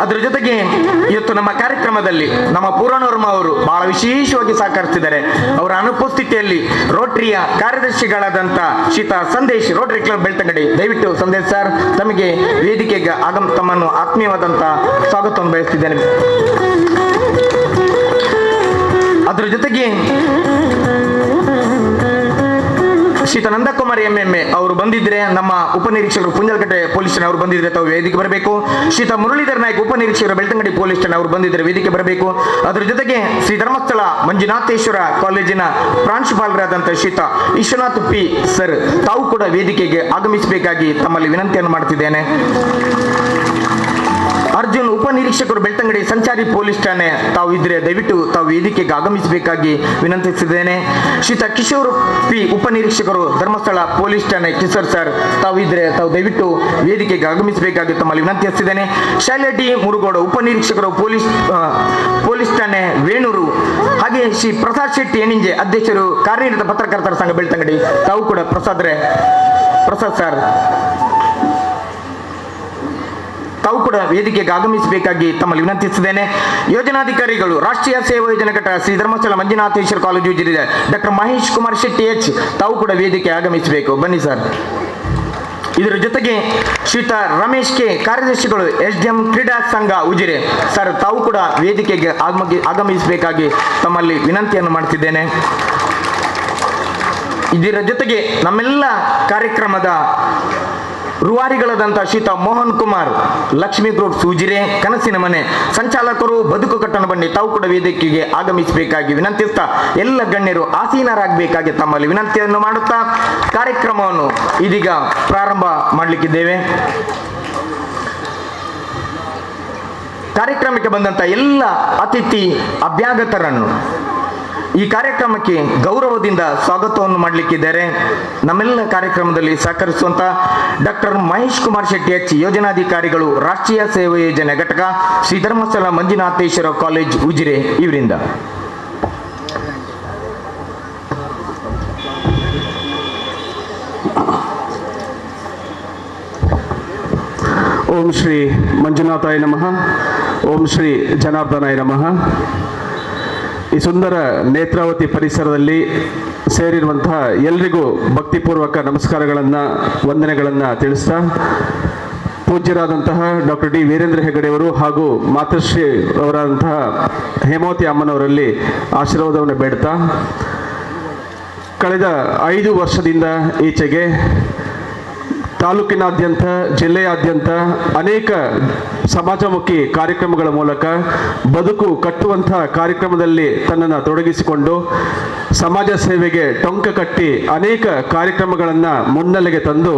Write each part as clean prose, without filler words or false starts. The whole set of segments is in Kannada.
ಅದರ ಜೊತೆಗೆ ಇವತ್ತು ನಮ್ಮ ಕಾರ್ಯಕ್ರಮದಲ್ಲಿ ನಮ್ಮ ಪೂರ್ಣವರ್ಮ ಅವರು ಬಹಳ ವಿಶೇಷವಾಗಿ ಸಹಕರಿಸಿದ್ದಾರೆ. ಅವರ ಅನುಪಸ್ಥಿತಿಯಲ್ಲಿ ರೋಟರಿಯ ಕಾರ್ಯದರ್ಶಿಗಳಾದಂಥ ಶ್ರೀತ ಸಂದೇಶ್, ರೋಟರಿ ಕ್ಲಬ್ ಬೆಳ್ತಂಗಡಿ, ದಯವಿಟ್ಟು ಸಂದೇಶ್ ಸರ್ ತಮಗೆ ವೇದಿಕೆಗೆ ತಮ್ಮನ್ನು ಆತ್ಮೀಯವಾದಂಥ ಸ್ವಾಗತವನ್ನು ಬಯಸ್ತಿದ್ದೇನೆ. ಅದರ ಜೊತೆಗೆ ಶ್ರೀತ ನಂದಕುಮಾರ್ ಎಂ.ಎಂ.ಎ ಅವರು ಬಂದಿದ್ರೆ, ನಮ್ಮ ಉಪನಿರೀಕ್ಷಕರು ಪುಂಜಲಕಟ್ಟೆ ಪೊಲೀಸ್ ಠಾಣೆ ಅವರು ಬಂದಿದ್ರೆ ತಾವು ವೇದಿಕೆ ಬರಬೇಕು. ಶ್ರೀತ ಮುರಳೀಧರ್ ನಾಯ್ಕ ಉಪನಿರೀಕ್ಷಕರು ಬೆಳ್ತಂಗಡಿ ಪೊಲೀಸ್ ಠಾಣೆ ಅವರು ಬಂದಿದ್ರೆ ವೇದಿಕೆ ಬರಬೇಕು. ಅದರ ಜೊತೆಗೆ ಶ್ರೀ ಧರ್ಮಸ್ಥಳ ಮಂಜುನಾಥೇಶ್ವರ ಕಾಲೇಜಿನ ಪ್ರಾಂಶುಪಾಲರಾದಂಥ ಶ್ರೀತ ವಿಶ್ವನಾಥ್ ಪಿ ಸರ್ ತಾವು ಕೂಡ ವೇದಿಕೆಗೆ ಆಗಮಿಸಬೇಕಾಗಿ ತಮ್ಮಲ್ಲಿ ವಿನಂತಿಯನ್ನು ಮಾಡ್ತಿದ್ದೇನೆ. ಅರ್ಜುನ್ ಉಪನಿರೀಕ್ಷಕರು ಬೆಳ್ತಂಗಡಿ ಸಂಚಾರಿ ಪೊಲೀಸ್ ಠಾಣೆ ತಾವು ಇದ್ರೆ ದಯವಿಟ್ಟು ತಾವು ವೇದಿಕೆಗೆ ಆಗಮಿಸಬೇಕಾಗಿ ವಿನಂತಿಸಿದ್ದೇನೆ. ಶ್ರೀತ ಕಿಶೋರ್ ಪಿ ಉಪನಿರೀಕ್ಷಕರು ಧರ್ಮಸ್ಥಳ ಪೊಲೀಸ್ ಠಾಣೆ ಕಿಶೋರ್ ಸರ್ ತಾವು ಇದ್ರೆ ತಾವು ದಯವಿಟ್ಟು ವೇದಿಕೆಗೆ ಆಗಮಿಸಬೇಕಾಗಿ ತಮ್ಮಲ್ಲಿ ವಿನಂತಿಸಿದ್ದೇನೆ. ಶೈಲ ಡಿ ಮುರುಗೋಡ ಉಪನಿರೀಕ್ಷಕರು ಪೊಲೀಸ್ ಠಾಣೆ ವೇಣೂರು, ಹಾಗೆ ಶ್ರೀ ಪ್ರಸಾದ್ ಶೆಟ್ಟಿ ಎಣಿಂಜೆ ಅಧ್ಯಕ್ಷರು ಕಾರ್ಯನಿರತ ಪತ್ರಕರ್ತರ ಸಂಘ ಬೆಳ್ತಂಗಡಿ ತಾವು ಕೂಡ ಪ್ರಸಾದ್ ಸರ್ ತಾವು ಕೂಡ ವೇದಿಕೆಗೆ ಆಗಮಿಸಬೇಕಾಗಿ ತಮ್ಮಲ್ಲಿ ವಿನಂತಿಸಿದ್ದೇನೆ. ಯೋಜನಾಧಿಕಾರಿಗಳು ರಾಷ್ಟ್ರೀಯ ಸೇವಾ ಯೋಜನೆ ಘಟಕ Shri Dharmasthala Manjunatheshwara college Ujire doctor Mahesh Kumar Shetty H ತಾವು ಕೂಡ ವೇದಿಕೆ ಆಗಮಿಸಬೇಕು, ಬನ್ನಿ ಸರ್. ಇದರ ಜೊತೆಗೆ ಶ್ರೀತ ರಮೇಶ್ ಕೆ ಕಾರ್ಯದರ್ಶಿಗಳು SDM ಕ್ರೀಡಾ ಸಂಘ ಉಜಿರೆ ಸರ್ ತಾವು ಕೂಡ ವೇದಿಕೆಗೆ ಆಗಮಿಸಬೇಕಾಗಿ ತಮ್ಮಲ್ಲಿ ವಿನಂತಿಯನ್ನು ಮಾಡ್ತಿದ್ದೇನೆ. ಇದರ ಜೊತೆಗೆ ನಮ್ಮೆಲ್ಲ ಕಾರ್ಯಕ್ರಮದ ರೂವಾರಿಗಳಾದಂಥ ಶ್ರೀತ ಮೋಹನ್ ಕುಮಾರ್ ಲಕ್ಷ್ಮೀ ಗ್ರೂಪ್ಸ್ ಉಜಿರೆ ಕನಸಿನ ಮನೆ ಸಂಚಾಲಕರು ಬದುಕು ಕಟ್ಟಣ ಬಂಡಿ ತಾವು ಕೂಡ ವೇದಿಕೆಗೆ ಆಗಮಿಸಬೇಕಾಗಿ ವಿನಂತಿಸ್ತಾ ಎಲ್ಲ ಗಣ್ಯರು ಆಸೀನರಾಗಬೇಕಾಗಿ ತಮ್ಮಲ್ಲಿ ವಿನಂತಿಯನ್ನು ಮಾಡುತ್ತಾ ಕಾರ್ಯಕ್ರಮವನ್ನು ಇದೀಗ ಪ್ರಾರಂಭ ಮಾಡಲಿಕ್ಕಿದ್ದೇವೆ. ಕಾರ್ಯಕ್ರಮಕ್ಕೆ ಬಂದಂಥ ಎಲ್ಲ ಅತಿಥಿ ಅಭ್ಯಾಗತರನ್ನು ಈ ಕಾರ್ಯಕ್ರಮಕ್ಕೆ ಗೌರವದಿಂದ ಸ್ವಾಗತವನ್ನು ಮಾಡಲಿಕ್ಕಿದ್ದಾರೆ. ನಮ್ಮೆಲ್ಲ ಕಾರ್ಯಕ್ರಮದಲ್ಲಿ ಸಹಕರಿಸುವಂತ ಡಾಕ್ಟರ್ ಮಹೇಶ್ ಕುಮಾರ್ ಶೆಟ್ಟಿ ಎಚ್ ಯೋಜನಾಧಿಕಾರಿಗಳು ರಾಷ್ಟ್ರೀಯ ಸೇವಾ ಯೋಜನೆ ಘಟಕ ಶ್ರೀ ಧರ್ಮಸ್ಥಳ ಮಂಜುನಾಥೇಶ್ವರ ಕಾಲೇಜ್ ಉಜಿರೆ ಇವರಿಂದ. ಓಂ ಶ್ರೀ ಮಂಜುನಾಥಾಯ ನಮಃ, ಓಂ ಶ್ರೀ ಜನಾರ್ದನಾಯ ನಮಃ. ಈ ಸುಂದರ ನೇತ್ರಾವತಿ ಪರಿಸರದಲ್ಲಿ ಸೇರಿರುವಂತಹ ಎಲ್ರಿಗೂ ಭಕ್ತಿಪೂರ್ವಕ ನಮಸ್ಕಾರಗಳನ್ನು ವಂದನೆಗಳನ್ನು ತಿಳಿಸ್ತಾ, ಪೂಜ್ಯರಾದಂತಹ ಡಾಕ್ಟರ್ ಡಿ ವೀರೇಂದ್ರ ಹೆಗಡೆಯವರು ಹಾಗೂ ಮಾತೃಶ್ರೀ ಅವರಾದಂತಹ ಹೇಮಾವತಿ ಅಮ್ಮನವರಲ್ಲಿ ಆಶೀರ್ವಾದವನ್ನು ಬೇಡ್ತಾ, ಕಳೆದ 5 ವರ್ಷದಿಂದ ಈಚೆಗೆ ತಾಲೂಕಿನಾದ್ಯಂತ ಜಿಲ್ಲೆಯಾದ್ಯಂತ ಅನೇಕ ಸಮಾಜಮುಖಿ ಕಾರ್ಯಕ್ರಮಗಳ ಮೂಲಕ ಬದುಕು ಕಟ್ಟುವಂಥ ಕಾರ್ಯಕ್ರಮದಲ್ಲಿ ತನ್ನನ್ನು ತೊಡಗಿಸಿಕೊಂಡು ಸಮಾಜ ಸೇವೆಗೆ ಟೊಂಕ ಕಟ್ಟಿ ಅನೇಕ ಕಾರ್ಯಕ್ರಮಗಳನ್ನು ಮುನ್ನೆಲೆಗೆ ತಂದು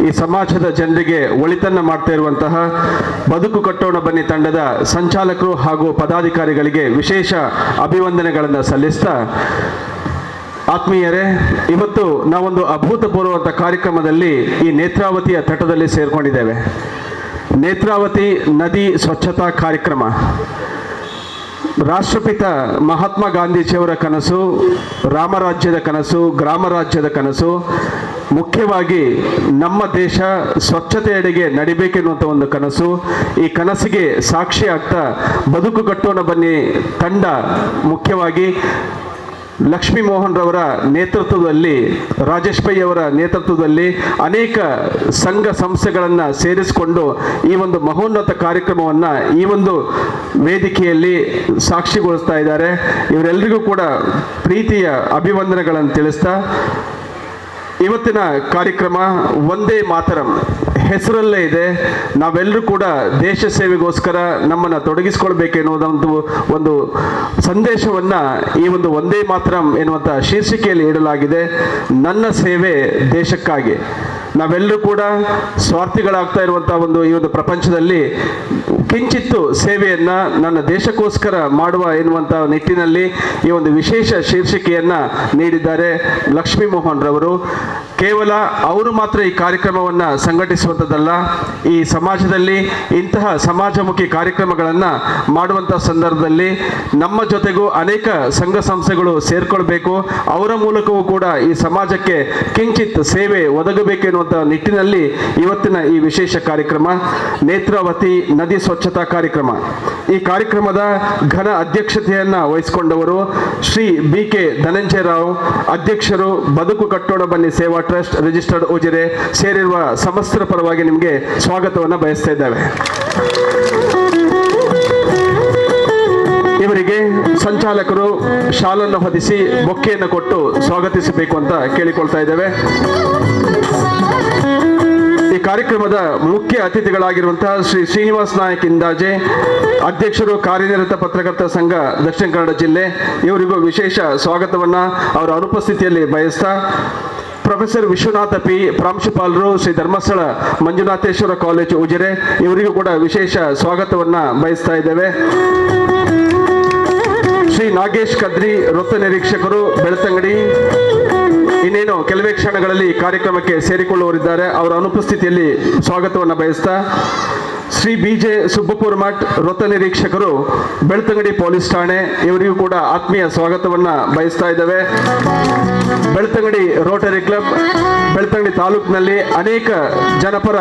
ಈ ಸಮಾಜದ ಜನರಿಗೆ ಒಳಿತನ್ನು ಮಾಡ್ತಾ ಇರುವಂತಹ ಬದುಕು ಕಟ್ಟೋಣ ಬನ್ನಿ ತಂಡದ ಸಂಚಾಲಕರು ಹಾಗೂ ಪದಾಧಿಕಾರಿಗಳಿಗೆ ವಿಶೇಷ ಅಭಿವಂದನೆಗಳನ್ನು ಸಲ್ಲಿಸ್ತಾ, ಆತ್ಮೀಯರೇ, ಇವತ್ತು ನಾವೊಂದು ಅಭೂತಪೂರ್ವವಾದ ಕಾರ್ಯಕ್ರಮದಲ್ಲಿ ಈ ನೇತ್ರಾವತಿಯ ತಟದಲ್ಲಿ ಸೇರ್ಕೊಂಡಿದ್ದೇವೆ. ನೇತ್ರಾವತಿ ನದಿ ಸ್ವಚ್ಛತಾ ಕಾರ್ಯಕ್ರಮ ರಾಷ್ಟ್ರಪಿತ ಮಹಾತ್ಮ ಗಾಂಧೀಜಿಯವರ ಕನಸು, ರಾಮರಾಜ್ಯದ ಕನಸು, ಗ್ರಾಮ ರಾಜ್ಯದ ಕನಸು. ಮುಖ್ಯವಾಗಿ ನಮ್ಮ ದೇಶ ಸ್ವಚ್ಛತೆಯೆಡೆಗೆ ನಡಿಬೇಕೆನ್ನುವಂಥ ಒಂದು ಕನಸು. ಈ ಕನಸಿಗೆ ಸಾಕ್ಷಿ ಆಗ್ತಾ ಬದುಕು ಕಟ್ಟೋಣ ಬನ್ನಿ ತಂಡ ಮುಖ್ಯವಾಗಿ ಲಕ್ಷ್ಮೀ ಮೋಹನ್ ರವರ ನೇತೃತ್ವದಲ್ಲಿ, ರಾಜೇಶ್ ಪೈ ಅವರ ನೇತೃತ್ವದಲ್ಲಿ ಅನೇಕ ಸಂಘ ಸಂಸ್ಥೆಗಳನ್ನು ಸೇರಿಸಿಕೊಂಡು ಈ ಒಂದು ಮಹೋನ್ನತ ಕಾರ್ಯಕ್ರಮವನ್ನು ಈ ಒಂದು ವೇದಿಕೆಯಲ್ಲಿ ಸಾಕ್ಷಿಗೊಳಿಸ್ತಾ ಇದ್ದಾರೆ. ಇವರೆಲ್ಲರಿಗೂ ಕೂಡ ಪ್ರೀತಿಯ ಅಭಿವಂದನೆಗಳನ್ನು ತಿಳಿಸ್ತಾ, ಇವತ್ತಿನ ಕಾರ್ಯಕ್ರಮ ಒಂದೇ ಮಾತರಂ ಹೆಸರಲ್ಲೇ ಇದೆ. ನಾವೆಲ್ಲರೂ ಕೂಡ ದೇಶ ಸೇವೆಗೋಸ್ಕರ ನಮ್ಮನ್ನು ತೊಡಗಿಸಿಕೊಳ್ಬೇಕೆನ್ನುವುದೊಂದು ಒಂದು ಸಂದೇಶವನ್ನು ಈ ಒಂದು ಒಂದೇ ಮಾತರಂ ಎನ್ನುವಂಥ ಶೀರ್ಷಿಕೆಯಲ್ಲಿ ಇಡಲಾಗಿದೆ. ನನ್ನ ಸೇವೆ ದೇಶಕ್ಕಾಗಿ. ನಾವೆಲ್ಲರೂ ಕೂಡ ಸ್ವಾರ್ಥಿಗಳಾಗ್ತಾ ಇರುವಂಥ ಈ ಒಂದು ಪ್ರಪಂಚದಲ್ಲಿ ಕಿಂಚಿತ್ತು ಸೇವೆಯನ್ನು ನನ್ನ ದೇಶಕ್ಕೋಸ್ಕರ ಮಾಡುವ ಎನ್ನುವಂಥ ನಿಟ್ಟಿನಲ್ಲಿ ಈ ಒಂದು ವಿಶೇಷ ಶೀರ್ಷಿಕೆಯನ್ನು ನೀಡಿದ್ದಾರೆ ಲಕ್ಷ್ಮೀ ಮೋಹನ್ ರವರು. ಕೇವಲ ಅವರು ಮಾತ್ರ ಈ ಕಾರ್ಯಕ್ರಮವನ್ನು ಸಂಘಟಿಸುವಂಥದ್ದಲ್ಲ, ಈ ಸಮಾಜದಲ್ಲಿ ಇಂತಹ ಸಮಾಜಮುಖಿ ಕಾರ್ಯಕ್ರಮಗಳನ್ನು ಮಾಡುವಂಥ ಸಂದರ್ಭದಲ್ಲಿ ನಮ್ಮ ಜೊತೆಗೂ ಅನೇಕ ಸಂಘ ಸಂಸ್ಥೆಗಳು ಸೇರ್ಕೊಳ್ಬೇಕು. ಅವರ ಮೂಲಕವೂ ಕೂಡ ಈ ಸಮಾಜಕ್ಕೆ ಕಿಂಚಿತ್ ಸೇವೆ ಒದಗಬೇಕೆನ್ನುವಂಥ ಎನ್ನುವಂಥ ನಿಟ್ಟಿನಲ್ಲಿ ಇವತ್ತಿನ ಈ ವಿಶೇಷ ಕಾರ್ಯಕ್ರಮ ನೇತ್ರಾವತಿ ನದಿ ಸ್ವಚ್ಛತಾ ಕಾರ್ಯಕ್ರಮ. ಈ ಕಾರ್ಯಕ್ರಮದ ಘನ ಅಧ್ಯಕ್ಷತೆಯನ್ನ ವಹಿಸಿಕೊಂಡವರು ಶ್ರೀ BK ಧನಂಜಯ ರಾವ್, ಅಧ್ಯಕ್ಷರು ಬದುಕು ಕಟ್ಟೋಣ ಬನ್ನಿ ಸೇವಾ ಟ್ರಸ್ಟ್ ರಿಜಿಸ್ಟರ್ಡ್ ಉಜಿರೆ ಸೇರಿರುವ ಸಮಸ್ತರ ಪರವಾಗಿ ನಿಮಗೆ ಸ್ವಾಗತವನ್ನು ಬಯಸ್ತಾ ಇದ್ದೇವೆ. ಇವರಿಗೆ ಸಂಚಾಲಕರು ಶಾಲನ್ನು ಹೊದಿಸಿ ಬೊಕ್ಕೆಯನ್ನು ಕೊಟ್ಟು ಸ್ವಾಗತಿಸಬೇಕು ಅಂತ ಕೇಳಿಕೊಳ್ತಾ ಇದ್ದೇವೆ. ಈ ಕಾರ್ಯಕ್ರಮದ ಮುಖ್ಯ ಅತಿಥಿಗಳಾಗಿರುವಂತಹ ಶ್ರೀ ಶ್ರೀನಿವಾಸ್ ನಾಯಕ್ ಇಂದಾಜೆ, ಅಧ್ಯಕ್ಷರು ಕಾರ್ಯನಿರತ ಪತ್ರಕರ್ತರ ಸಂಘ ದಕ್ಷಿಣ ಕನ್ನಡ ಜಿಲ್ಲೆ, ಇವರಿಗೂ ವಿಶೇಷ ಸ್ವಾಗತವನ್ನ ಅವರ ಅನುಪಸ್ಥಿತಿಯಲ್ಲಿ ಬಯಸ್ತಾ, ಪ್ರೊಫೆಸರ್ ವಿಶ್ವನಾಥ ಪಿ, ಪ್ರಾಂಶುಪಾಲರು ಶ್ರೀ ಧರ್ಮಸ್ಥಳ ಮಂಜುನಾಥೇಶ್ವರ ಕಾಲೇಜು ಉಜಿರೆ, ಇವರಿಗೂ ಕೂಡ ವಿಶೇಷ ಸ್ವಾಗತವನ್ನ ಬಯಸ್ತಾ ಇದ್ದೇವೆ. ಶ್ರೀ ನಾಗೇಶ್ ಕದ್ರಿ, ವೃತ್ತ ನಿರೀಕ್ಷಕರು ಬೆಳ್ತಂಗಡಿ, ಇನ್ನೇನು ಕೆಲವೇ ಕ್ಷಣಗಳಲ್ಲಿ ಕಾರ್ಯಕ್ರಮಕ್ಕೆ ಸೇರಿಕೊಳ್ಳುವರಿದ್ದಾರೆ, ಅವರ ಅನುಪಸ್ಥಿತಿಯಲ್ಲಿ ಸ್ವಾಗತವನ್ನು ಬಯಸ್ತಾ, ಶ್ರೀ BJ ಸುಬ್ಬಪುರ ಮಠ್, ವೃತ್ತ ನಿರೀಕ್ಷಕರು ಬೆಳ್ತಂಗಡಿ ಪೊಲೀಸ್ ಠಾಣೆ, ಇವರಿಗೂ ಕೂಡ ಆತ್ಮೀಯ ಸ್ವಾಗತವನ್ನ ಬಯಸ್ತಾ ಇದ್ದೇವೆ. ಬೆಳ್ತಂಗಡಿ ರೋಟರಿ ಕ್ಲಬ್ ಬೆಳ್ತಂಗಡಿ ತಾಲೂಕಿನಲ್ಲಿ ಅನೇಕ ಜನಪರ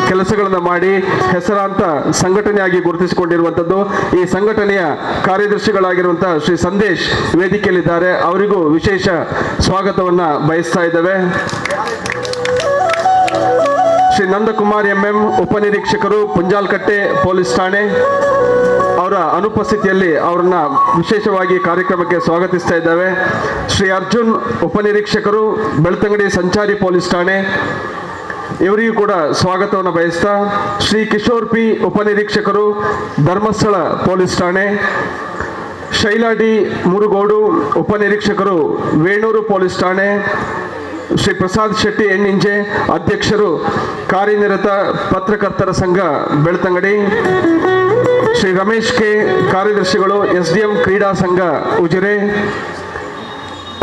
ಕೆಲಸಗಳನ್ನು ಮಾಡಿ ಹೆಸರಾಂತ ಸಂಘಟನೆಯಾಗಿ ಗುರುತಿಸಿಕೊಂಡಿರುವಂಥದ್ದು. ಈ ಸಂಘಟನೆಯ ಕಾರ್ಯದರ್ಶಿಗಳಾಗಿರುವಂತಹ ಶ್ರೀ ಸಂದೇಶ್ ವೇದಿಕೆಯಲ್ಲಿದ್ದಾರೆ, ಅವರಿಗೂ ವಿಶೇಷ ಸ್ವಾಗತವನ್ನ ಬಯಸ್ತಾ ಇದ್ದೇವೆ. ಶ್ರೀ ನಂದಕುಮಾರ್ MM, ಉಪನಿರೀಕ್ಷಕರು ಪುಂಜಾಲ್ಕಟ್ಟೆ ಪೊಲೀಸ್ ಠಾಣೆ, ಅವರ ಅನುಪಸ್ಥಿತಿಯಲ್ಲಿ ಅವರನ್ನ ವಿಶೇಷವಾಗಿ ಕಾರ್ಯಕ್ರಮಕ್ಕೆ ಸ್ವಾಗತಿಸ್ತಾ ಇದ್ದೇವೆ. ಶ್ರೀ ಅರ್ಜುನ್, ಉಪನಿರೀಕ್ಷಕರು ಬೆಳ್ತಂಗಡಿ ಸಂಚಾರಿ ಪೊಲೀಸ್ ಠಾಣೆ, ಇವರಿಗೂ ಕೂಡ ಸ್ವಾಗತವನ್ನು ಬಯಸ್ತಾ, ಶ್ರೀ ಕಿಶೋರ್ P, ಉಪನಿರೀಕ್ಷಕರು ಧರ್ಮಸ್ಥಳ ಪೊಲೀಸ್ ಠಾಣೆ, ಶೈಲಾ D ಮುರುಗೋಡು, ಉಪನಿರೀಕ್ಷಕರು ವೇಣೂರು ಪೊಲೀಸ್ ಠಾಣೆ, ಶ್ರೀ ಪ್ರಸಾದ್ ಶೆಟ್ಟಿ ಎಣ್ಣಿಂಜೆ, ಅಧ್ಯಕ್ಷರು ಕಾರ್ಯನಿರತ ಪತ್ರಕರ್ತರ ಸಂಘ ಬೆಳ್ತಂಗಡಿ, ಶ್ರೀ ರಮೇಶ್ K, ಕಾರ್ಯದರ್ಶಿಗಳು SDM ಕ್ರೀಡಾ ಸಂಘ ಉಜಿರೆ.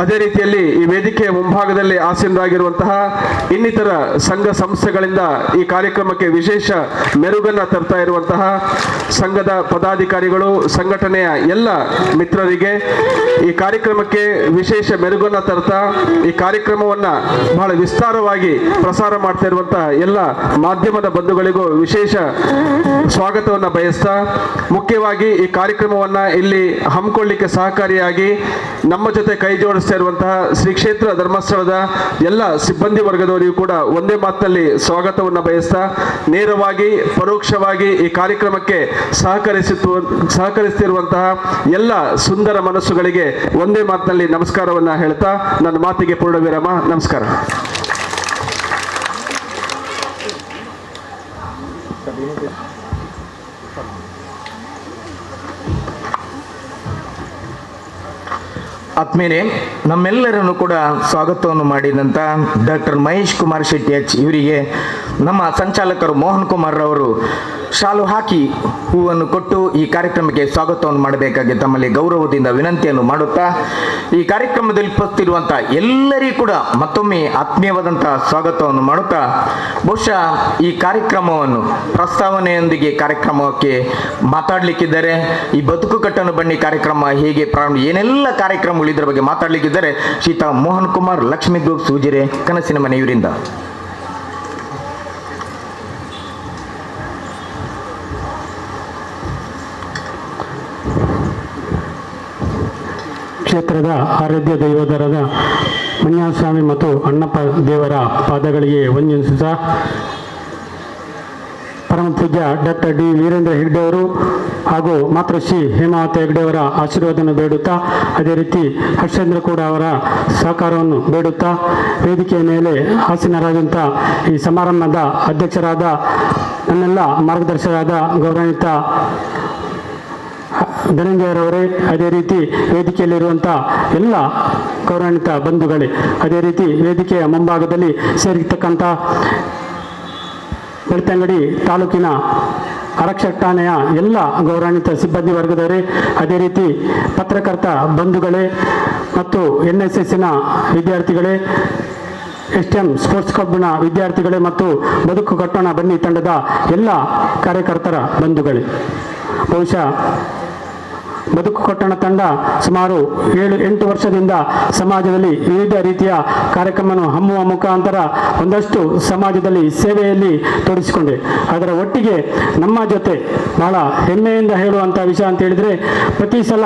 ಅದೇ ರೀತಿಯಲ್ಲಿ ಈ ವೇದಿಕೆಯ ಮುಂಭಾಗದಲ್ಲಿ ಆಸೀನರಾಗಿರುವಂತಹ ಇನ್ನಿತರ ಸಂಘ ಸಂಸ್ಥೆಗಳಿಂದ ಈ ಕಾರ್ಯಕ್ರಮಕ್ಕೆ ವಿಶೇಷ ಮೆರುಗನ್ನು ತರ್ತಾ ಇರುವಂತಹ ಸಂಘದ ಪದಾಧಿಕಾರಿಗಳು, ಸಂಘಟನೆಯ ಎಲ್ಲ ಮಿತ್ರರಿಗೆ, ಈ ಕಾರ್ಯಕ್ರಮಕ್ಕೆ ವಿಶೇಷ ಮೆರುಗನ್ನು ತರ್ತಾ ಈ ಕಾರ್ಯಕ್ರಮವನ್ನು ಬಹಳ ವಿಸ್ತಾರವಾಗಿ ಪ್ರಸಾರ ಮಾಡ್ತಾ ಇರುವಂತಹ ಎಲ್ಲ ಮಾಧ್ಯಮದ ಬಂಧುಗಳಿಗೂ ವಿಶೇಷ ಸ್ವಾಗತವನ್ನು ಬಯಸ್ತಾ, ಮುಖ್ಯವಾಗಿ ಈ ಕಾರ್ಯಕ್ರಮವನ್ನು ಇಲ್ಲಿ ಹಮ್ಮಿಕೊಳ್ಳಿಕ್ಕೆ ಸಹಕಾರಿಯಾಗಿ ನಮ್ಮ ಜೊತೆ ಕೈ ಜೋಡಿಸ್ತಾ ಇರುವಂತಹ ಶ್ರೀ ಕ್ಷೇತ್ರ ಧರ್ಮಸ್ಥಳದ ಎಲ್ಲ ಸಿಬ್ಬಂದಿ ವರ್ಗದವರಿಗೂ ಕೂಡ ಒಂದೇ ಮಾತಿನಲ್ಲಿ ಸ್ವಾಗತವನ್ನು ಬಯಸ್ತಾ, ನೇರವಾಗಿ ಪರೋಕ್ಷವಾಗಿ ಈ ಕಾರ್ಯಕ್ರಮಕ್ಕೆ ಸಹಕರಿಸುತ್ತಿರುವಂತಹ ಎಲ್ಲ ಸುಂದರ ಮನಸ್ಸುಗಳಿಗೆ ಒಂದೇ ಮಾತಿನಲ್ಲಿ ನಮಸ್ಕಾರವನ್ನು ಹೇಳ್ತಾ ನನ್ನ ಮಾತಿಗೆ ಪೂರ್ಣ ವಿರಾಮ. ನಮಸ್ಕಾರ. ಆದ್ಮೇಲೆ ನಮ್ಮೆಲ್ಲರನ್ನು ಕೂಡ ಸ್ವಾಗತವನ್ನು ಮಾಡಿದಂಥ ಡಾಕ್ಟರ್ ಮಹೇಶ್ ಕುಮಾರ್ ಶೆಟ್ಟಿ H ಇವರಿಗೆ ನಮ್ಮ ಸಂಚಾಲಕರು ಮೋಹನ್ ಕುಮಾರ್ ಅವರು ಶಾಲು ಹಾಕಿ ಹೂವನ್ನು ಕೊಟ್ಟು ಈ ಕಾರ್ಯಕ್ರಮಕ್ಕೆ ಸ್ವಾಗತವನ್ನು ಮಾಡಬೇಕಾಗಿ ತಮ್ಮಲ್ಲಿ ಗೌರವದಿಂದ ವಿನಂತಿಯನ್ನು ಮಾಡುತ್ತಾ, ಈ ಕಾರ್ಯಕ್ರಮದಲ್ಲಿ ಉಪಸ್ಥಿತಿರುವಂಥ ಎಲ್ಲರಿಗೂ ಕೂಡ ಮತ್ತೊಮ್ಮೆ ಆತ್ಮೀಯವಾದಂತಹ ಸ್ವಾಗತವನ್ನು ಮಾಡುತ್ತಾ, ಬಹುಶಃ ಈ ಕಾರ್ಯಕ್ರಮವನ್ನು ಪ್ರಸ್ತಾವನೆಯೊಂದಿಗೆ ಕಾರ್ಯಕ್ರಮಕ್ಕೆ ಮಾತಾಡಲಿಕ್ಕಿದ್ದಾರೆ. ಈ ಬದುಕು ಕಟ್ಟನ್ನು ಬನ್ನಿ ಕಾರ್ಯಕ್ರಮ ಹೇಗೆ ಪ್ರಾರಂಭ, ಏನೆಲ್ಲ ಕಾರ್ಯಕ್ರಮಗಳು ಇದರ ಬಗ್ಗೆ ಮಾತಾಡಲಿಕ್ಕಿದ್ದಾರೆ. ಶ್ರೀತಾ ಮೋಹನ್ ಕುಮಾರ್, ಲಕ್ಷ್ಮೀ ಗ್ರೂಪ್ಸ್ ಉಜಿರೆ, ಕನಸಿನ ಮನೆ ಇವರಿಂದ. ಕ್ಷೇತ್ರದ ಆರಾಧ್ಯ ದೈವದರಾದ ಮಂಜುನಾಥಸ್ವಾಮಿ ಮತ್ತು ಅಣ್ಣಪ್ಪ ದೇವರ ಪಾದಗಳಿಗೆ ವಂದಿಸುತ್ತಾ, ಪರಮ ಪೂಜ್ಯ ಡಾಕ್ಟರ್ ಡಿ ವೀರೇಂದ್ರ ಹೆಗ್ಡೆ ಅವರು ಹಾಗೂ ಮಾತೃಶ್ರೀ ಹೇಮಾವತಿ ಹೆಗ್ಡೆ ಅವರ ಆಶೀರ್ವಾದವನ್ನು ಬೇಡುತ್ತಾ, ಅದೇ ರೀತಿ ಹರ್ಷೇಂದ್ರ ಕೂಡ ಅವರ ಸಹಕಾರವನ್ನು ಬೇಡುತ್ತಾ, ವೇದಿಕೆಯ ಮೇಲೆ ಆಸೀನರಾದಂಥ ಈ ಸಮಾರಂಭದ ಅಧ್ಯಕ್ಷರಾದ ನನ್ನೆಲ್ಲ ಮಾರ್ಗದರ್ಶಕರಾದ ಗೌರವಾನ್ವಿತ ಧನಂಜಯರವರೇ, ಅದೇ ರೀತಿ ವೇದಿಕೆಯಲ್ಲಿರುವಂಥ ಎಲ್ಲ ಗೌರವಾನ್ವಿತ ಬಂಧುಗಳೇ, ಅದೇ ರೀತಿ ವೇದಿಕೆಯ ಮುಂಭಾಗದಲ್ಲಿ ಸೇರಿರ್ತಕ್ಕಂಥ ಬೆಳ್ತಂಗಡಿ ತಾಲೂಕಿನ ಆರಕ್ಷಕ ಠಾಣೆಯ ಎಲ್ಲ ಗೌರವಾನ್ವಿತ ಸಿಬ್ಬಂದಿ ವರ್ಗದವರೇ, ಅದೇ ರೀತಿ ಪತ್ರಕರ್ತ ಬಂಧುಗಳೇ ಮತ್ತು NSSನ ವಿದ್ಯಾರ್ಥಿಗಳೇ, STM ಸ್ಪೋರ್ಟ್ಸ್ ಕ್ಲಬ್ನ ವಿದ್ಯಾರ್ಥಿಗಳೇ ಮತ್ತು ಬದುಕು ಕಟ್ಟೋಣ ಬನ್ನಿ ತಂಡದ ಎಲ್ಲ ಕಾರ್ಯಕರ್ತರ ಬಂಧುಗಳೇ, ಬಹುಶಃ ಬದುಕು ಕಟ್ಟಣ ತಂಡ ಸುಮಾರು 7-8 ವರ್ಷದಿಂದ ಸಮಾಜದಲ್ಲಿ ವಿವಿಧ ರೀತಿಯ ಕಾರ್ಯಕ್ರಮವನ್ನು ಹಮ್ಮುವ ಮುಖಾಂತರ ಒಂದಷ್ಟು ಸಮಾಜದಲ್ಲಿ ಸೇವೆಯಲ್ಲಿ ತೊಡಗಿಸಿಕೊಂಡೆ. ಅದರ ಒಟ್ಟಿಗೆ ನಮ್ಮ ಜೊತೆ ಬಹಳ ಹೆಮ್ಮೆಯಿಂದ ಹೇಳುವಂಥ ವಿಷಯ ಅಂತ ಹೇಳಿದರೆ, ಪ್ರತಿ ಸಲ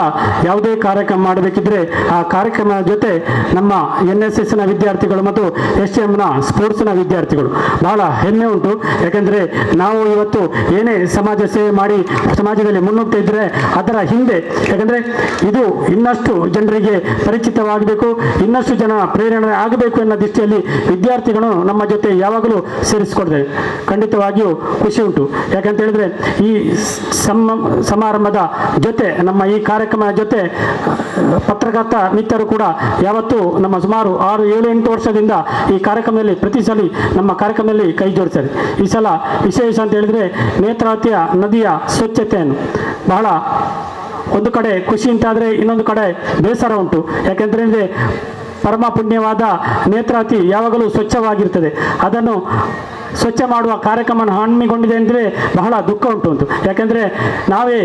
ಯಾವುದೇ ಕಾರ್ಯಕ್ರಮ ಮಾಡಬೇಕಿದ್ರೆ ಆ ಕಾರ್ಯಕ್ರಮದ ಜೊತೆ ನಮ್ಮ NSSನ ವಿದ್ಯಾರ್ಥಿಗಳು ಮತ್ತು STMನ ಸ್ಪೋರ್ಟ್ಸ್ನ ವಿದ್ಯಾರ್ಥಿಗಳು ಬಹಳ ಹೆಮ್ಮೆ ಉಂಟು. ಯಾಕೆಂದರೆ ನಾವು ಇವತ್ತು ಏನೇ ಸಮಾಜ ಸೇವೆ ಮಾಡಿ ಸಮಾಜದಲ್ಲಿ ಮುನ್ನುಗ್ತಾ ಇದ್ದರೆ ಅದರ ಹಿಂದೆ, ಯಾಕಂದರೆ ಇದು ಇನ್ನಷ್ಟು ಜನರಿಗೆ ಪರಿಚಿತವಾಗಬೇಕು, ಇನ್ನಷ್ಟು ಜನ ಪ್ರೇರಣೆ ಆಗಬೇಕು ಅನ್ನೋ ದೃಷ್ಟಿಯಲ್ಲಿ ವಿದ್ಯಾರ್ಥಿಗಳು ನಮ್ಮ ಜೊತೆ ಯಾವಾಗಲೂ ಸೇರಿಸಿಕೊಡ್ತೇವೆ. ಖಂಡಿತವಾಗಿಯೂ ಖುಷಿ ಉಂಟು. ಯಾಕಂತ ಹೇಳಿದ್ರೆ ಈ ಸಮಾರಂಭದ ಜೊತೆ ನಮ್ಮ ಈ ಕಾರ್ಯಕ್ರಮದ ಜೊತೆ ಪತ್ರಕರ್ತ ಮಿತ್ರರು ಕೂಡ ಯಾವತ್ತೂ ನಮ್ಮ ಸುಮಾರು 6-7-8 ವರ್ಷದಿಂದ ಈ ಕಾರ್ಯಕ್ರಮದಲ್ಲಿ ಪ್ರತಿ ಸಲ ನಮ್ಮ ಕಾರ್ಯಕ್ರಮದಲ್ಲಿ ಕೈ ಜೋಡಿಸ್ತಾರೆ. ಈ ಸಲ ವಿಶೇಷ ಅಂತ ಹೇಳಿದ್ರೆ ನೇತ್ರಾವತಿಯ ನದಿಯ ಸ್ವಚ್ಛತೆಯನ್ನು ಬಹಳ ಒಂದು ಕಡೆ ಖುಷಿ ಅಂತಾದರೆ ಇನ್ನೊಂದು ಕಡೆ ಬೇಸರ ಉಂಟು. ಯಾಕೆಂದರೆ ಪರಮ ಪುಣ್ಯವಾದ ನೇತ್ರಾವತಿ ಯಾವಾಗಲೂ ಸ್ವಚ್ಛವಾಗಿರ್ತದೆ. ಅದನ್ನು ಸ್ವಚ್ಛ ಮಾಡುವ ಕಾರ್ಯಕ್ರಮವನ್ನು ಹಮ್ಮಿಕೊಂಡಿದೆ ಅಂದರೆ ಬಹಳ ದುಃಖ ಉಂಟು. ಯಾಕೆಂದರೆ ನಾವೇ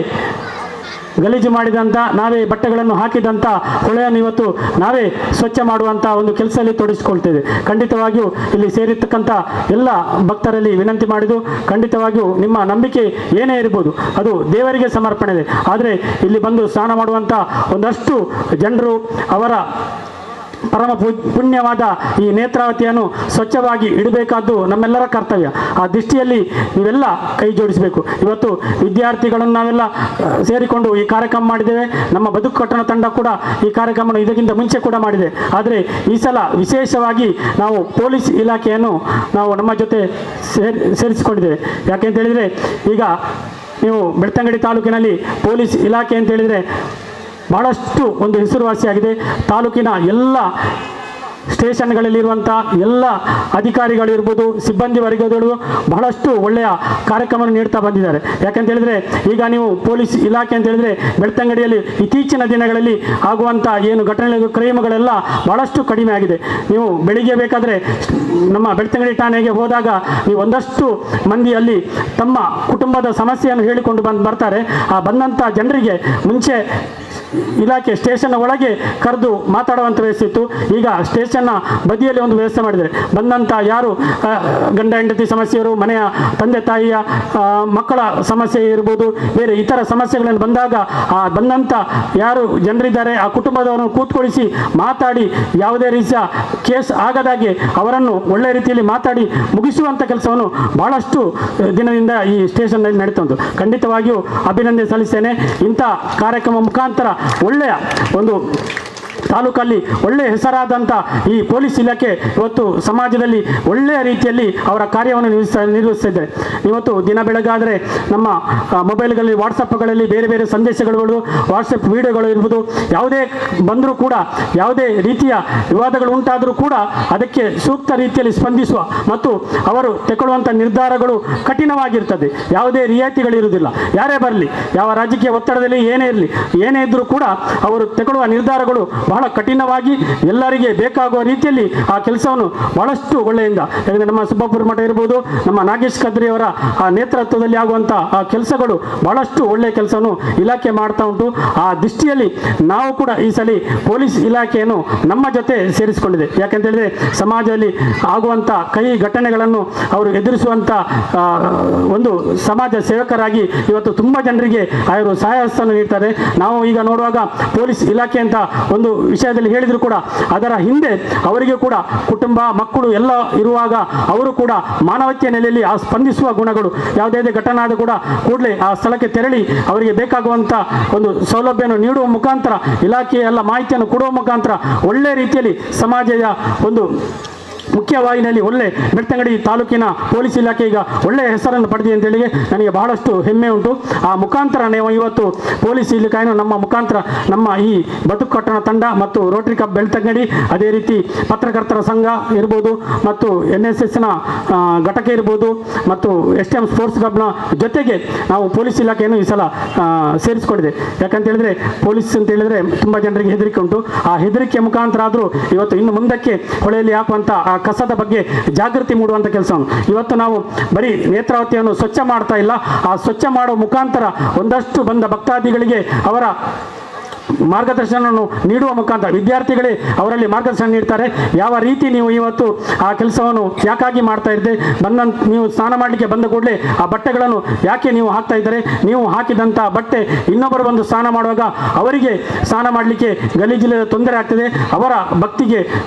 ಗಲೀಜು ಮಾಡಿದಂಥ, ನಾವೇ ಬಟ್ಟೆಗಳನ್ನು ಹಾಕಿದಂಥ ಹೊಳೆಯನ್ನು ಇವತ್ತು ನಾವೇ ಸ್ವಚ್ಛ ಮಾಡುವಂಥ ಒಂದು ಕೆಲಸದಲ್ಲಿ ತೊಡಗಿಸಿಕೊಳ್ತೇವೆ. ಖಂಡಿತವಾಗಿಯೂ ಇಲ್ಲಿ ಸೇರಿರ್ತಕ್ಕಂಥ ಎಲ್ಲ ಭಕ್ತರಲ್ಲಿ ವಿನಂತಿ ಮಾಡಿದ್ದು, ಖಂಡಿತವಾಗಿಯೂ ನಿಮ್ಮ ನಂಬಿಕೆ ಏನೇ ಇರ್ಬೋದು ಅದು ದೇವರಿಗೆ ಸಮರ್ಪಣೆ ಇದೆ. ಆದರೆ ಇಲ್ಲಿ ಬಂದು ಸ್ನಾನ ಮಾಡುವಂಥ ಒಂದಷ್ಟು ಜನರು ಅವರ ಪರಮ ಪುಣ್ಯವಾದ ಈ ನೇತ್ರಾವತಿಯನ್ನು ಸ್ವಚ್ಛವಾಗಿ ಇಡಬೇಕಾದ್ದು ನಮ್ಮೆಲ್ಲರ ಕರ್ತವ್ಯ. ಆ ದೃಷ್ಟಿಯಲ್ಲಿ ನೀವೆಲ್ಲ ಕೈ ಜೋಡಿಸಬೇಕು. ಇವತ್ತು ವಿದ್ಯಾರ್ಥಿಗಳನ್ನು ನಾವೆಲ್ಲ ಸೇರಿಕೊಂಡು ಈ ಕಾರ್ಯಕ್ರಮ ಮಾಡಿದ್ದೇವೆ. ನಮ್ಮ ಬದುಕು ಕಟ್ಟಣ ತಂಡ ಕೂಡ ಈ ಕಾರ್ಯಕ್ರಮವನ್ನು ಇದಕ್ಕಿಂತ ಮುಂಚೆ ಕೂಡ ಮಾಡಿದೆ. ಆದರೆ ಈ ಸಲ ವಿಶೇಷವಾಗಿ ನಾವು ಪೊಲೀಸ್ ಇಲಾಖೆಯನ್ನು ನಾವು ನಮ್ಮ ಜೊತೆ ಸೇರಿಸಿಕೊಂಡಿದ್ದೇವೆ. ಯಾಕೆ ಅಂತ ಹೇಳಿದರೆ, ಈಗ ನೀವು ಬೆಳ್ತಂಗಡಿ ತಾಲೂಕಿನಲ್ಲಿ ಪೊಲೀಸ್ ಇಲಾಖೆ ಅಂತ ಹೇಳಿದರೆ ಬಹಳಷ್ಟು ಒಂದು ಹೆಸರುವಾಸಿಯಾಗಿದೆ. ತಾಲೂಕಿನ ಎಲ್ಲ ಸ್ಟೇಷನ್ಗಳಲ್ಲಿರುವಂಥ ಎಲ್ಲ ಅಧಿಕಾರಿಗಳಿರ್ಬೋದು, ಸಿಬ್ಬಂದಿ ವರ್ಗದವರು ಬಹಳಷ್ಟು ಒಳ್ಳೆಯ ಕಾರ್ಯಕ್ರಮವನ್ನು ನೀಡ್ತಾ ಬಂದಿದ್ದಾರೆ. ಯಾಕಂತ ಹೇಳಿದರೆ ಈಗ ನೀವು ಪೊಲೀಸ್ ಇಲಾಖೆ ಅಂತ ಹೇಳಿದರೆ ಬೆಳ್ತಂಗಡಿಯಲ್ಲಿ ಇತ್ತೀಚಿನ ದಿನಗಳಲ್ಲಿ ಆಗುವಂಥ ಏನು ಘಟನೆಗಳು, ಕ್ರೈಮ್ಗಳೆಲ್ಲ ಬಹಳಷ್ಟು ಕಡಿಮೆ ಆಗಿದೆ. ನೀವು ಬೆಳಿಗ್ಗೆ ಬೇಕಾದರೆ ನಮ್ಮ ಬೆಳ್ತಂಗಡಿ ಠಾಣೆಗೆ ಹೋದಾಗ ನೀವು ಒಂದಷ್ಟು ಮಂದಿ ಅಲ್ಲಿ ತಮ್ಮ ಕುಟುಂಬದ ಸಮಸ್ಯೆಯನ್ನು ಹೇಳಿಕೊಂಡು ಬರ್ತಾರೆ. ಆ ಬಂದಂಥ ಜನರಿಗೆ ಮುಂಚೆ ಇಲಾಖೆ ಸ್ಟೇಷನ್ನ ಒಳಗೆ ಕರೆದು ಮಾತಾಡುವಂಥ ವ್ಯವಸ್ಥೆ ಇತ್ತು. ಈಗ ಸ್ಟೇಷನ್ನ ಬದಿಯಲ್ಲಿ ಒಂದು ವ್ಯವಸ್ಥೆ ಮಾಡಿದ್ದಾರೆ. ಬಂದಂಥ ಯಾರು ಗಂಡ ಹೆಂಡತಿ ಸಮಸ್ಯೆಯರು, ಮನೆಯ ತಂದೆ ತಾಯಿಯ ಮಕ್ಕಳ ಸಮಸ್ಯೆ ಇರ್ಬೋದು, ಬೇರೆ ಇತರ ಸಮಸ್ಯೆಗಳನ್ನು ಬಂದಾಗ ಆ ಬಂದಂಥ ಯಾರು ಜನರಿದ್ದಾರೆ ಆ ಕುಟುಂಬದವರನ್ನು ಕೂತ್ಕೊಳಿಸಿ ಮಾತಾಡಿ ಯಾವುದೇ ರೀತಿಯ ಕೇಸ್ ಆಗದಾಗೆ ಅವರನ್ನು ಒಳ್ಳೆಯ ರೀತಿಯಲ್ಲಿ ಮಾತಾಡಿ ಮುಗಿಸುವಂಥ ಕೆಲಸವನ್ನು ಬಹಳಷ್ಟು ದಿನದಿಂದ ಈ ಸ್ಟೇಷನ್ನಲ್ಲಿ ನಡೀತಾ ಉಂಟು. ಖಂಡಿತವಾಗಿಯೂ ಅಭಿನಂದನೆ ಸಲ್ಲಿಸ್ತೇನೆ. ಇಂಥ ಕಾರ್ಯಕ್ರಮ ಮುಖಾಂತರ ಒಳ್ಳೆಯ ಒಂದು ತಾಲೂಕಲ್ಲಿ ಒಳ್ಳೆಯ ಹೆಸರಾದಂಥ ಈ ಪೊಲೀಸ್ ಇಲಾಖೆ ಇವತ್ತು ಸಮಾಜದಲ್ಲಿ ಒಳ್ಳೆಯ ರೀತಿಯಲ್ಲಿ ಅವರ ಕಾರ್ಯವನ್ನು ನಿರ್ವಹಿಸ್ತಿದ್ದಾರೆ. ಇವತ್ತು ದಿನ ಬೆಳಗಾದರೆ ನಮ್ಮ ಮೊಬೈಲ್ಗಳಲ್ಲಿ, ವಾಟ್ಸಪ್ಗಳಲ್ಲಿ ಬೇರೆ ಬೇರೆ ಸಂದೇಶಗಳು, ವಾಟ್ಸಪ್ ವಿಡಿಯೋಗಳು ಇರ್ಬೋದು, ಯಾವುದೇ ಬಂದರೂ ಕೂಡ ಯಾವುದೇ ರೀತಿಯ ವಿವಾದಗಳು ಉಂಟಾದರೂ ಕೂಡ ಅದಕ್ಕೆ ಸೂಕ್ತ ರೀತಿಯಲ್ಲಿ ಸ್ಪಂದಿಸುವ ಮತ್ತು ಅವರು ತಗೊಳ್ಳುವಂಥ ನಿರ್ಧಾರಗಳು ಕಠಿಣವಾಗಿರ್ತದೆ. ಯಾವುದೇ ರಿಯಾಯಿತಿಗಳಿರುವುದಿಲ್ಲ. ಯಾರೇ ಬರಲಿ, ಯಾವ ರಾಜಕೀಯ ಒತ್ತಡದಲ್ಲಿ ಏನೇ ಇರಲಿ, ಏನೇ ಇದ್ದರೂ ಕೂಡ ಅವರು ತಗೊಳ್ಳುವ ನಿರ್ಧಾರಗಳು ಬಹಳ ಕಠಿಣವಾಗಿ ಎಲ್ಲರಿಗೆ ಬೇಕಾಗುವ ರೀತಿಯಲ್ಲಿ ಆ ಕೆಲಸವನ್ನು ಬಹಳಷ್ಟು ಒಳ್ಳೆಯಿಂದ, ಯಾಕಂದರೆ ನಮ್ಮ ಸುಬ್ಬಪುರ ಮಠ ಇರ್ಬೋದು, ನಮ್ಮ ನಾಗೇಶ್ ಕದ್ರಿಯವರ ಆ ನೇತೃತ್ವದಲ್ಲಿ ಆಗುವಂಥ ಆ ಕೆಲಸಗಳು ಬಹಳಷ್ಟು ಒಳ್ಳೆಯ ಕೆಲಸವನ್ನು ಇಲಾಖೆ ಮಾಡ್ತಾ ಉಂಟು. ಆ ದೃಷ್ಟಿಯಲ್ಲಿ ನಾವು ಕೂಡ ಈ ಸಲ ಪೊಲೀಸ್ ಇಲಾಖೆಯನ್ನು ನಮ್ಮ ಜೊತೆ ಸೇರಿಸಿಕೊಂಡಿದೆ. ಯಾಕಂತ ಹೇಳಿದ್ರೆ ಸಮಾಜದಲ್ಲಿ ಆಗುವಂಥ ಕೈ ಘಟನೆಗಳನ್ನು ಅವರು ಎದುರಿಸುವಂಥ ಒಂದು ಸಮಾಜ ಸೇವಕರಾಗಿ ಇವತ್ತು ತುಂಬ ಜನರಿಗೆ ಅವರು ಸಹಾಯ ಹಸ್ತವನ್ನು ನೀಡ್ತಾರೆ. ನಾವು ಈಗ ನೋಡುವಾಗ ಪೊಲೀಸ್ ಇಲಾಖೆ ಅಂತ ಒಂದು ವಿಷಯದಲ್ಲಿ ಹೇಳಿದ್ರು ಕೂಡ ಅದರ ಹಿಂದೆ ಅವರಿಗೆ ಕೂಡ ಕುಟುಂಬ, ಮಕ್ಕಳು ಎಲ್ಲ ಇರುವಾಗ ಅವರು ಕೂಡ ಮಾನವೀಯತೆಯ ನೆಲೆಯಲ್ಲಿ ಆ ಸ್ಪಂದಿಸುವ ಗುಣಗಳು, ಯಾವುದೇ ಘಟನೆ ಆದರೂ ಕೂಡ ಕೂಡಲೇ ಆ ಸ್ಥಳಕ್ಕೆ ತೆರಳಿ ಅವರಿಗೆ ಬೇಕಾಗುವಂಥ ಒಂದು ಸೌಲಭ್ಯವನ್ನು ನೀಡುವ ಮುಖಾಂತರ, ಇಲಾಖೆಯ ಎಲ್ಲ ಮಾಹಿತಿಯನ್ನು ಕೊಡುವ ಮುಖಾಂತರ ಒಳ್ಳೆಯ ರೀತಿಯಲ್ಲಿ ಸಮಾಜದ ಒಂದು ಮುಖ್ಯವಾಹಿನಿಯಲ್ಲಿ ಒಳ್ಳೆ ಬೆಳ್ತಂಗಡಿ ತಾಲೂಕಿನ ಪೊಲೀಸ್ ಇಲಾಖೆ ಈಗ ಒಳ್ಳೆಯ ಹೆಸರನ್ನು ಪಡೆದಿದೆ ಅಂತೇಳಿ ನನಗೆ ಬಹಳಷ್ಟು ಹೆಮ್ಮೆ ಉಂಟು. ಆ ಮುಖಾಂತರ ನಾವು ಇವತ್ತು ಪೊಲೀಸ್ ಇಲಾಖೆಯನ್ನು ನಮ್ಮ ಮುಖಾಂತರ ನಮ್ಮ ಈ ಬದುಕು ಕಟ್ಟಣ ತಂಡ ಮತ್ತು ರೋಟರಿ ಕ್ಲಬ್ ಬೆಳ್ತಂಗಡಿ, ಅದೇ ರೀತಿ ಪತ್ರಕರ್ತರ ಸಂಘ ಇರ್ಬೋದು ಮತ್ತು NSSನ ಘಟಕ ಇರ್ಬೋದು ಮತ್ತು STM ಸ್ಪೋರ್ಟ್ಸ್ ಕ್ಲಬ್ನ ಜೊತೆಗೆ ನಾವು ಪೊಲೀಸ್ ಇಲಾಖೆಯನ್ನು ಈ ಸಲ ಸೇರಿಸಿಕೊಂಡಿದೆ. ಯಾಕಂತ ಹೇಳಿದ್ರೆ ಪೊಲೀಸ್ ಅಂತ ಹೇಳಿದ್ರೆ ತುಂಬ ಜನರಿಗೆ ಹೆದರಿಕೆ ಉಂಟು. ಆ ಹೆದರಿಕೆ ಮುಖಾಂತರ ಆದರೂ ಇವತ್ತು ಇನ್ನು ಮುಂದಕ್ಕೆ ಹೊಳೆಯಲ್ಲಿ ಹಾಕುವಂಥ ಆ ಕಸದ ಬಗ್ಗೆ ಜಾಗೃತಿ ಮೂಡುವಂಥ ಕೆಲಸವನ್ನು ಇವತ್ತು ನಾವು ಬರೀ ನೇತ್ರಾವತಿಯನ್ನು ಸ್ವಚ್ಛ ಮಾಡ್ತಾ ಇಲ್ಲ, ಆ ಸ್ವಚ್ಛ ಮಾಡುವ ಮುಖಾಂತರ ಒಂದಷ್ಟು ಬಂದ ಭಕ್ತಾದಿಗಳಿಗೆ ಅವರ ಮಾರ್ಗದರ್ಶನವನ್ನು ನೀಡುವ ಮುಖಾಂತರ ವಿದ್ಯಾರ್ಥಿಗಳೇ ಅವರಲ್ಲಿ ಮಾರ್ಗದರ್ಶನ ನೀಡ್ತಾರೆ. ಯಾವ ರೀತಿ ನೀವು ಇವತ್ತು ಆ ಕೆಲಸವನ್ನು ಯಾಕಾಗಿ ಮಾಡ್ತಾ ಇದ್ದೆ, ನೀವು ಸ್ನಾನ ಮಾಡಲಿಕ್ಕೆ ಬಂದ ಕೂಡಲೇ ಆ ಬಟ್ಟೆಗಳನ್ನು ಯಾಕೆ ನೀವು ಹಾಕ್ತಾ ಇದ್ದಾರೆ, ನೀವು ಹಾಕಿದಂಥ ಬಟ್ಟೆ ಇನ್ನೊಬ್ಬರು ಬಂದು ಸ್ನಾನ ಮಾಡುವಾಗ ಅವರಿಗೆ ಸ್ನಾನ ಮಾಡಲಿಕ್ಕೆ ಗಲೀಜಿನ ತೊಂದರೆ ಆಗ್ತದೆ, ಅವರ ಭಕ್ತಿಗೆ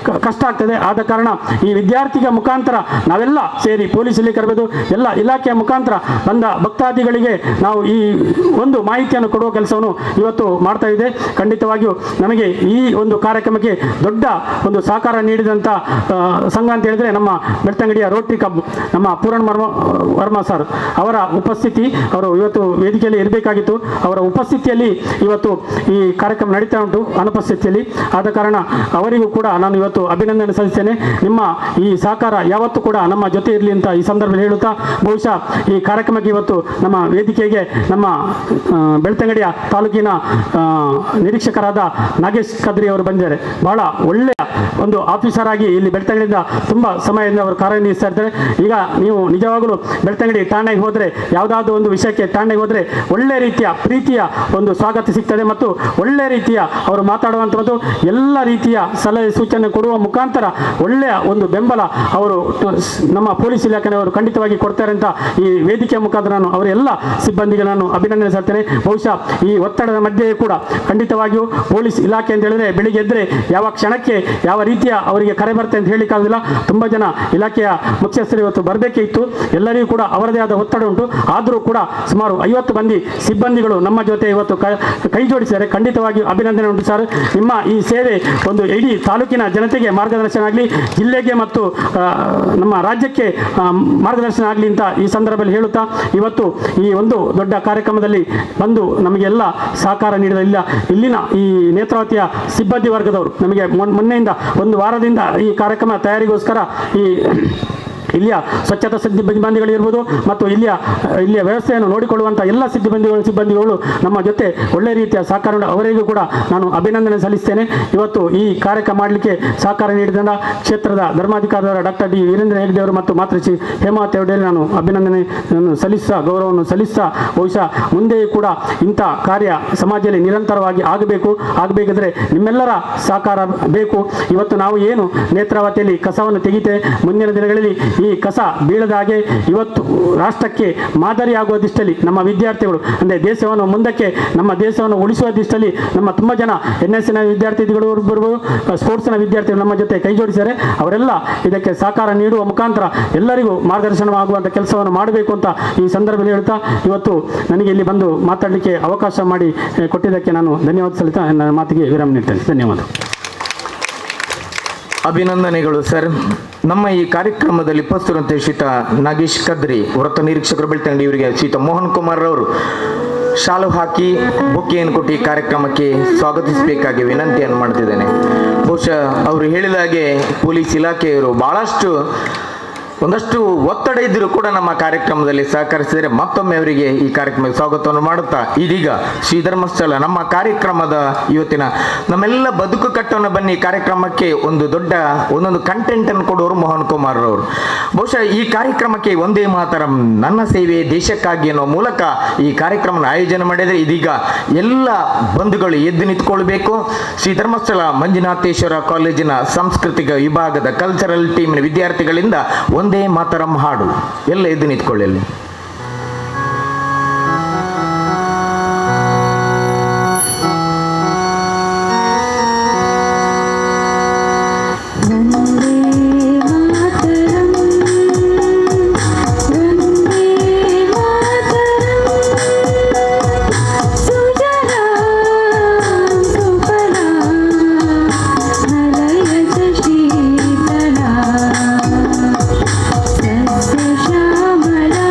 ಕಷ್ಟ ಆಗ್ತದೆ. ಆದ ಕಾರಣ ಈ ವಿದ್ಯಾರ್ಥಿಗಳ ಮುಖಾಂತರ ನಾವೆಲ್ಲ ಸೇರಿ ಪೊಲೀಸ್ ಇಲಾಖೆ ಇರಬಹುದು, ಎಲ್ಲ ಇಲಾಖೆಯ ಮುಖಾಂತರ ಬಂದ ಭಕ್ತಾದಿಗಳಿಗೆ ನಾವು ಈ ಒಂದು ಮಾಹಿತಿಯನ್ನು ಕೊಡುವ ಕೆಲಸವನ್ನು ಇವತ್ತು ಮಾಡ್ತಾ ಇದೆ. ಖಂಡಿತವಾಗಿಯೂ ನಮಗೆ ಈ ಒಂದು ಕಾರ್ಯಕ್ರಮಕ್ಕೆ ದೊಡ್ಡ ಒಂದು ಸಹಕಾರ ನೀಡಿದಂಥ ಸಂಘ ಅಂತ ಹೇಳಿದರೆ ನಮ್ಮ ಬೆಳ್ತಂಗಡಿಯ ರೋಟರಿ ಕ್ಲಬ್, ನಮ್ಮ ಪೂರಣ್ ವರ್ಮಾ ಸರ್ ಅವರ ಉಪಸ್ಥಿತಿ, ಅವರು ಇವತ್ತು ವೇದಿಕೆಯಲ್ಲಿ ಇರಬೇಕಾಗಿತ್ತು, ಅವರ ಉಪಸ್ಥಿತಿಯಲ್ಲಿ ಇವತ್ತು ಈ ಕಾರ್ಯಕ್ರಮ ನಡೀತಾ ಉಂಟು, ಅನುಪಸ್ಥಿತಿಯಲ್ಲಿ. ಆದ ಕಾರಣ ಅವರಿಗೂ ಕೂಡ ನಾನು ಇವತ್ತು ಅಭಿನಂದನೆ ಸಲ್ಲಿಸ್ತೇನೆ. ನಿಮ್ಮ ಈ ಸಹಕಾರ ಯಾವತ್ತೂ ಕೂಡ ನಮ್ಮ ಜೊತೆ ಇರಲಿ ಅಂತ ಈ ಸಂದರ್ಭದಲ್ಲಿ ಹೇಳುತ್ತಾ, ಬಹುಶಃ ಈ ಕಾರ್ಯಕ್ರಮಕ್ಕೆ ಇವತ್ತು ನಮ್ಮ ವೇದಿಕೆಗೆ ನಮ್ಮ ಬೆಳ್ತಂಗಡಿಯ ತಾಲೂಕಿನ ನಿರೀಕ್ಷಕರಾದ ನಾಗೇಶ್ ಕದ್ರಿ ಅವರು ಬಂದಿದ್ದಾರೆ. ಬಹಳ ಒಳ್ಳೆಯ ಒಂದು ಆಫೀಸರ್ ಆಗಿ ಇಲ್ಲಿ ಬೆಳ್ತಂಗಡಿಯಿಂದ ತುಂಬ ಸಮಯದಿಂದ ಅವರು ಕಾರ್ಯನಿರ್ವಹಿಸ್ತಾ ಇರ್ತಾರೆ. ಈಗ ನೀವು ನಿಜವಾಗಲೂ ಬೆಳ್ತಂಗಡಿ ಠಾಣೆಗೆ ಹೋದರೆ, ಯಾವುದಾದ್ರೂ ಒಂದು ವಿಷಯಕ್ಕೆ ಠಾಣೆಗೆ ಹೋದರೆ ಒಳ್ಳೆ ರೀತಿಯ ಪ್ರೀತಿಯ ಒಂದು ಸ್ವಾಗತ ಸಿಗ್ತದೆ ಮತ್ತು ಒಳ್ಳೆ ರೀತಿಯ ಅವರು ಮಾತಾಡುವಂಥದ್ದು, ಎಲ್ಲ ರೀತಿಯ ಸಲಹೆ ಸೂಚನೆ ಕೊಡುವ ಮುಖಾಂತರ ಒಳ್ಳೆಯ ಒಂದು ಬೆಂಬಲ ಅವರು ನಮ್ಮ ಪೊಲೀಸ್ ಇಲಾಖೆಯವರು ಖಂಡಿತವಾಗಿ ಕೊಡ್ತಾರೆ ಅಂತ ಈ ವೇದಿಕೆಯ ಮುಖಾಂತರ ನಾನು ಅವರೆಲ್ಲ ಸಿಬ್ಬಂದಿಗಳನ್ನು ಅಭಿನಂದನೆ ಸಲ್ತೇನೆ. ಬಹುಶಃ ಈ ಒತ್ತಡದ ಮಧ್ಯೆಯೂ ಕೂಡ ಖಂಡಿತವಾಗಿಯೂ ಪೊಲೀಸ್ ಇಲಾಖೆ ಅಂತ ಹೇಳಿದ್ರೆ ಬೆಳಿಗ್ಗೆ ಎದ್ದರೆ ಯಾವ ಕ್ಷಣಕ್ಕೆ ಯಾವ ರೀತಿಯ ಅವರಿಗೆ ಕರೆ ಬರುತ್ತೆ ಅಂತ ಹೇಳಿಕ್ಕಾಗೋದಿಲ್ಲ. ತುಂಬ ಜನ ಇಲಾಖೆಯ ಮುಖ್ಯಸ್ಥರು ಇವತ್ತು ಬರಬೇಕೇ ಇತ್ತು, ಎಲ್ಲರಿಗೂ ಕೂಡ ಅವರದೇ ಆದ ಒತ್ತಡ ಉಂಟು. ಆದರೂ ಕೂಡ ಸುಮಾರು 50 ಮಂದಿ ಸಿಬ್ಬಂದಿಗಳು ನಮ್ಮ ಜೊತೆ ಇವತ್ತು ಕೈ ಜೋಡಿಸಿದ್ದಾರೆ. ಖಂಡಿತವಾಗಿಯೂ ಅಭಿನಂದನೆ ಉಂಟು ಸರ್. ನಿಮ್ಮ ಈ ಸೇವೆ ಒಂದು ಇಡೀ ತಾಲೂಕಿನ ಜನತೆಗೆ ಮಾರ್ಗದರ್ಶನ ಆಗಲಿ, ಜಿಲ್ಲೆಗೆ ಮತ್ತು ನಮ್ಮ ರಾಜ್ಯಕ್ಕೆ ಮಾರ್ಗದರ್ಶನ ಆಗಲಿ ಅಂತ ಈ ಸಂದರ್ಭದಲ್ಲಿ ಹೇಳುತ್ತಾ, ಇವತ್ತು ಈ ಒಂದು ದೊಡ್ಡ ಕಾರ್ಯಕ್ರಮದಲ್ಲಿ ಬಂದು ನಮಗೆಲ್ಲ ಸಹಕಾರ ನೀಡಿದ ಇಲ್ಲಿನ ಈ ನೇತ್ರಾವತಿಯ ಸಿಬ್ಬಂದಿ ವರ್ಗದವರು ನಮಗೆ ಮೊನ್ನೆಯಿಂದ ಒಂದು ವಾರದಿಂದ ಈ ಕಾರ್ಯಕ್ರಮ ತಯಾರಿಗೋಸ್ಕರ ಈ ಇಲ್ಲಿಯ ಸ್ವಚ್ಛತಾ ಸಿಬ್ಬಂದಿಗಳು ಇರ್ಬೋದು ಮತ್ತು ಇಲ್ಲಿಯ ವ್ಯವಸ್ಥೆಯನ್ನು ನೋಡಿಕೊಳ್ಳುವಂಥ ಎಲ್ಲ ಸಿಬ್ಬಂದಿಗಳು ನಮ್ಮ ಜೊತೆ ಒಳ್ಳೆ ರೀತಿಯ ಸಹಕಾರ, ಅವರಿಗೂ ಕೂಡ ನಾನು ಅಭಿನಂದನೆ ಸಲ್ಲಿಸ್ತೇನೆ. ಇವತ್ತು ಈ ಕಾರ್ಯಕ್ರಮ ಮಾಡಲಿಕ್ಕೆ ಸಹಕಾರ ನೀಡಿದ ಕ್ಷೇತ್ರದ ಧರ್ಮಾಧಿಕಾರಿಯವರ ಡಾಕ್ಟರ್ ಡಿ ವೀರೇಂದ್ರ ಹೆಗ್ಡೆ ಅವರು ಮತ್ತು ಮಾತೃಶ್ರೀ ಹೇಮಾವತಿ ಅವರಿಗೆ ನಾನು ಅಭಿನಂದನೆಯನ್ನು ಸಲ್ಲಿಸ್ತಾ, ಗೌರವವನ್ನು ಸಲ್ಲಿಸ್ತಾ, ಬಹುಶಃ ಮುಂದೆಯೂ ಕೂಡ ಇಂಥ ಕಾರ್ಯ ಸಮಾಜದಲ್ಲಿ ನಿರಂತರವಾಗಿ ಆಗಬೇಕಿದ್ರೆ ನಿಮ್ಮೆಲ್ಲರ ಸಹಕಾರ ಬೇಕು. ಇವತ್ತು ನಾವು ಏನು ನೇತ್ರಾವತಿಯಲ್ಲಿ ಕಸವನ್ನು ತೆಗಿತೆ, ಮುಂದಿನ ದಿನಗಳಲ್ಲಿ ಈ ಕಸ ಬೀಳದಾಗೆ ಇವತ್ತು ರಾಷ್ಟ್ರಕ್ಕೆ ಮಾದರಿಯಾಗುವ ದಿಷ್ಟಲ್ಲಿ ನಮ್ಮ ವಿದ್ಯಾರ್ಥಿಗಳು ಅಂದರೆ ದೇಶವನ್ನು ಮುಂದಕ್ಕೆ ನಮ್ಮ ದೇಶವನ್ನು ಉಳಿಸುವ ದಿಷ್ಟಲ್ಲಿ ನಮ್ಮ ತುಂಬ ಜನ NSನ ವಿದ್ಯಾರ್ಥಿಗಳು ಬರ್ಬೋದು, ಸ್ಪೋರ್ಟ್ಸ್ನ ವಿದ್ಯಾರ್ಥಿಗಳು ನಮ್ಮ ಜೊತೆ ಕೈ ಜೋಡಿಸಿದ್ದಾರೆ. ಅವರೆಲ್ಲ ಇದಕ್ಕೆ ಸಹಕಾರ ನೀಡುವ ಮುಖಾಂತರ ಎಲ್ಲರಿಗೂ ಮಾರ್ಗದರ್ಶನವಾಗುವಂಥ ಕೆಲಸವನ್ನು ಮಾಡಬೇಕು ಅಂತ ಈ ಸಂದರ್ಭದಲ್ಲಿ ಹೇಳ್ತಾ, ಇವತ್ತು ನನಗೆ ಇಲ್ಲಿ ಬಂದು ಮಾತಾಡಲಿಕ್ಕೆ ಅವಕಾಶ ಮಾಡಿ ಕೊಟ್ಟಿದ್ದಕ್ಕೆ ನಾನು ಧನ್ಯವಾದ ಸಲ್ಲಿಸ್ತಾ ನನ್ನ ಮಾತಿಗೆ ವಿರಾಮ ನೀಡ್ತೇನೆ. ಧನ್ಯವಾದ. ಅಭಿನಂದನೆಗಳು ಸರ್. ನಮ್ಮ ಈ ಕಾರ್ಯಕ್ರಮದಲ್ಲಿ ಉಪಸ್ಥಿತರಂತೆ ಶ್ರೀತ ನಾಗೇಶ್ ಕದ್ರಿ, ವೃತ್ತ ನಿರೀಕ್ಷಕರು ಬೆಳ್ತಂಗಡಿ, ಇವರಿಗೆ ಶ್ರೀತ ಮೋಹನ್ ಕುಮಾರ್ ಅವರು ಶಾಲು ಹಾಕಿ ಬೊಕ್ಕೆಯನ್ನು ಕೊಟ್ಟು ಈ ಕಾರ್ಯಕ್ರಮಕ್ಕೆ ಸ್ವಾಗತಿಸಬೇಕಾಗಿ ವಿನಂತಿಯನ್ನು ಮಾಡ್ತಿದ್ದೇನೆ. ಬಹುಶಃ ಅವರು ಹೇಳಿದಾಗೆ ಪೊಲೀಸ್ ಇಲಾಖೆಯವರು ಒಂದಷ್ಟು ಒತ್ತಡ ಇದ್ದರೂ ಕೂಡ ನಮ್ಮ ಕಾರ್ಯಕ್ರಮದಲ್ಲಿ ಸಹಕರಿಸಿದರೆ ಮತ್ತೊಮ್ಮೆ ಅವರಿಗೆ ಈ ಕಾರ್ಯಕ್ರಮಕ್ಕೆ ಸ್ವಾಗತವನ್ನು ಮಾಡುತ್ತಾ, ಇದೀಗ ಶ್ರೀ ಧರ್ಮಸ್ಥಳ ನಮ್ಮ ಕಾರ್ಯಕ್ರಮದ ಇವತ್ತಿನ ನಮ್ಮೆಲ್ಲ ಬದುಕು ಕಟ್ಟವನ್ನು ಬನ್ನಿ ಕಾರ್ಯಕ್ರಮಕ್ಕೆ ಒಂದೊಂದು ಕಂಟೆಂಟನ್ನು ಕೊಡೋರು ಮೋಹನ್ ಕುಮಾರ್ ಅವರು. ಬಹುಶಃ ಈ ಕಾರ್ಯಕ್ರಮಕ್ಕೆ ಒಂದೇ ಮಾತರಂ ನನ್ನ ಸೇವೆ ದೇಶಕ್ಕಾಗಿ ಅನ್ನೋ ಮೂಲಕ ಈ ಕಾರ್ಯಕ್ರಮ ಆಯೋಜನೆ ಮಾಡಿದರೆ ಇದೀಗ ಎಲ್ಲ ಬಂಧುಗಳು ಎದ್ದು ನಿಂತ್ಕೊಳ್ಬೇಕು. ಶ್ರೀ ಧರ್ಮಸ್ಥಳ ಮಂಜುನಾಥೇಶ್ವರ ಕಾಲೇಜಿನ ಸಾಂಸ್ಕೃತಿಕ ವಿಭಾಗದ ಕಲ್ಚರಲ್ ಟೀಮಿನ ವಿದ್ಯಾರ್ಥಿಗಳಿಂದ ಒಂದೇ ಮಾತರಂ ಹಾಡು. ಎಲ್ಲ ಎದ್ದು ನಿಂತ್ಕೊಳ್ಳಿ. श्यामला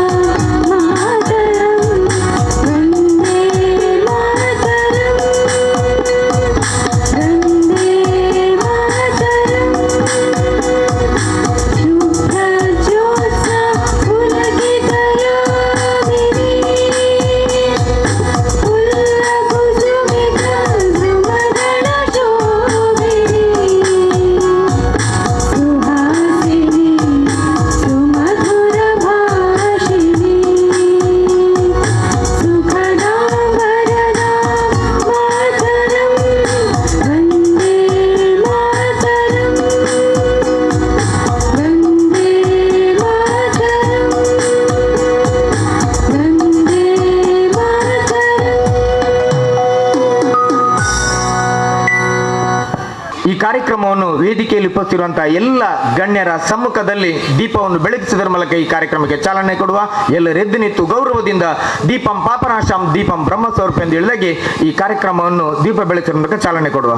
ವೇದಿಕೆಯಲ್ಲಿ ಉಪಸ್ಥಿತಿರುವಂತಹ ಎಲ್ಲ ಗಣ್ಯರ ಸಮ್ಮುಖದಲ್ಲಿ ದೀಪವನ್ನು ಬೆಳಗಿಸುವುದರ ಮೂಲಕ ಈ ಕಾರ್ಯಕ್ರಮಕ್ಕೆ ಚಾಲನೆ ಕೊಡುವ. ಎಲ್ಲರೂ ಎದ್ದು ನಿಂತು ಗೌರವದಿಂದ ದೀಪಂ ಪಾಪನಾಶಂ ದೀಪಂ ಬ್ರಹ್ಮಸ್ವರೂಪ ಎಂದು ಹೇಳಿದಾಗೆ ಈ ಕಾರ್ಯಕ್ರಮವನ್ನು ದೀಪ ಬೆಳಗಿಸುವ ಮೂಲಕ ಚಾಲನೆ ಕೊಡುವ.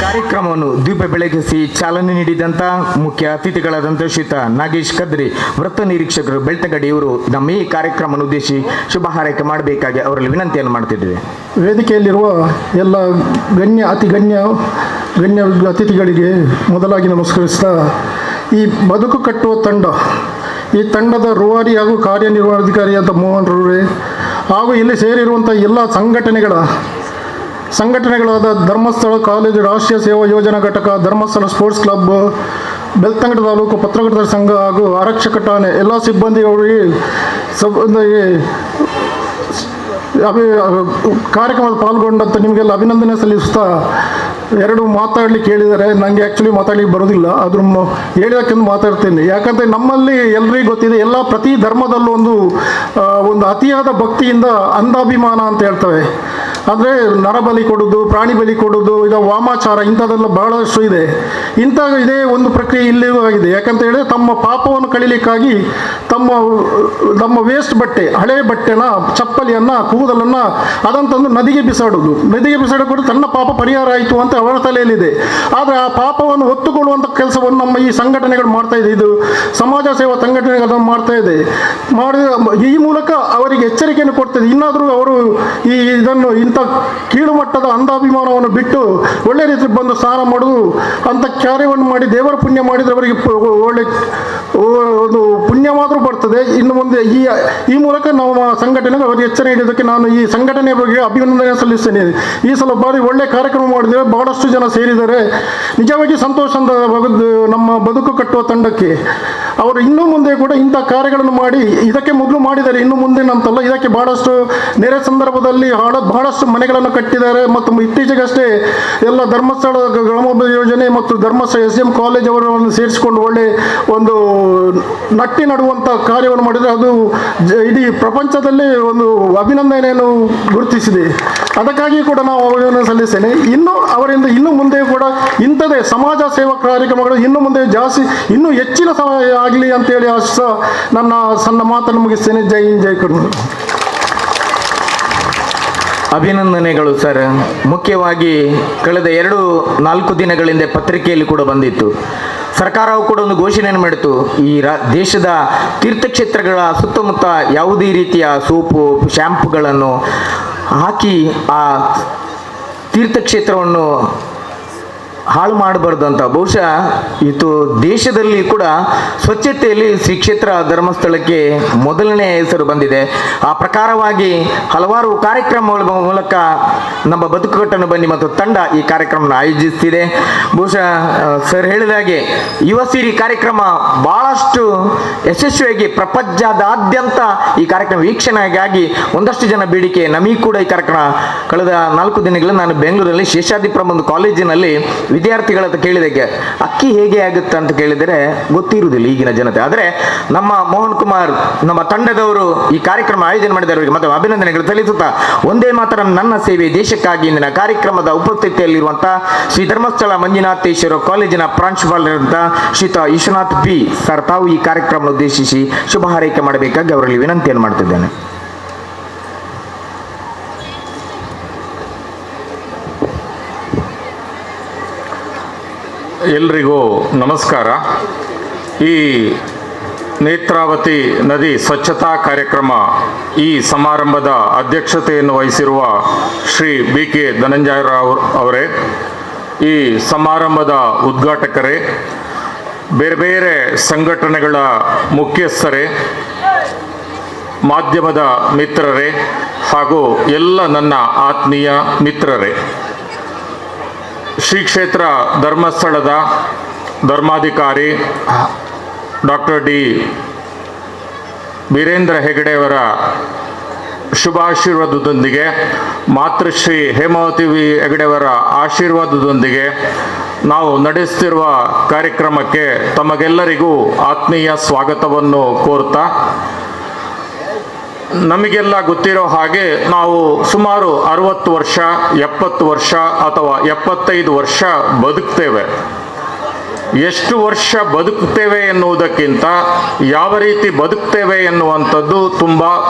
ಕಾರ್ಯಕ್ರಮವನ್ನು ದೀಪ ಬೆಳಗಿಸಿ ಚಾಲನೆ ನೀಡಿದಂತ ಮುಖ್ಯ ಅತಿಥಿಗಳಾದಂಥ ಶ್ರೀಯುತ ನಾಗೇಶ್ ಕದ್ರಿ ವೃತ್ತ ನಿರೀಕ್ಷಕರು ಬೆಳ್ತಂಗಡಿ ಇವರು ನಮ್ಮ ಈ ಕಾರ್ಯಕ್ರಮವನ್ನು ಉದ್ದೇಶಿಸಿ ಶುಭ ಹಾರೈಕೆ ಮಾಡಬೇಕಾಗಿ ಅವರಲ್ಲಿ ವಿನಂತಿಯನ್ನು ಮಾಡ್ತಿದ್ದೇವೆ. ವೇದಿಕೆಯಲ್ಲಿರುವ ಎಲ್ಲ ಗಣ್ಯ ಅತಿಥಿಗಳಿಗೆ ಮೊದಲಾಗಿ ನಮಸ್ಕರಿಸ್ತಾ, ಈ ಬದುಕು ಕಟ್ಟುವ ತಂಡ, ಈ ತಂಡದ ರೂವಾರಿ ಹಾಗೂ ಕಾರ್ಯನಿರ್ವಹಣಾಧಿಕಾರಿಯಾದ ಮೋಹನ್ ರವರೇ ಹಾಗೂ ಇಲ್ಲಿ ಸೇರಿರುವಂಥ ಎಲ್ಲ ಸಂಘಟನೆಗಳಾದ ಧರ್ಮಸ್ಥಳ ಕಾಲೇಜು ರಾಷ್ಟ್ರೀಯ ಸೇವಾ ಯೋಜನಾ ಘಟಕ, ಧರ್ಮಸ್ಥಳ ಸ್ಪೋರ್ಟ್ಸ್ ಕ್ಲಬ್, ಬೆಳ್ತಂಗಡಿ ತಾಲೂಕು ಪತ್ರಕರ್ತರ ಸಂಘ ಹಾಗೂ ಆರಕ್ಷಕ ಠಾಣೆ ಎಲ್ಲ ಸಿಬ್ಬಂದಿಗಳಿಗೆ ಕಾರ್ಯಕ್ರಮದಲ್ಲಿ ಪಾಲ್ಗೊಂಡಂಥ ನಿಮಗೆಲ್ಲ ಅಭಿನಂದನೆ ಸಲ್ಲಿಸ್ತಾ, ಎರಡು ಮಾತಾಡಲಿಕ್ಕೆ ಹೇಳಿದ್ದಾರೆ. ನನಗೆ ಆ್ಯಕ್ಚುಲಿ ಮಾತಾಡಲಿಕ್ಕೆ ಬರೋದಿಲ್ಲ, ಆದರೂ ಹೇಳಿದಕ್ಕೆಂದು ಮಾತಾಡ್ತೇನೆ. ಯಾಕಂದರೆ ನಮ್ಮಲ್ಲಿ ಎಲ್ಲರಿಗೂ ಗೊತ್ತಿದೆ, ಪ್ರತಿ ಧರ್ಮದಲ್ಲೂ ಒಂದು ಅತಿಯಾದ ಭಕ್ತಿಯಿಂದ ಅಂಧಾಭಿಮಾನ ಅಂತ ಹೇಳ್ತವೆ. ಅಂದರೆ ನರಬಲಿ ಕೊಡೋದು, ಪ್ರಾಣಿ ಬಲಿ ಕೊಡೋದು, ಈಗ ವಾಮಾಚಾರ ಇಂಥದ್ದೆಲ್ಲ ಬಹಳಷ್ಟು ಇದೆ. ಇದೇ ಒಂದು ಪ್ರಕ್ರಿಯೆ ಇಲ್ಲಿಯೂ ಆಗಿದೆ. ಯಾಕಂತ ಹೇಳಿದ್ರೆ ತಮ್ಮ ಪಾಪವನ್ನು ಕಳೀಲಿಕ್ಕಾಗಿ ತಮ್ಮ ವೇಸ್ಟ್ ಬಟ್ಟೆ, ಹಳೆ ಬಟ್ಟೆನ, ಚಪ್ಪಲಿಯನ್ನು, ಕೂದಲನ್ನು ಅದನ್ನು ತಂದು ನದಿಗೆ ಬಿಸಾಡೋದು ತನ್ನ ಪಾಪ ಪರಿಹಾರ ಆಯಿತು ಅಂತ ಅವರ ತಲೆಯಲ್ಲಿದೆ. ಆದರೆ ಆ ಪಾಪವನ್ನು ಹೊತ್ತುಕೊಳ್ಳುವಂಥ ಕೆಲಸವನ್ನು ನಮ್ಮ ಈ ಸಂಘಟನೆಗಳು ಮಾಡ್ತಾ ಇದೆ. ಇದು ಸಮಾಜ ಸೇವಾ ಸಂಘಟನೆಗಳು ಅದನ್ನು ಮಾಡ್ತಾ ಇದೆ. ಈ ಮೂಲಕ ಅವರಿಗೆ ಎಚ್ಚರಿಕೆಯನ್ನು ಕೊಡ್ತದೆ. ಇನ್ನಾದರೂ ಅವರು ಇಂಥ ಕೀಳು ಮಟ್ಟದ ಅಂಧಾಭಿಮಾನವನ್ನು ಬಿಟ್ಟು ಒಳ್ಳೆ ರೀತಿ ಬಂದು ಸ್ನಾನ ಮಾಡೋದು ಅಂತ ಕಾರ್ಯವನ್ನು ಮಾಡಿ ದೇವರ ಪುಣ್ಯ ಮಾಡಿದರೆ ಅವರಿಗೆ ಒಳ್ಳೆ ಒಂದು ಪುಣ್ಯ ಮಾತ್ರ ಬರ್ತದೆ. ಇನ್ನು ಮುಂದೆ ಈ ಮೂಲಕ ನಾವು ಸಂಘಟನೆಗೆ ಅವರಿಗೆ ಎಚ್ಚರಿಕೆ ನೀಡೋದಕ್ಕೆ ನಾನು ಈ ಸಂಘಟನೆಯ ಬಗ್ಗೆ ಅಭಿನಂದನೆ ಸಲ್ಲಿಸ್ತೇನೆ. ಈ ಸಲ ಬಾರಿ ಒಳ್ಳೆ ಕಾರ್ಯಕ್ರಮ ಮಾಡಿದರೆ ಬಹಳಷ್ಟು ಜನ ಸೇರಿದ್ದಾರೆ. ನಿಜವಾಗಿ ಸಂತೋಷ ಅಂತ ನಮ್ಮ ಬದುಕು ಕಟ್ಟುವ ತಂಡಕ್ಕೆ. ಅವರು ಇನ್ನೂ ಮುಂದೆ ಕೂಡ ಇಂಥ ಕಾರ್ಯಗಳನ್ನು ಮಾಡಿ, ಇದಕ್ಕೆ ಮೊದಲು ಮಾಡಿದ್ದಾರೆ, ಇನ್ನು ಮುಂದೆ ಅಂತಲ್ಲ, ಇದಕ್ಕೆ ಬಹಳಷ್ಟು ನೆರೆ ಸಂದರ್ಭದಲ್ಲಿ ಬಹಳಷ್ಟು ಮನೆಗಳನ್ನು ಕಟ್ಟಿದ್ದಾರೆ. ಮತ್ತು ಇತ್ತೀಚೆಗಷ್ಟೇ ಎಲ್ಲ ಧರ್ಮಸ್ಥಳ ಗ್ರಾಮೋದ್ಯೋಗ ಯೋಜನೆ ಮತ್ತು ಧರ್ಮಸ್ಥಳ SDM ಕಾಲೇಜ್ ಅವರನ್ನು ಸೇರಿಸಿಕೊಂಡು ಒಳ್ಳೆ ಒಂದು ನಟ್ಟಿ ನಡುವಂಥ ಕಾರ್ಯವನ್ನು ಮಾಡಿದರೆ ಅದು ಇಡೀ ಪ್ರಪಂಚದಲ್ಲೇ ಒಂದು ಅಭಿನಂದನೆಯನ್ನು ಗುರುತಿಸಿದೆ. ಅದಕ್ಕಾಗಿ ಕೂಡ ನಾವು ಅಭಿನಂದನೆ ಸಲ್ಲಿಸ್ತೇನೆ. ಅವರಿಂದ ಇನ್ನು ಮುಂದೆ ಕೂಡ ಇಂಥದೇ ಸಮಾಜ ಸೇವಾ ಕಾರ್ಯಕ್ರಮಗಳು ಇನ್ನು ಮುಂದೆ ಜಾಸ್ತಿ ಇನ್ನೂ ಹೆಚ್ಚಿನ ಸಹಾಯ ಆಗಲಿ ಅಂತೇಳಿ ಆಶಿಸ್ತಾ ನನ್ನ ಸಣ್ಣ ಮಾತನ್ನು ಮುಗಿಸ್ತೇನೆ. ಜೈ ಹಿಂದ್, ಜೈ ಕರ್ನಾಟಕ. ಅಭಿನಂದನೆಗಳು ಸರ್. ಮುಖ್ಯವಾಗಿ ಕಳೆದ 2-4 ದಿನಗಳಿಂದ ಪತ್ರಿಕೆಯಲ್ಲಿ ಕೂಡ ಬಂದಿತ್ತು. ಸರ್ಕಾರವು ಕೂಡ ಒಂದು ಘೋಷಣೆಯನ್ನು ಮಾಡಿತು, ಈ ದೇಶದ ತೀರ್ಥಕ್ಷೇತ್ರಗಳ ಸುತ್ತಮುತ್ತ ಯಾವುದೇ ರೀತಿಯ ಸೋಪು ಶ್ಯಾಂಪುಗಳನ್ನು ಹಾಕಿ ಆ ತೀರ್ಥಕ್ಷೇತ್ರವನ್ನು ಹಾಳು ಮಾಡಬಾರ್ದು ಅಂತ. ಬಹುಶಃ ಇದು ದೇಶದಲ್ಲಿ ಕೂಡ ಸ್ವಚ್ಛತೆಯಲ್ಲಿ ಶ್ರೀ ಕ್ಷೇತ್ರ ಧರ್ಮಸ್ಥಳಕ್ಕೆ ಮೊದಲನೇ ಹೆಸರು ಬಂದಿದೆ. ಆ ಪ್ರಕಾರವಾಗಿ ಹಲವಾರು ಕಾರ್ಯಕ್ರಮಗಳ ಮೂಲಕ ನಮ್ಮ ಬದುಕುಗಟ್ಟನ್ನು ಬನ್ನಿ ಮತ್ತು ತಂಡ ಈ ಕಾರ್ಯಕ್ರಮ ಆಯೋಜಿಸ್ತಿದೆ. ಬಹುಶಃ ಸರ್ ಹೇಳಿದಾಗೆ ಯುವ ಸಿರಿ ಕಾರ್ಯಕ್ರಮ ಬಹಳಷ್ಟು ಯಶಸ್ವಿಯಾಗಿ ಪ್ರಪಂಚದಾದ್ಯಂತ ಈ ಕಾರ್ಯಕ್ರಮ ವೀಕ್ಷಣೆಗಾಗಿ ಒಂದಷ್ಟು ಜನ ಬೇಡಿಕೆ ನಮಗೆ ಕೂಡ ಈ ಕಾರ್ಯಕ್ರಮ ಕಳೆದ 4 ದಿನಗಳಲ್ಲಿ ನಾನು ಬೆಂಗಳೂರಲ್ಲಿ ಶೇಷಾದ್ರಿಪುರಂ ಒಂದು ಕಾಲೇಜಿನಲ್ಲಿ ವಿದ್ಯಾರ್ಥಿಗಳ ಹತ್ರ ಕೇಳಿದಕ್ಕೆ ಅಕ್ಕಿ ಹೇಗೆ ಆಗುತ್ತೆ ಅಂತ ಕೇಳಿದರೆ ಗೊತ್ತಿರುವುದಿಲ್ಲ ಈಗಿನ ಜನತೆ. ಆದರೆ ನಮ್ಮ ಮೋಹನ್ ಕುಮಾರ್ ನಮ್ಮ ತಂಡದವರು ಈ ಕಾರ್ಯಕ್ರಮ ಆಯೋಜನೆ ಮಾಡಿದವರಿಗೆ ಮತ್ತು ಅಭಿನಂದನೆಗಳು ಸಲ್ಲಿಸುತ್ತಾ ಒಂದೇ ಮಾತ್ರ ನನ್ನ ಸೇವೆ ದೇಶಕ್ಕಾಗಿ ಇಂದಿನ ಕಾರ್ಯಕ್ರಮದ ಉಪಸ್ಥಿತಿಯಲ್ಲಿರುವಂತಹ ಶ್ರೀ ಧರ್ಮಸ್ಥಳ ಮಂಜುನಾಥೇಶ್ವರ ಕಾಲೇಜಿನ ಪ್ರಾಂಶುಪಾಲರಾದಂತಹ ಶ್ರೀಯುತ ವಿಶ್ವನಾಥ್ ಪಿ ಸರ್ ತಾವು ಈ ಕಾರ್ಯಕ್ರಮ ಉದ್ದೇಶಿಸಿ ಶುಭ ಹಾರೈಕೆ ಮಾಡಬೇಕಾಗಿ ಅವರಲ್ಲಿ ವಿನಂತಿಯನ್ನು ಮಾಡ್ತಿದ್ದೇನೆ. ಎಲ್ರಿಗೂ ನಮಸ್ಕಾರ. ಈ ನೇತ್ರಾವತಿ ನದಿ ಸ್ವಚ್ಛತಾ ಕಾರ್ಯಕ್ರಮ ಈ ಸಮಾರಂಭದ ಅಧ್ಯಕ್ಷತೆಯನ್ನು ವಹಿಸಿರುವ ಶ್ರೀ BK ಧನಂಜಯರಾವ್ ಅವರೇ, ಈ ಸಮಾರಂಭದ ಉದ್ಘಾಟಕರೇ, ಬೇರೆ ಬೇರೆ ಸಂಘಟನೆಗಳ ಮುಖ್ಯಸ್ಥರೇ, ಮಾಧ್ಯಮದ ಮಿತ್ರರೇ ಹಾಗೂ ಎಲ್ಲ ನನ್ನ ಆತ್ಮೀಯ ಮಿತ್ರರೇ, ಶ್ರೀ ಕ್ಷೇತ್ರ ಧರ್ಮಸ್ಥಳದ ಧರ್ಮಾಧಿಕಾರಿ ಡಾಕ್ಟರ್ ಡಿ ವೀರೇಂದ್ರ ಹೆಗಡೆಯವರ ಶುಭಾಶೀರ್ವಾದದೊಂದಿಗೆ, ಮಾತೃಶ್ರೀ ಹೇಮಾವತಿ ಹೆಗಡೆಯವರ ಆಶೀರ್ವಾದದೊಂದಿಗೆ ನಾವು ನಡೆಸುತ್ತಿರುವ ಕಾರ್ಯಕ್ರಮಕ್ಕೆ ತಮಗೆಲ್ಲರಿಗೂ ಆತ್ಮೀಯ ಸ್ವಾಗತವನ್ನು ಕೋರ್ತಾ, ನಮಗೆಲ್ಲ ಗೊತ್ತಿರೋ ಹಾಗೆ ನಾವು ಸುಮಾರು 60 ವರ್ಷ 70 ವರ್ಷ ಅಥವಾ 75 ವರ್ಷ ಬದುಕ್ತೇವೆ. ಎಷ್ಟು ವರ್ಷ ಬದುಕ್ತೇವೆ ಎನ್ನುವುದಕ್ಕಿಂತ ಯಾವ ರೀತಿ ಬದುಕ್ತೇವೆ ಎನ್ನುವಂಥದ್ದು ತುಂಬ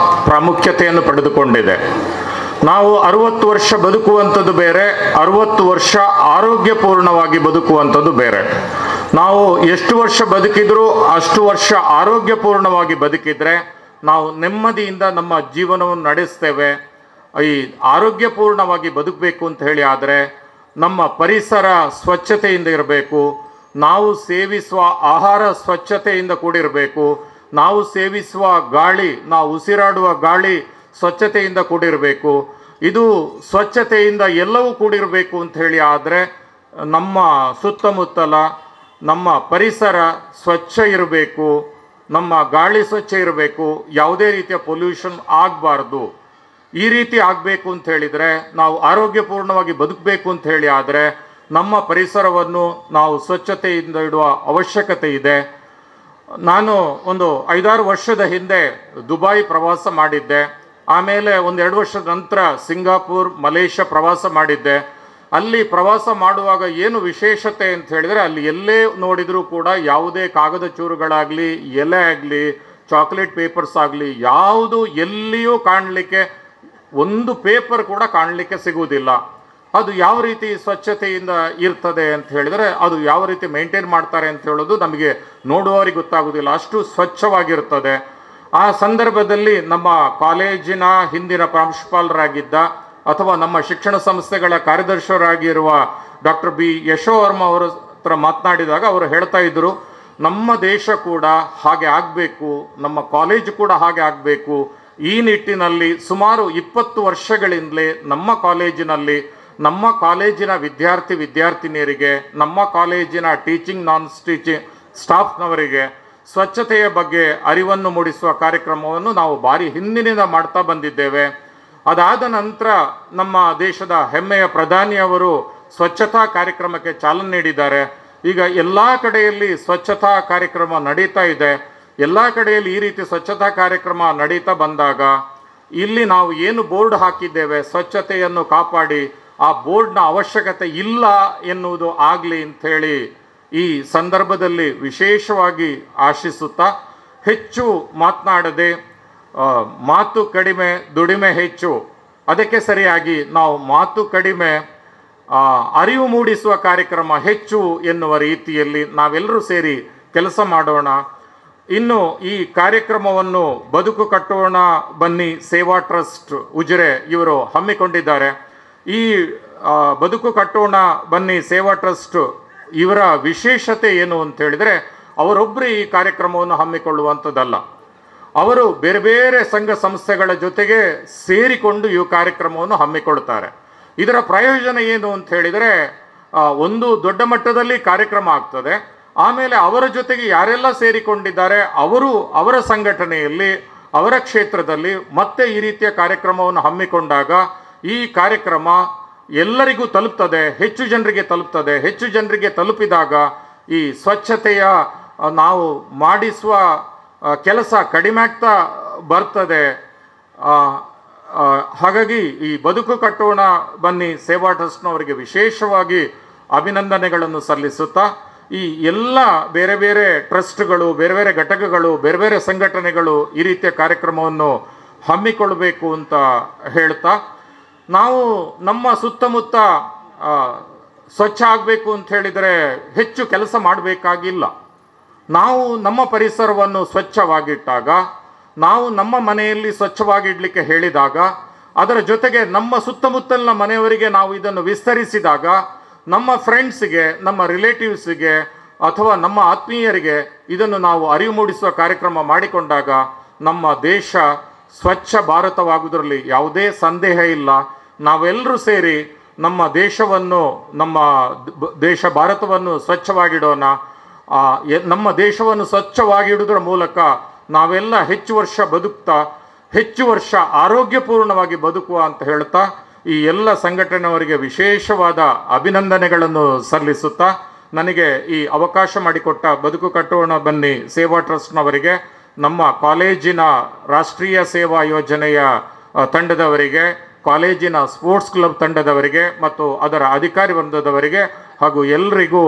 ಪ್ರಾಮುಖ್ಯತೆಯನ್ನು ಪಡೆದುಕೊಂಡಿದೆ. ನಾವು 60 ವರ್ಷ ಬದುಕುವಂಥದ್ದು ಬೇರೆ, 60 ವರ್ಷ ಆರೋಗ್ಯಪೂರ್ಣವಾಗಿ ಬದುಕುವಂಥದ್ದು ಬೇರೆ. ನಾವು ಎಷ್ಟು ವರ್ಷ ಬದುಕಿದ್ರೂ ಅಷ್ಟು ವರ್ಷ ಆರೋಗ್ಯಪೂರ್ಣವಾಗಿ ಬದುಕಿದ್ರೆ ನಾವು ನೆಮ್ಮದಿಯಿಂದ ನಮ್ಮ ಜೀವನವನ್ನು ನಡೆಸ್ತೇವೆ. ಈ ಆರೋಗ್ಯಪೂರ್ಣವಾಗಿ ಬದುಕಬೇಕು ಅಂತ ಹೇಳಿ ಆದರೆ ನಮ್ಮ ಪರಿಸರ ಸ್ವಚ್ಛತೆಯಿಂದ ಇರಬೇಕು, ನಾವು ಸೇವಿಸುವ ಆಹಾರ ಸ್ವಚ್ಛತೆಯಿಂದ ಕೂಡಿರಬೇಕು, ನಾವು ಸೇವಿಸುವ ಗಾಳಿ, ನಾವು ಉಸಿರಾಡುವ ಗಾಳಿ ಸ್ವಚ್ಛತೆಯಿಂದ ಕೂಡಿರಬೇಕು. ಇದು ಸ್ವಚ್ಛತೆಯಿಂದ ಎಲ್ಲವೂ ಕೂಡಿರಬೇಕು ಅಂತ ಹೇಳಿ ಆದರೆ ನಮ್ಮ ಸುತ್ತಮುತ್ತಲ ನಮ್ಮ ಪರಿಸರ ಸ್ವಚ್ಛ ಇರಬೇಕು, ನಮ್ಮ ಗಾಳಿ ಸ್ವಚ್ಛ ಇರಬೇಕು, ಯಾವುದೇ ರೀತಿಯ ಪೊಲ್ಯೂಷನ್ ಆಗಬಾರ್ದು. ಈ ರೀತಿ ಆಗಬೇಕು ಅಂತ ಹೇಳಿದರೆ, ನಾವು ಆರೋಗ್ಯಪೂರ್ಣವಾಗಿ ಬದುಕಬೇಕು ಅಂತ ಹೇಳಿ ಆದರೆ ನಮ್ಮ ಪರಿಸರವನ್ನು ನಾವು ಸ್ವಚ್ಛತೆಯಿಂದ ಇಡುವ ಅವಶ್ಯಕತೆ ಇದೆ. ನಾನು ಒಂದು 5-6 ವರ್ಷದ ಹಿಂದೆ ದುಬೈ ಪ್ರವಾಸ ಮಾಡಿದ್ದೆ. ಆಮೇಲೆ 1-2 ವರ್ಷದ ನಂತರ ಸಿಂಗಾಪುರ್, ಮಲೇಷ್ಯಾ ಪ್ರವಾಸ ಮಾಡಿದ್ದೆ. ಅಲ್ಲಿ ಪ್ರವಾಸ ಮಾಡುವಾಗ ಏನು ವಿಶೇಷತೆ ಅಂತ ಹೇಳಿದರೆ, ಅಲ್ಲಿ ಎಲ್ಲೇ ನೋಡಿದರೂ ಕೂಡ ಯಾವುದೇ ಕಾಗದ ಚೂರುಗಳಾಗಲಿ, ಎಲೆ ಆಗಲಿ, ಚಾಕ್ಲೇಟ್ ಪೇಪರ್ಸ್ ಆಗಲಿ, ಯಾವುದು ಎಲ್ಲಿಯೂ ಕಾಣಲಿಕ್ಕೆ ಒಂದು ಪೇಪರ್ ಕೂಡ ಕಾಣಲಿಕ್ಕೆ ಸಿಗುವುದಿಲ್ಲ. ಅದು ಯಾವ ರೀತಿ ಸ್ವಚ್ಛತೆಯಿಂದ ಇರ್ತದೆ ಅಂತ ಹೇಳಿದರೆ, ಅದು ಯಾವ ರೀತಿ ಮೇಂಟೈನ್ ಮಾಡ್ತಾರೆ ಅಂತ ಹೇಳೋದು ನಮಗೆ ನೋಡುವವರಿಗೆ ಗೊತ್ತಾಗೋದಿಲ್ಲ, ಅಷ್ಟು ಸ್ವಚ್ಛವಾಗಿರ್ತದೆ. ಆ ಸಂದರ್ಭದಲ್ಲಿ ನಮ್ಮ ಕಾಲೇಜಿನ ಹಿಂದಿನ ಪ್ರಾಂಶುಪಾಲರಾಗಿದ್ದ ಅಥವಾ ನಮ್ಮ ಶಿಕ್ಷಣ ಸಂಸ್ಥೆಗಳ ಕಾರ್ಯದರ್ಶಿಯವರಾಗಿರುವ ಡಾಕ್ಟರ್ B ಯಶೋವರ್ಮ ಅವರ ಹತ್ರ ಮಾತನಾಡಿದಾಗ ಅವರು ಹೇಳ್ತಾ ಇದ್ದರು, ನಮ್ಮ ದೇಶ ಕೂಡ ಹಾಗೆ ಆಗಬೇಕು, ನಮ್ಮ ಕಾಲೇಜು ಕೂಡ ಹಾಗೆ ಆಗಬೇಕು. ಈ ನಿಟ್ಟಿನಲ್ಲಿ ಸುಮಾರು 20 ವರ್ಷಗಳಿಂದಲೇ ನಮ್ಮ ಕಾಲೇಜಿನಲ್ಲಿ, ನಮ್ಮ ಕಾಲೇಜಿನ ವಿದ್ಯಾರ್ಥಿನಿಯರಿಗೆ, ನಮ್ಮ ಕಾಲೇಜಿನ ಟೀಚಿಂಗ್ ನಾನ್ ಟೀಚಿಂಗ್ ಸ್ಟಾಫ್ನವರಿಗೆ ಸ್ವಚ್ಛತೆಯ ಬಗ್ಗೆ ಅರಿವನ್ನು ಮೂಡಿಸುವ ಕಾರ್ಯಕ್ರಮವನ್ನು ನಾವು ಭಾರಿ ಹಿಂದಿನಿಂದ ಮಾಡ್ತಾ ಬಂದಿದ್ದೇವೆ. ಅದಾದ ನಂತರ ನಮ್ಮ ದೇಶದ ಹೆಮ್ಮೆಯ ಪ್ರಧಾನಿಯವರು ಸ್ವಚ್ಛತಾ ಕಾರ್ಯಕ್ರಮಕ್ಕೆ ಚಾಲನೆ ನೀಡಿದ್ದಾರೆ. ಈಗ ಎಲ್ಲ ಕಡೆಯಲ್ಲಿ ಸ್ವಚ್ಛತಾ ಕಾರ್ಯಕ್ರಮ ನಡೀತಾ ಇದೆ. ಎಲ್ಲ ಕಡೆಯಲ್ಲಿ ಈ ರೀತಿ ಸ್ವಚ್ಛತಾ ಕಾರ್ಯಕ್ರಮ ನಡೀತಾ ಬಂದಾಗ ಇಲ್ಲಿ ನಾವು ಏನು ಬೋರ್ಡ್ ಹಾಕಿದ್ದೇವೆ ಸ್ವಚ್ಛತೆಯನ್ನು ಕಾಪಾಡಿ, ಆ ಬೋರ್ಡ್ನ ಅವಶ್ಯಕತೆ ಇಲ್ಲ ಎನ್ನುವುದು ಆಗಲಿ ಅಂಥೇಳಿ ಈ ಸಂದರ್ಭದಲ್ಲಿ ವಿಶೇಷವಾಗಿ ಆಶಿಸುತ್ತಾ, ಹೆಚ್ಚು ಮಾತನಾಡದೆ ಮಾತು ಕಡಿಮೆ ದುಡಿಮೆ ಹೆಚ್ಚು, ಅದಕ್ಕೆ ಸರಿಯಾಗಿ ನಾವು ಮಾತು ಕಡಿಮೆ ಅರಿವು ಮೂಡಿಸುವ ಕಾರ್ಯಕ್ರಮ ಹೆಚ್ಚು ಎನ್ನುವ ರೀತಿಯಲ್ಲಿ ನಾವೆಲ್ಲರೂ ಸೇರಿ ಕೆಲಸ ಮಾಡೋಣ. ಇನ್ನು ಈ ಕಾರ್ಯಕ್ರಮವನ್ನು ಬದುಕು ಕಟ್ಟೋಣ ಬನ್ನಿ ಸೇವಾ ಟ್ರಸ್ಟ್ ಉಜಿರೆ ಇವರು ಹಮ್ಮಿಕೊಂಡಿದ್ದಾರೆ. ಈ ಬದುಕು ಕಟ್ಟೋಣ ಬನ್ನಿ ಸೇವಾ ಟ್ರಸ್ಟ್ ಇವರ ವಿಶೇಷತೆ ಏನು ಅಂತ ಹೇಳಿದರೆ, ಅವರೊಬ್ಬರೇ ಈ ಕಾರ್ಯಕ್ರಮವನ್ನು ಹಮ್ಮಿಕೊಳ್ಳುವಂಥದ್ದಲ್ಲ. ಅವರು ಬೇರೆ ಬೇರೆ ಸಂಘ ಸಂಸ್ಥೆಗಳ ಜೊತೆಗೆ ಸೇರಿಕೊಂಡು ಈ ಕಾರ್ಯಕ್ರಮವನ್ನು ಹಮ್ಮಿಕೊಳ್ತಾರೆ. ಇದರ ಪ್ರಯೋಜನ ಏನು ಅಂತ ಹೇಳಿದರೆ, ಒಂದು ದೊಡ್ಡ ಮಟ್ಟದಲ್ಲಿ ಕಾರ್ಯಕ್ರಮ ಆಗ್ತದೆ. ಆಮೇಲೆ ಅವರ ಜೊತೆಗೆ ಯಾರೆಲ್ಲ ಸೇರಿಕೊಂಡಿದ್ದಾರೆ ಅವರು ಅವರ ಸಂಘಟನೆಯಲ್ಲಿ, ಅವರ ಕ್ಷೇತ್ರದಲ್ಲಿ ಮತ್ತೆ ಈ ರೀತಿಯ ಕಾರ್ಯಕ್ರಮವನ್ನು ಹಮ್ಮಿಕೊಂಡಾಗ ಈ ಕಾರ್ಯಕ್ರಮ ಎಲ್ಲರಿಗೂ ತಲುಪ್ತದೆ, ಹೆಚ್ಚು ಜನರಿಗೆ ತಲುಪ್ತದೆ. ಹೆಚ್ಚು ಜನರಿಗೆ ತಲುಪಿದಾಗ ಈ ಸ್ವಚ್ಛತೆಯ ನಾವು ಮಾಡಿಸುವ ಕೆಲಸ ಕಡಿಮೆ ಆಗ್ತಾ ಬರ್ತದೆ. ಹಾಗಾಗಿ ಈ ಬದುಕು ಕಟ್ಟೋಣ ಬನ್ನಿ ಸೇವಾ ಟ್ರಸ್ಟ್ನವರಿಗೆ ವಿಶೇಷವಾಗಿ ಅಭಿನಂದನೆಗಳನ್ನು ಸಲ್ಲಿಸುತ್ತಾ, ಈ ಎಲ್ಲ ಬೇರೆ ಬೇರೆ ಟ್ರಸ್ಟ್ಗಳು, ಬೇರೆ ಬೇರೆ ಘಟಕಗಳು, ಬೇರೆ ಬೇರೆ ಸಂಘಟನೆಗಳು ಈ ರೀತಿಯ ಕಾರ್ಯಕ್ರಮವನ್ನು ಹಮ್ಮಿಕೊಳ್ಳಬೇಕು ಅಂತ ಹೇಳ್ತಾ, ನಾವು ನಮ್ಮ ಸುತ್ತಮುತ್ತ ಸ್ವಚ್ಛ ಆಗಬೇಕು ಅಂತ ಹೇಳಿದರೆ ಹೆಚ್ಚು ಕೆಲಸ ಮಾಡಬೇಕಾಗಿಲ್ಲ. ನಾವು ನಮ್ಮ ಪರಿಸರವನ್ನು ಸ್ವಚ್ಛವಾಗಿಟ್ಟಾಗ, ನಾವು ನಮ್ಮ ಮನೆಯಲ್ಲಿ ಸ್ವಚ್ಛವಾಗಿಡಲಿಕ್ಕೆ ಹೇಳಿದಾಗ, ಅದರ ಜೊತೆಗೆ ನಮ್ಮ ಸುತ್ತಮುತ್ತಲಿನ ಮನೆಯವರಿಗೆ ನಾವು ಇದನ್ನು ವಿಸ್ತರಿಸಿದಾಗ, ನಮ್ಮ ಫ್ರೆಂಡ್ಸಿಗೆ, ನಮ್ಮ ರಿಲೇಟಿವ್ಸಿಗೆ ಅಥವಾ ನಮ್ಮ ಆತ್ಮೀಯರಿಗೆ ಇದನ್ನು ನಾವು ಅರಿವು ಮೂಡಿಸುವ ಕಾರ್ಯಕ್ರಮ ಮಾಡಿಕೊಂಡಾಗ ನಮ್ಮ ದೇಶ ಸ್ವಚ್ಛ ಭಾರತವಾಗುವುದರಲ್ಲಿ ಯಾವುದೇ ಸಂದೇಹ ಇಲ್ಲ. ನಾವೆಲ್ಲರೂ ಸೇರಿ ನಮ್ಮ ದೇಶವನ್ನು, ನಮ್ಮ ದೇಶ ಭಾರತವನ್ನು ಸ್ವಚ್ಛವಾಗಿಡೋಣ. ನಮ್ಮ ದೇಶವನ್ನು ಸ್ವಚ್ಛವಾಗಿಡುವುದರ ಮೂಲಕ ನಾವೆಲ್ಲ ಹೆಚ್ಚು ವರ್ಷ ಬದುಕ್ತಾ, ಹೆಚ್ಚು ವರ್ಷ ಆರೋಗ್ಯಪೂರ್ಣವಾಗಿ ಬದುಕುವ ಅಂತ ಹೇಳ್ತಾ, ಈ ಎಲ್ಲ ಸಂಘಟನೆಯವರಿಗೆ ವಿಶೇಷವಾದ ಅಭಿನಂದನೆಗಳನ್ನು ಸಲ್ಲಿಸುತ್ತಾ, ನನಗೆ ಈ ಅವಕಾಶ ಮಾಡಿಕೊಟ್ಟ ಬದುಕು ಕಟ್ಟೋಣ ಬನ್ನಿ ಸೇವಾ ಟ್ರಸ್ಟ್ನವರಿಗೆ, ನಮ್ಮ ಕಾಲೇಜಿನ ರಾಷ್ಟ್ರೀಯ ಸೇವಾ ಯೋಜನೆಯ ತಂಡದವರಿಗೆ, ಕಾಲೇಜಿನ ಸ್ಪೋರ್ಟ್ಸ್ ಕ್ಲಬ್ ತಂಡದವರಿಗೆ ಮತ್ತು ಅದರ ಅಧಿಕಾರಿ ವೃಂದದವರಿಗೆ ಹಾಗೂ ಎಲ್ಲರಿಗೂ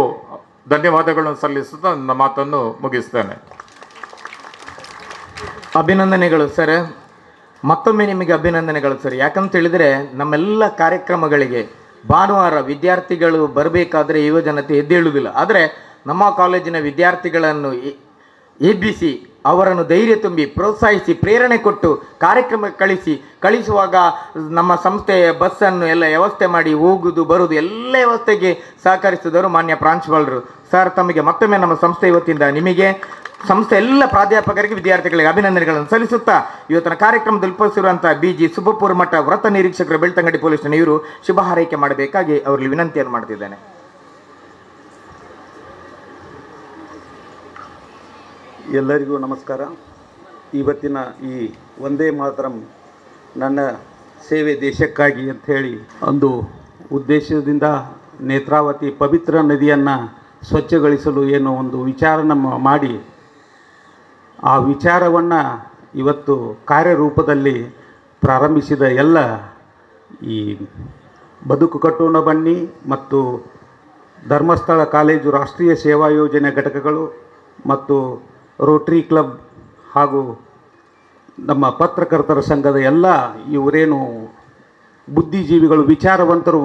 ಧನ್ಯವಾದಗಳನ್ನು ಸಲ್ಲಿಸುತ್ತಾ ನನ್ನ ಮಾತನ್ನು ಮುಗಿಸ್ತೇನೆ. ಅಭಿನಂದನೆಗಳು ಸರ್. ಮತ್ತೊಮ್ಮೆ ನಿಮಗೆ ಅಭಿನಂದನೆಗಳು ಸರ್. ಯಾಕಂತ ಹೇಳಿದರೆ ನಮ್ಮೆಲ್ಲ ಕಾರ್ಯಕ್ರಮಗಳಿಗೆ ಭಾನುವಾರ ವಿದ್ಯಾರ್ಥಿಗಳು ಬರಬೇಕಾದ್ರೆ ಯುವಜನತೆ ಎದ್ದೇಳುವುದಿಲ್ಲ. ಆದರೆ ನಮ್ಮ ಕಾಲೇಜಿನ ವಿದ್ಯಾರ್ಥಿಗಳನ್ನು ಎಬ್ಬಿಸಿ, ಅವರನ್ನು ಧೈರ್ಯ ತುಂಬಿ, ಪ್ರೋತ್ಸಾಹಿಸಿ, ಪ್ರೇರಣೆ ಕೊಟ್ಟು ಕಾರ್ಯಕ್ರಮಕ್ಕೆ ಕಳಿಸುವಾಗ ನಮ್ಮ ಸಂಸ್ಥೆಯ ಬಸ್ಸನ್ನು ಎಲ್ಲ ವ್ಯವಸ್ಥೆ ಮಾಡಿ ಹೋಗುವುದು ಬರುವುದು ಎಲ್ಲ ವ್ಯವಸ್ಥೆಗೆ ಸಹಕರಿಸಿದವರು ಮಾನ್ಯ ಪ್ರಾಂಶುಪಾಲರು. ಸರ್, ತಮಗೆ ಮತ್ತೊಮ್ಮೆ ನಮ್ಮ ಸಂಸ್ಥೆ ವತಿಯಿಂದ ನಿಮಗೆ, ಸಂಸ್ಥೆ ಎಲ್ಲ ಪ್ರಾಧ್ಯಾಪಕರಿಗೆ, ವಿದ್ಯಾರ್ಥಿಗಳಿಗೆ ಅಭಿನಂದನೆಗಳನ್ನು ಸಲ್ಲಿಸುತ್ತಾ, ಇವತ್ತಿನ ಕಾರ್ಯಕ್ರಮದಲ್ಲಿ ಉಪಸ್ಥಿರುವಂಥ BG ಸುಬ್ಬಪುರ ಮಠ ವೃತ್ತ ನಿರೀಕ್ಷಕರು, ಬೆಳ್ತಂಗಡಿ ಪೊಲೀಸ್ ಠಾಣೆ ಇವರು ಶುಭ ಹಾರೈಕೆ ಮಾಡಬೇಕಾಗಿ ಅವರಲ್ಲಿ ವಿನಂತಿಯನ್ನು ಮಾಡ್ತಿದ್ದೇನೆ. ಎಲ್ಲರಿಗೂ ನಮಸ್ಕಾರ. ಇವತ್ತಿನ ಈ ವಂದೇ ಮಾತರಂ ನನ್ನ ಸೇವೆ ದೇಶಕ್ಕಾಗಿ ಅಂಥೇಳಿ ಒಂದು ಉದ್ದೇಶದಿಂದ ನೇತ್ರಾವತಿ ಪವಿತ್ರ ನದಿಯನ್ನು ಸ್ವಚ್ಛಗೊಳಿಸಲು ಏನೋ ಒಂದು ವಿಚಾರ ಮಾಡಿ ಆ ವಿಚಾರವನ್ನು ಇವತ್ತು ಕಾರ್ಯರೂಪದಲ್ಲಿ ಪ್ರಾರಂಭಿಸಿದ ಎಲ್ಲ ಈ ಬದುಕು ಕಟ್ಟೋಣ ಬನ್ನಿ ಮತ್ತು ಧರ್ಮಸ್ಥಳ ಕಾಲೇಜು ರಾಷ್ಟ್ರೀಯ ಸೇವಾ ಯೋಜನೆ ಘಟಕಗಳು ಮತ್ತು ರೋಟರಿ ಕ್ಲಬ್ ಹಾಗೂ ನಮ್ಮ ಪತ್ರಕರ್ತರ ಸಂಘದ ಎಲ್ಲ ಇವರೇನು ಬುದ್ಧಿಜೀವಿಗಳು, ವಿಚಾರವಂತರು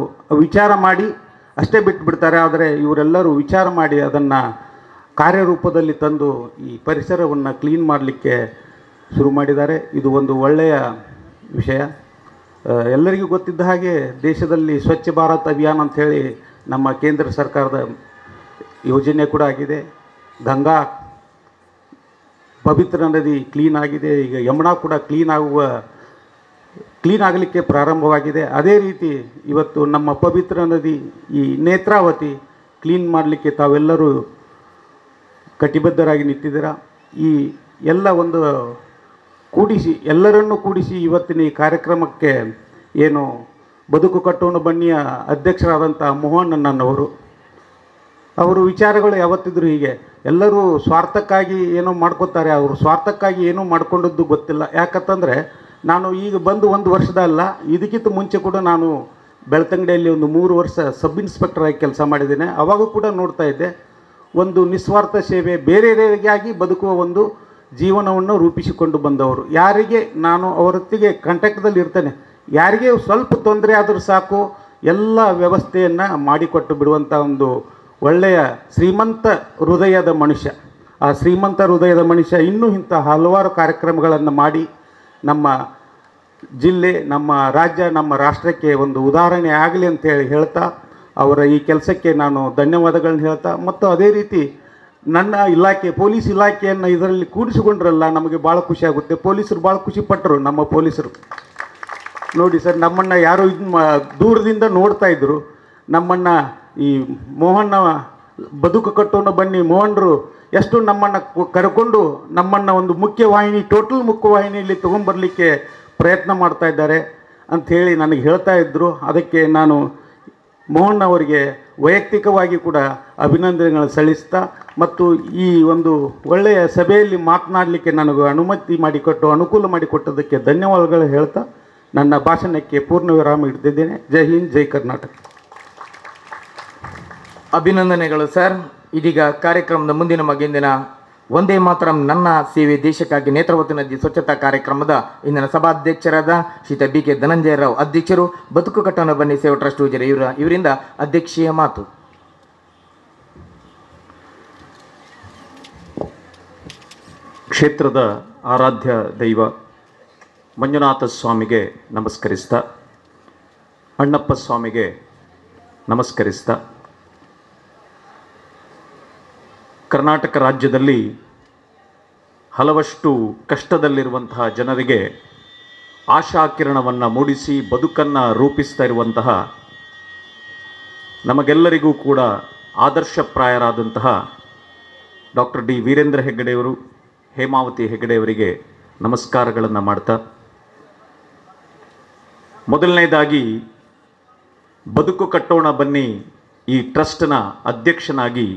ವಿಚಾರ ಮಾಡಿ ಅಷ್ಟೇ ಬಿಟ್ಟುಬಿಡ್ತಾರೆ. ಆದರೆ ಇವರೆಲ್ಲರೂ ವಿಚಾರ ಮಾಡಿ ಅದನ್ನು ಕಾರ್ಯರೂಪದಲ್ಲಿ ತಂದು ಈ ಪರಿಸರವನ್ನು ಕ್ಲೀನ್ ಮಾಡಲಿಕ್ಕೆ ಶುರು ಮಾಡಿದ್ದಾರೆ. ಇದು ಒಂದು ಒಳ್ಳೆಯ ವಿಷಯ. ಎಲ್ಲರಿಗೂ ಗೊತ್ತಿದ್ದ ಹಾಗೆ ದೇಶದಲ್ಲಿ ಸ್ವಚ್ಛ ಭಾರತ್ ಅಭಿಯಾನ ಅಂಥೇಳಿ ನಮ್ಮ ಕೇಂದ್ರ ಸರ್ಕಾರದ ಯೋಜನೆ ಕೂಡ ಆಗಿದೆ. ಗಂಗಾ ಪವಿತ್ರ ನದಿ ಕ್ಲೀನ್ ಆಗಿದೆ. ಈಗ ಯಮುನಾ ಕೂಡ ಕ್ಲೀನ್ ಆಗಲಿಕ್ಕೆ ಪ್ರಾರಂಭವಾಗಿದೆ. ಅದೇ ರೀತಿ ಇವತ್ತು ನಮ್ಮ ಪವಿತ್ರ ನದಿ ಈ ನೇತ್ರಾವತಿ ಕ್ಲೀನ್ ಮಾಡಲಿಕ್ಕೆ ತಾವೆಲ್ಲರೂ ಕಟಿಬದ್ಧರಾಗಿ ನಿಂತಿದ್ದೀರಾ. ಈ ಎಲ್ಲ ಒಂದು ಎಲ್ಲರನ್ನೂ ಕೂಡಿಸಿ ಇವತ್ತಿನ ಈ ಕಾರ್ಯಕ್ರಮಕ್ಕೆ ಏನು ಬದುಕು ಕಟ್ಟೋಣ ಬನ್ನಿಯ ಅಧ್ಯಕ್ಷರಾದಂಥ ಮೋಹನ್ ನನ್ನವರು, ಅವರು ವಿಚಾರಗಳು ಯಾವತ್ತಿದ್ರು ಹೀಗೆ ಎಲ್ಲರೂ ಸ್ವಾರ್ಥಕ್ಕಾಗಿ ಏನೋ ಮಾಡ್ಕೋತಾರೆ. ಅವರು ಸ್ವಾರ್ಥಕ್ಕಾಗಿ ಏನೂ ಮಾಡ್ಕೊಂಡದ್ದು ಗೊತ್ತಿಲ್ಲ. ಯಾಕಂತಂದರೆ ನಾನು ಈಗ ಬಂದು 1 ವರ್ಷದ ಅಲ್ಲ, ಇದಕ್ಕಿಂತ ಮುಂಚೆ ಕೂಡ ನಾನು ಬೆಳ್ತಂಗಡಿಯಲ್ಲಿ ಒಂದು 3 ವರ್ಷ ಸಬ್ ಇನ್ಸ್ಪೆಕ್ಟರ್ ಆಗಿ ಕೆಲಸ ಮಾಡಿದ್ದೇನೆ. ಅವಾಗೂ ಕೂಡ ನೋಡ್ತಾ ಇದ್ದೆ, ಒಂದು ನಿಸ್ವಾರ್ಥ ಸೇವೆ, ಬೇರೆಯವರಿಗಾಗಿ ಬದುಕುವ ಒಂದು ಜೀವನವನ್ನು ರೂಪಿಸಿಕೊಂಡು ಬಂದವರು. ಯಾರಿಗೆ ನಾನು ಅವರೊತ್ತಿಗೆ ಕಾಂಟ್ಯಾಕ್ಟ್ದಲ್ಲಿ ಇರ್ತೇನೆ, ಯಾರಿಗೆ ಸ್ವಲ್ಪ ತೊಂದರೆ ಆದರೂ ಸಾಕು ಎಲ್ಲ ವ್ಯವಸ್ಥೆಯನ್ನು ಮಾಡಿಕೊಟ್ಟು ಬಿಡುವಂಥ ಒಂದು ಒಳ್ಳೆಯ ಶ್ರೀಮಂತ ಹೃದಯದ ಮನುಷ್ಯ. ಆ ಶ್ರೀಮಂತ ಹೃದಯದ ಮನುಷ್ಯ ಇನ್ನೂ ಇಂಥ ಹಲವಾರು ಕಾರ್ಯಕ್ರಮಗಳನ್ನು ಮಾಡಿ ನಮ್ಮ ಜಿಲ್ಲೆ, ನಮ್ಮ ರಾಜ್ಯ, ನಮ್ಮ ರಾಷ್ಟ್ರಕ್ಕೆ ಒಂದು ಉದಾಹರಣೆ ಆಗಲಿ ಅಂತೇಳಿ ಹೇಳ್ತಾ, ಅವರ ಈ ಕೆಲಸಕ್ಕೆ ನಾನು ಧನ್ಯವಾದಗಳನ್ನ ಹೇಳ್ತಾ, ಮತ್ತು ಅದೇ ರೀತಿ ನನ್ನ ಇಲಾಖೆ ಪೊಲೀಸ್ ಇಲಾಖೆಯನ್ನು ಇದರಲ್ಲಿ ಕೂಡಿಸಿಕೊಂಡ್ರಲ್ಲ, ನಮಗೆ ಭಾಳ ಖುಷಿಯಾಗುತ್ತೆ. ಪೊಲೀಸರು ಭಾಳ ಖುಷಿಪಟ್ಟರು. ನಮ್ಮ ಪೊಲೀಸರು ನೋಡಿ ಸರ್, ನಮ್ಮನ್ನು ಯಾರೋ ದೂರದಿಂದ ನೋಡ್ತಾ ಇದ್ದರು. ನಮ್ಮನ್ನು ಈ ಮೋಹನ್ನ ಬದುಕು ಕಟ್ಟೋಣ ಬನ್ನಿ ಮೋಹನ್ರು ಎಷ್ಟು ನಮ್ಮನ್ನು ಕರ್ಕೊಂಡು ನಮ್ಮನ್ನು ಒಂದು ಮುಖ್ಯವಾಹಿನಿ, ಟೋಟಲ್ ಮುಖ್ಯವಾಹಿನಿಯಲ್ಲಿ ತೊಗೊಂಬರಲಿಕ್ಕೆ ಪ್ರಯತ್ನ ಮಾಡ್ತಾ ಇದ್ದಾರೆ ಅಂಥೇಳಿ ನನಗೆ ಹೇಳ್ತಾ ಇದ್ದರು. ಅದಕ್ಕೆ ನಾನು ಮೋಹನ್ ಅವರಿಗೆ ವೈಯಕ್ತಿಕವಾಗಿ ಕೂಡ ಅಭಿನಂದನೆಗಳನ್ನು ಸಲ್ಲಿಸ್ತಾ ಮತ್ತು ಈ ಒಂದು ಒಳ್ಳೆಯ ಸಭೆಯಲ್ಲಿ ಮಾತನಾಡಲಿಕ್ಕೆ ನನಗೆ ಅನುಮತಿ ಮಾಡಿಕೊಟ್ಟು ಅನುಕೂಲ ಮಾಡಿಕೊಟ್ಟದಕ್ಕೆ ಧನ್ಯವಾದಗಳು ಹೇಳ್ತಾ ನನ್ನ ಭಾಷಣಕ್ಕೆ ಪೂರ್ಣ ವಿರಾಮ ಇಡ್ತಿದ್ದೇನೆ. ಜೈ ಹಿಂದ್, ಜೈ ಕರ್ನಾಟಕ. ಅಭಿನಂದನೆಗಳು ಸರ್. ಇದೀಗ ಕಾರ್ಯಕ್ರಮದ ಮುಂದಿನ ಮಗಿಂದಿನ ಒಂದೇ ಮಾತರಂ ನನ್ನ ಸೇವೆ ದೇಶಕ್ಕಾಗಿ ನೇತ್ರಾವತಿ ನದಿ ಸ್ವಚ್ಛತಾ ಕಾರ್ಯಕ್ರಮದ ಇಂದಿನ ಸಭಾಧ್ಯಕ್ಷರಾದ ಶ್ರೀ ಬಿ ಕೆ ಧನಂಜಯ ರಾವ್ ಅಧ್ಯಕ್ಷರು, ಬದುಕು ಕಟ್ಟೋಣ ಬನ್ನಿ ಸೇವಾ ಟ್ರಸ್ಟ್ ಉಜಿರೆ ಇವರಿಂದ ಅಧ್ಯಕ್ಷೀಯ ಮಾತು. ಕ್ಷೇತ್ರದ ಆರಾಧ್ಯ ದೈವ ಮಂಜುನಾಥ ಸ್ವಾಮಿಗೆ ನಮಸ್ಕರಿಸ್ತಾ, ಅಣ್ಣಪ್ಪ ಸ್ವಾಮಿಗೆ ನಮಸ್ಕರಿಸ್ತಾ, ಕರ್ನಾಟಕ ರಾಜ್ಯದಲ್ಲಿ ಹಲವಷ್ಟು ಕಷ್ಟದಲ್ಲಿರುವಂತಹ ಜನರಿಗೆ ಆಶಾಕಿರಣವನ್ನು ಮೂಡಿಸಿ ಬದುಕನ್ನು ರೂಪಿಸ್ತಾ ಇರುವಂತಹ ನಮಗೆಲ್ಲರಿಗೂ ಕೂಡ ಆದರ್ಶಪ್ರಾಯರಾದಂತಹ ಡಾಕ್ಟರ್ ಡಿ ವೀರೇಂದ್ರ ಹೆಗ್ಗಡೆಯವರು, ಹೇಮಾವತಿ ಹೆಗ್ಗಡೆಯವರಿಗೆ ನಮಸ್ಕಾರಗಳನ್ನು ಮಾಡ್ತಾ, ಮೊದಲನೇದಾಗಿ ಬದುಕು ಕಟ್ಟೋಣ ಬನ್ನಿ ಈ ಟ್ರಸ್ಟ್ನ ಅಧ್ಯಕ್ಷನಾಗಿ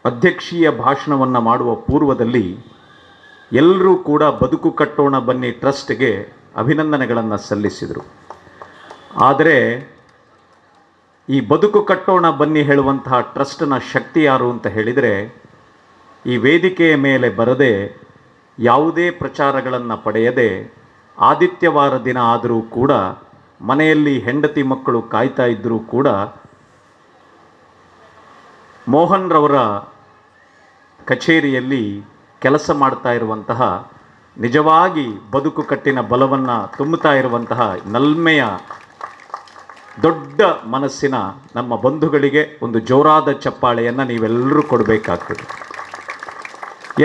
ಅಧ್ಯಕ್ಷೀಯ ಭಾಷಣವನ್ನು ಮಾಡುವ ಪೂರ್ವದಲ್ಲಿ ಎಲ್ಲರೂ ಕೂಡ ಬದುಕು ಕಟ್ಟೋಣ ಬನ್ನಿ ಟ್ರಸ್ಟ್ಗೆ ಅಭಿನಂದನೆಗಳನ್ನು ಸಲ್ಲಿಸಿದರು. ಆದರೆ ಈ ಬದುಕು ಕಟ್ಟೋಣ ಬನ್ನಿ ಹೇಳುವಂತಹ ಟ್ರಸ್ಟ್ನ ಶಕ್ತಿ ಯಾರು ಅಂತ ಹೇಳಿದರೆ, ಈ ವೇದಿಕೆಯ ಮೇಲೆ ಬರದೆ ಯಾವುದೇ ಪ್ರಚಾರಗಳನ್ನು ಪಡೆಯದೆ ಆದಿತ್ಯವಾರ ದಿನ ಆದರೂ ಕೂಡ ಮನೆಯಲ್ಲಿ ಹೆಂಡತಿ ಮಕ್ಕಳು ಕಾಯ್ತಾ ಇದ್ದರೂ ಕೂಡ ಮೋಹನ್ ರವರ ಕಚೇರಿಯಲ್ಲಿ ಕೆಲಸ ಮಾಡ್ತಾ ಇರುವಂತಹ, ನಿಜವಾಗಿ ಬದುಕು ಕಟ್ಟಿನ ಬಲವನ್ನು ತುಂಬುತ್ತಾ ಇರುವಂತಹ ನಲ್ಮೆಯ ದೊಡ್ಡ ಮನಸ್ಸಿನ ನಮ್ಮ ಬಂಧುಗಳಿಗೆ ಒಂದು ಜೋರಾದ ಚಪ್ಪಾಳೆಯನ್ನು ನೀವೆಲ್ಲರೂ ಕೊಡಬೇಕಾಗ್ತದೆ.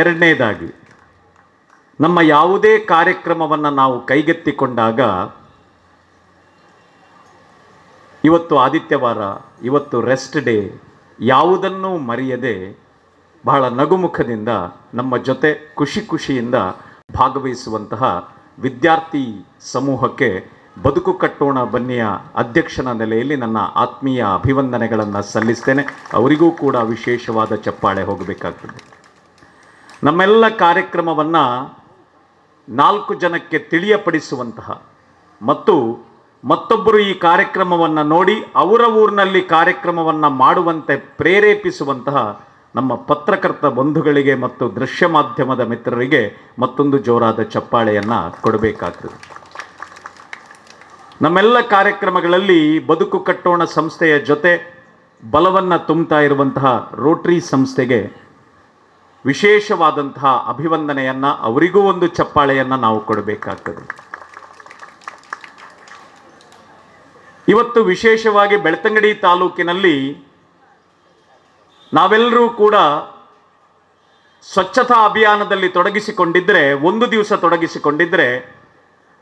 ಎರಡನೇದಾಗಿ, ನಮ್ಮ ಯಾವುದೇ ಕಾರ್ಯಕ್ರಮವನ್ನು ನಾವು ಕೈಗೆತ್ತಿಕೊಂಡಾಗ, ಇವತ್ತು ಆದಿತ್ಯವಾರ, ಇವತ್ತು ರೆಸ್ಟ್ ಡೇ, ಯಾವುದನ್ನೂ ಮರೆಯದೆ ಬಹಳ ನಗುಮುಖದಿಂದ ನಮ್ಮ ಜೊತೆ ಖುಷಿಯಿಂದ ಭಾಗವಹಿಸುವಂತಹ ವಿದ್ಯಾರ್ಥಿ ಸಮೂಹಕ್ಕೆ ಬದುಕು ಕಟ್ಟೋಣ ಬನ್ನಿಯ ಅಧ್ಯಕ್ಷನ ನೆಲೆಯಲ್ಲಿ ನನ್ನ ಆತ್ಮೀಯ ಅಭಿವಂದನೆಗಳನ್ನು ಸಲ್ಲಿಸ್ತೇನೆ. ಅವರಿಗೂ ಕೂಡ ವಿಶೇಷವಾದ ಚಪ್ಪಾಳೆ ಹೋಗಬೇಕಾಗ್ತದೆ. ನಮ್ಮೆಲ್ಲ ಕಾರ್ಯಕ್ರಮವನ್ನು 4 ಜನಕ್ಕೆ ತಿಳಿಯಪಡಿಸುವಂತಹ ಮತ್ತು ಮತ್ತೊಬ್ಬರು ಈ ಕಾರ್ಯಕ್ರಮವನ್ನು ನೋಡಿ ಅವರ ಊರಿನಲ್ಲಿ ಕಾರ್ಯಕ್ರಮವನ್ನು ಮಾಡುವಂತೆ ಪ್ರೇರೇಪಿಸುವಂತಹ ನಮ್ಮ ಪತ್ರಕರ್ತ ಬಂಧುಗಳಿಗೆ ಮತ್ತು ದೃಶ್ಯ ಮಾಧ್ಯಮದ ಮಿತ್ರರಿಗೆ ಮತ್ತೊಂದು ಜೋರಾದ ಚಪ್ಪಾಳೆಯನ್ನು ಕೊಡಬೇಕಾಗ್ತದೆ. ನಮ್ಮೆಲ್ಲ ಕಾರ್ಯಕ್ರಮಗಳಲ್ಲಿ ಬದುಕು ಕಟ್ಟೋಣ ಸಂಸ್ಥೆಯ ಜೊತೆ ಬಲವನ್ನು ತುಂಬುತ್ತಾ ಇರುವಂತಹ ರೋಟರಿ ಸಂಸ್ಥೆಗೆ ವಿಶೇಷವಾದಂತಹ ಅಭಿವಂದನೆಯನ್ನು, ಅವರಿಗೂ ಒಂದು ಚಪ್ಪಾಳೆಯನ್ನು ನಾವು ಕೊಡಬೇಕಾಗ್ತದೆ. ಇವತ್ತು ವಿಶೇಷವಾಗಿ ಬೆಳ್ತಂಗಡಿ ತಾಲೂಕಿನಲ್ಲಿ ನಾವೆಲ್ಲರೂ ಕೂಡ ಸ್ವಚ್ಛತಾ ಅಭಿಯಾನದಲ್ಲಿ ತೊಡಗಿಸಿಕೊಂಡಿದ್ದರೆ, ಒಂದು ದಿವಸ ತೊಡಗಿಸಿಕೊಂಡಿದ್ದರೆ,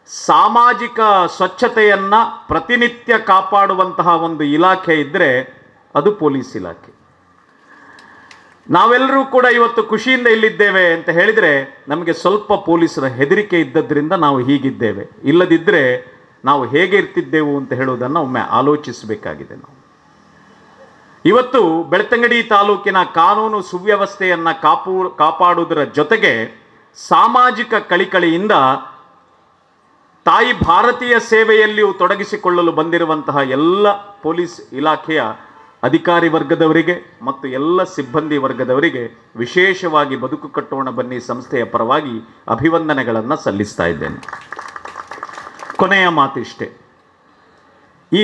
ಸಾಮಾಜಿಕ ಸ್ವಚ್ಛತೆಯನ್ನು ಪ್ರತಿನಿತ್ಯ ಕಾಪಾಡುವಂತಹ ಒಂದು ಇಲಾಖೆ ಇದ್ದರೆ ಅದು ಪೊಲೀಸ್ ಇಲಾಖೆ. ನಾವೆಲ್ಲರೂ ಕೂಡ ಇವತ್ತು ಖುಷಿಯಿಂದ ಇಲ್ಲಿದ್ದೇವೆ ಅಂತ ಹೇಳಿದರೆ ನಮಗೆ ಸ್ವಲ್ಪ ಪೊಲೀಸರ ಹೆದರಿಕೆ ಇದ್ದದ್ರಿಂದ ನಾವು ಹೀಗಿದ್ದೇವೆ. ಇಲ್ಲದಿದ್ದರೆ ನಾವು ಹೇಗೆ ಇರ್ತಿದ್ದೆವು ಅಂತ ಹೇಳುವುದನ್ನು ಒಮ್ಮೆ ಆಲೋಚಿಸಬೇಕಾಗಿದೆ. ನಾವು ಇವತ್ತು ಬೆಳ್ತಂಗಡಿ ತಾಲೂಕಿನ ಕಾನೂನು ಸುವ್ಯವಸ್ಥೆಯನ್ನು ಕಾಪಾಡುವುದರ ಜೊತೆಗೆ ಸಾಮಾಜಿಕ ಕಳಿಕಳಿಯಿಂದ ತಾಯಿ ಭಾರತೀಯ ಸೇವೆಯಲ್ಲಿಯೂ ತೊಡಗಿಸಿಕೊಳ್ಳಲು ಬಂದಿರುವಂತಹ ಎಲ್ಲ ಪೊಲೀಸ್ ಇಲಾಖೆಯ ಅಧಿಕಾರಿ ವರ್ಗದವರಿಗೆ ಮತ್ತು ಎಲ್ಲ ಸಿಬ್ಬಂದಿ ವರ್ಗದವರಿಗೆ ವಿಶೇಷವಾಗಿ ಬದುಕು ಕಟ್ಟೋಣ ಬನ್ನಿ ಸಂಸ್ಥೆಯ ಪರವಾಗಿ ಅಭಿವಂದನೆಗಳನ್ನು ಸಲ್ಲಿಸ್ತಾ ಇದ್ದೇನೆ. ಕೊನೆಯ ಮಾತಿಷ್ಟೇ, ಈ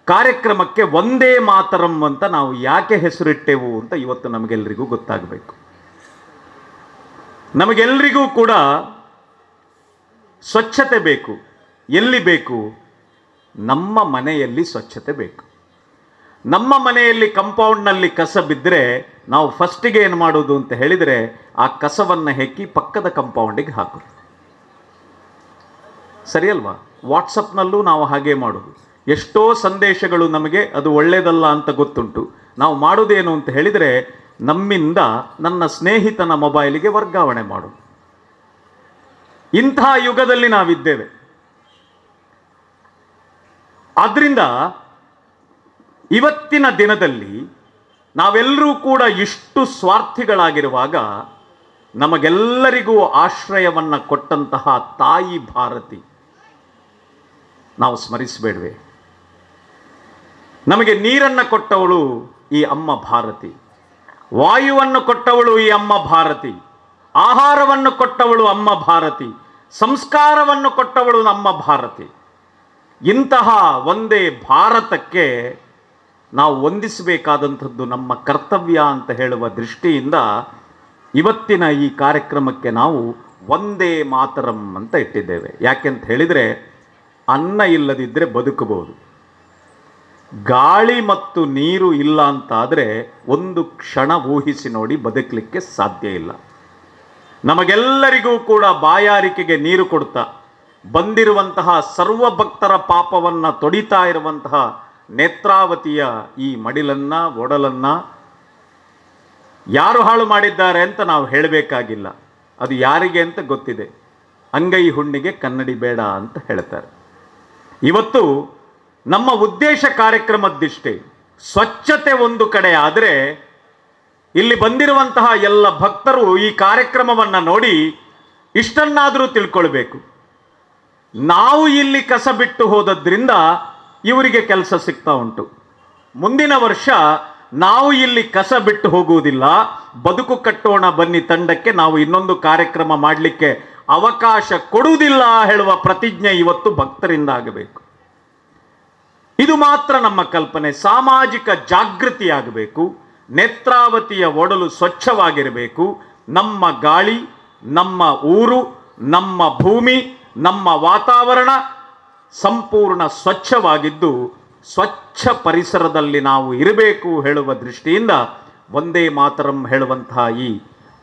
ಕಾರ್ಯಕ್ರಮಕ್ಕೆ ಒಂದೇ ಮಾತರಂ ಅಂತ ನಾವು ಯಾಕೆ ಹೆಸರಿಟ್ಟೆವು ಅಂತ ಇವತ್ತು ನಮಗೆಲ್ಲರಿಗೂ ಗೊತ್ತಾಗಬೇಕು. ನಮಗೆಲ್ಲರಿಗೂ ಕೂಡ ಸ್ವಚ್ಛತೆ ಬೇಕು. ಎಲ್ಲಿ ಬೇಕು? ನಮ್ಮ ಮನೆಯಲ್ಲಿ ಸ್ವಚ್ಛತೆ ಬೇಕು. ನಮ್ಮ ಮನೆಯಲ್ಲಿ ಕಂಪೌಂಡ್ನಲ್ಲಿ ಕಸ ಬಿದ್ದರೆ ನಾವು ಫಸ್ಟಿಗೆ ಏನು ಮಾಡೋದು ಅಂತ ಹೇಳಿದರೆ ಆ ಕಸವನ್ನು ಹೆಕ್ಕಿ ಪಕ್ಕದ ಕಂಪೌಂಡಿಗೆ ಹಾಕೋದು. ಸರಿಯಲ್ವಾ? ವಾಟ್ಸಪ್ನಲ್ಲೂ ನಾವು ಹಾಗೆ ಮಾಡೋದು. ಎಷ್ಟೋ ಸಂದೇಶಗಳು ನಮಗೆ ಅದು ಒಳ್ಳೆಯದಲ್ಲ ಅಂತ ಗೊತ್ತುಂಟು. ನಾವು ಮಾಡೋದೇನು ಅಂತ ಹೇಳಿದರೆ ನಮ್ಮಿಂದ ನನ್ನ ಸ್ನೇಹಿತನ ಮೊಬೈಲಿಗೆ ವರ್ಗಾವಣೆ ಮಾಡೋದು. ಇಂಥ ಯುಗದಲ್ಲಿ ನಾವಿದ್ದೇವೆ. ಆದ್ದರಿಂದ ಇವತ್ತಿನ ದಿನದಲ್ಲಿ ನಾವೆಲ್ಲರೂ ಕೂಡ ಇಷ್ಟು ಸ್ವಾರ್ಥಿಗಳಾಗಿರುವಾಗ ನಮಗೆಲ್ಲರಿಗೂ ಆಶ್ರಯವನ್ನು ಕೊಟ್ಟಂತಹ ತಾಯಿ ಭಾರತಿ ನಾವು ಸ್ಮರಿಸಬೇಡವೆ? ನಮಗೆ ನೀರನ್ನು ಕೊಟ್ಟವಳು ಈ ಅಮ್ಮ ಭಾರತಿ, ವಾಯುವನ್ನು ಕೊಟ್ಟವಳು ಈ ಅಮ್ಮ ಭಾರತಿ, ಆಹಾರವನ್ನು ಕೊಟ್ಟವಳು ಅಮ್ಮ ಭಾರತಿ, ಸಂಸ್ಕಾರವನ್ನು ಕೊಟ್ಟವಳು ನಮ್ಮ ಭಾರತಿ. ಇಂತಹ ಒಂದೇ ಭಾರತಕ್ಕೆ ನಾವು ವಂದಿಸಬೇಕಾದಂಥದ್ದು ನಮ್ಮ ಕರ್ತವ್ಯ ಅಂತ ಹೇಳುವ ದೃಷ್ಟಿಯಿಂದ ಇವತ್ತಿನ ಈ ಕಾರ್ಯಕ್ರಮಕ್ಕೆ ನಾವು ಒಂದೇ ಮಾತರಂ ಅಂತ ಇಟ್ಟಿದ್ದೇವೆ. ಯಾಕೆಂತ ಹೇಳಿದರೆ, ಅನ್ನ ಇಲ್ಲದಿದ್ದರೆ ಬದುಕಬಹುದು, ಗಾಳಿ ಮತ್ತು ನೀರು ಇಲ್ಲ ಅಂತಾದರೆ ಒಂದು ಕ್ಷಣ ಊಹಿಸಿ ನೋಡಿ ಬದುಕಲಿಕ್ಕೆ ಸಾಧ್ಯ ಇಲ್ಲ. ನಮಗೆಲ್ಲರಿಗೂ ಕೂಡ ಬಾಯಾರಿಕೆಗೆ ನೀರು ಕೊಡ್ತಾ ಬಂದಿರುವಂತಹ ಸರ್ವ ಭಕ್ತರ ಪಾಪವನ್ನು ತೊಡಿತಾ ಇರುವಂತಹ ನೇತ್ರಾವತಿಯ ಈ ಮಡಿಲನ್ನು ಒಡಲನ್ನು ಯಾರು ಹಾಳು ಮಾಡಿದ್ದಾರೆ ಅಂತ ನಾವು ಹೇಳಬೇಕಾಗಿಲ್ಲ, ಅದು ಯಾರಿಗೆ ಅಂತ ಗೊತ್ತಿದೆ. ಅಂಗೈ ಹುಣ್ಣಿಗೆ ಕನ್ನಡಿ ಬೇಡ ಅಂತ ಹೇಳ್ತಾರೆ. ಇವತ್ತು ನಮ್ಮ ಉದ್ದೇಶ ಕಾರ್ಯಕ್ರಮದ್ದಿಷ್ಟೇ. ಸ್ವಚ್ಛತೆ ಒಂದು ಕಡೆ ಆದರೆ ಇಲ್ಲಿ ಬಂದಿರುವಂತಹ ಎಲ್ಲ ಭಕ್ತರು ಈ ಕಾರ್ಯಕ್ರಮವನ್ನು ನೋಡಿ ಇಷ್ಟನ್ನಾದರೂ ತಿಳ್ಕೊಳ್ಬೇಕು. ನಾವು ಇಲ್ಲಿ ಕಸ ಬಿಟ್ಟು ಹೋದದ್ರಿಂದ ಇವರಿಗೆ ಕೆಲಸ ಸಿಗ್ತಾ ಉಂಟು. ಮುಂದಿನ ವರ್ಷ ನಾವು ಇಲ್ಲಿ ಕಸ ಬಿಟ್ಟು ಹೋಗುವುದಿಲ್ಲ, ಬದುಕು ಕಟ್ಟೋಣ ಬನ್ನಿ ತಂಡಕ್ಕೆ ನಾವು ಇನ್ನೊಂದು ಕಾರ್ಯಕ್ರಮ ಮಾಡಲಿಕ್ಕೆ ಅವಕಾಶ ಕೊಡುವುದಿಲ್ಲ ಹೇಳುವ ಪ್ರತಿಜ್ಞೆ ಇವತ್ತು ಭಕ್ತರಿಂದ ಆಗಬೇಕು. ಇದು ಮಾತ್ರ ನಮ್ಮ ಕಲ್ಪನೆ. ಸಾಮಾಜಿಕ ಜಾಗೃತಿ ಆಗಬೇಕು, ನೇತ್ರಾವತಿಯ ಒಡಲು ಸ್ವಚ್ಛವಾಗಿರಬೇಕು. ನಮ್ಮ ಗಾಳಿ, ನಮ್ಮ ಊರು, ನಮ್ಮ ಭೂಮಿ, ನಮ್ಮ ವಾತಾವರಣ ಸಂಪೂರ್ಣ ಸ್ವಚ್ಛವಾಗಿದ್ದು ಸ್ವಚ್ಛ ಪರಿಸರದಲ್ಲಿ ನಾವು ಇರಬೇಕು ಹೇಳುವ ದೃಷ್ಟಿಯಿಂದ ಒಂದೇ ಮಾತರಂ ಹೇಳುವಂತಹ ಈ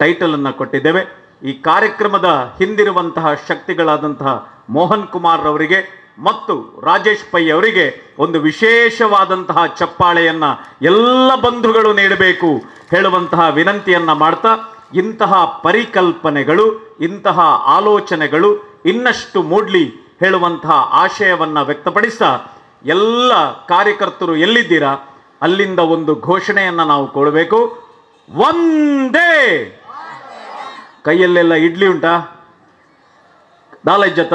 ಟೈಟಲನ್ನು ಕೊಟ್ಟಿದ್ದೇವೆ. ಈ ಕಾರ್ಯಕ್ರಮದ ಹಿಂದಿರುವಂತಹ ಶಕ್ತಿಗಳಾದಂತಹ ಮೋಹನ್ ಕುಮಾರ್ ಅವರಿಗೆ ಮತ್ತು ರಾಜೇಶ್ ಪೈ ಅವರಿಗೆ ಒಂದು ವಿಶೇಷವಾದಂತಹ ಚಪ್ಪಾಳೆಯನ್ನು ಎಲ್ಲ ಬಂಧುಗಳು ನೀಡಬೇಕು ಹೇಳುವಂತಹ ವಿನಂತಿಯನ್ನು ಮಾಡ್ತಾ, ಇಂತಹ ಪರಿಕಲ್ಪನೆಗಳು, ಇಂತಹ ಆಲೋಚನೆಗಳು ಇನ್ನಷ್ಟು ಮೂಡ್ಲಿ ಹೇಳುವಂತಹ ಆಶಯವನ್ನು ವ್ಯಕ್ತಪಡಿಸ್ತಾ, ಎಲ್ಲ ಕಾರ್ಯಕರ್ತರು ಎಲ್ಲಿದ್ದೀರಾ ಅಲ್ಲಿಂದ ಒಂದು ಘೋಷಣೆಯನ್ನು ನಾವು ಕೊಡಬೇಕು. ಒಂದೇ ಕೈಯಲ್ಲೆಲ್ಲ ಇಡ್ಲಿ ಉಂಟಾ? ದಾಲಜ್ಜತ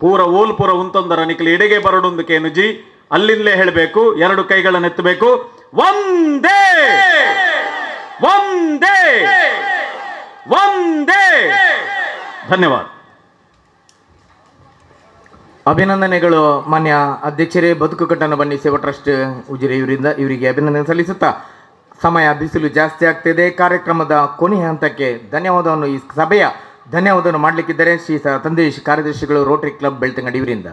ಪೂರ ಓಲ್ಪುರ ಉಂತೊಂದರ ನಿಖಲಿ ಎಡೆಗೆ ಬರಡೊಂದು ಕೇನುಜಿ ಅಲ್ಲಿಂದಲೇ ಹೇಳಬೇಕು. ಎರಡು ಕೈಗಳನ್ನು ಎತ್ತಬೇಕು. ಒಂದೇ ಒಂದೇ ಒಂದೇ. ಧನ್ಯವಾದ. ಅಭಿನಂದನೆಗಳು ಮಾನ್ಯ ಅಧ್ಯಕ್ಷರೇ. ಬದುಕು ಕಟ್ಟಣ ಬನ್ನಿ ಸೇವಾ ಟ್ರಸ್ಟ್ ಉಜಿರೆ ಇವರಿಗೆ ಅಭಿನಂದನೆ ಸಲ್ಲಿಸುತ್ತಾ, ಸಮಯ ಬಿಸಿಲು ಜಾಸ್ತಿ ಆಗ್ತಿದೆ. ಕಾರ್ಯಕ್ರಮದ ಕೊನೆಯ ಹಂತಕ್ಕೆ ಧನ್ಯವಾದವನ್ನು ಈ ಸಭೆಯ ಧನ್ಯವಾದವನ್ನು ಮಾಡಲಿಕ್ಕಿದ್ದಾರೆ ಶ್ರೀ ತಂದೇಶ್ ಕಾರ್ಯದರ್ಶಿಗಳು ರೋಟರಿ ಕ್ಲಬ್ ಬೆಳ್ತಂಗಡಿ ಇವರಿಂದ.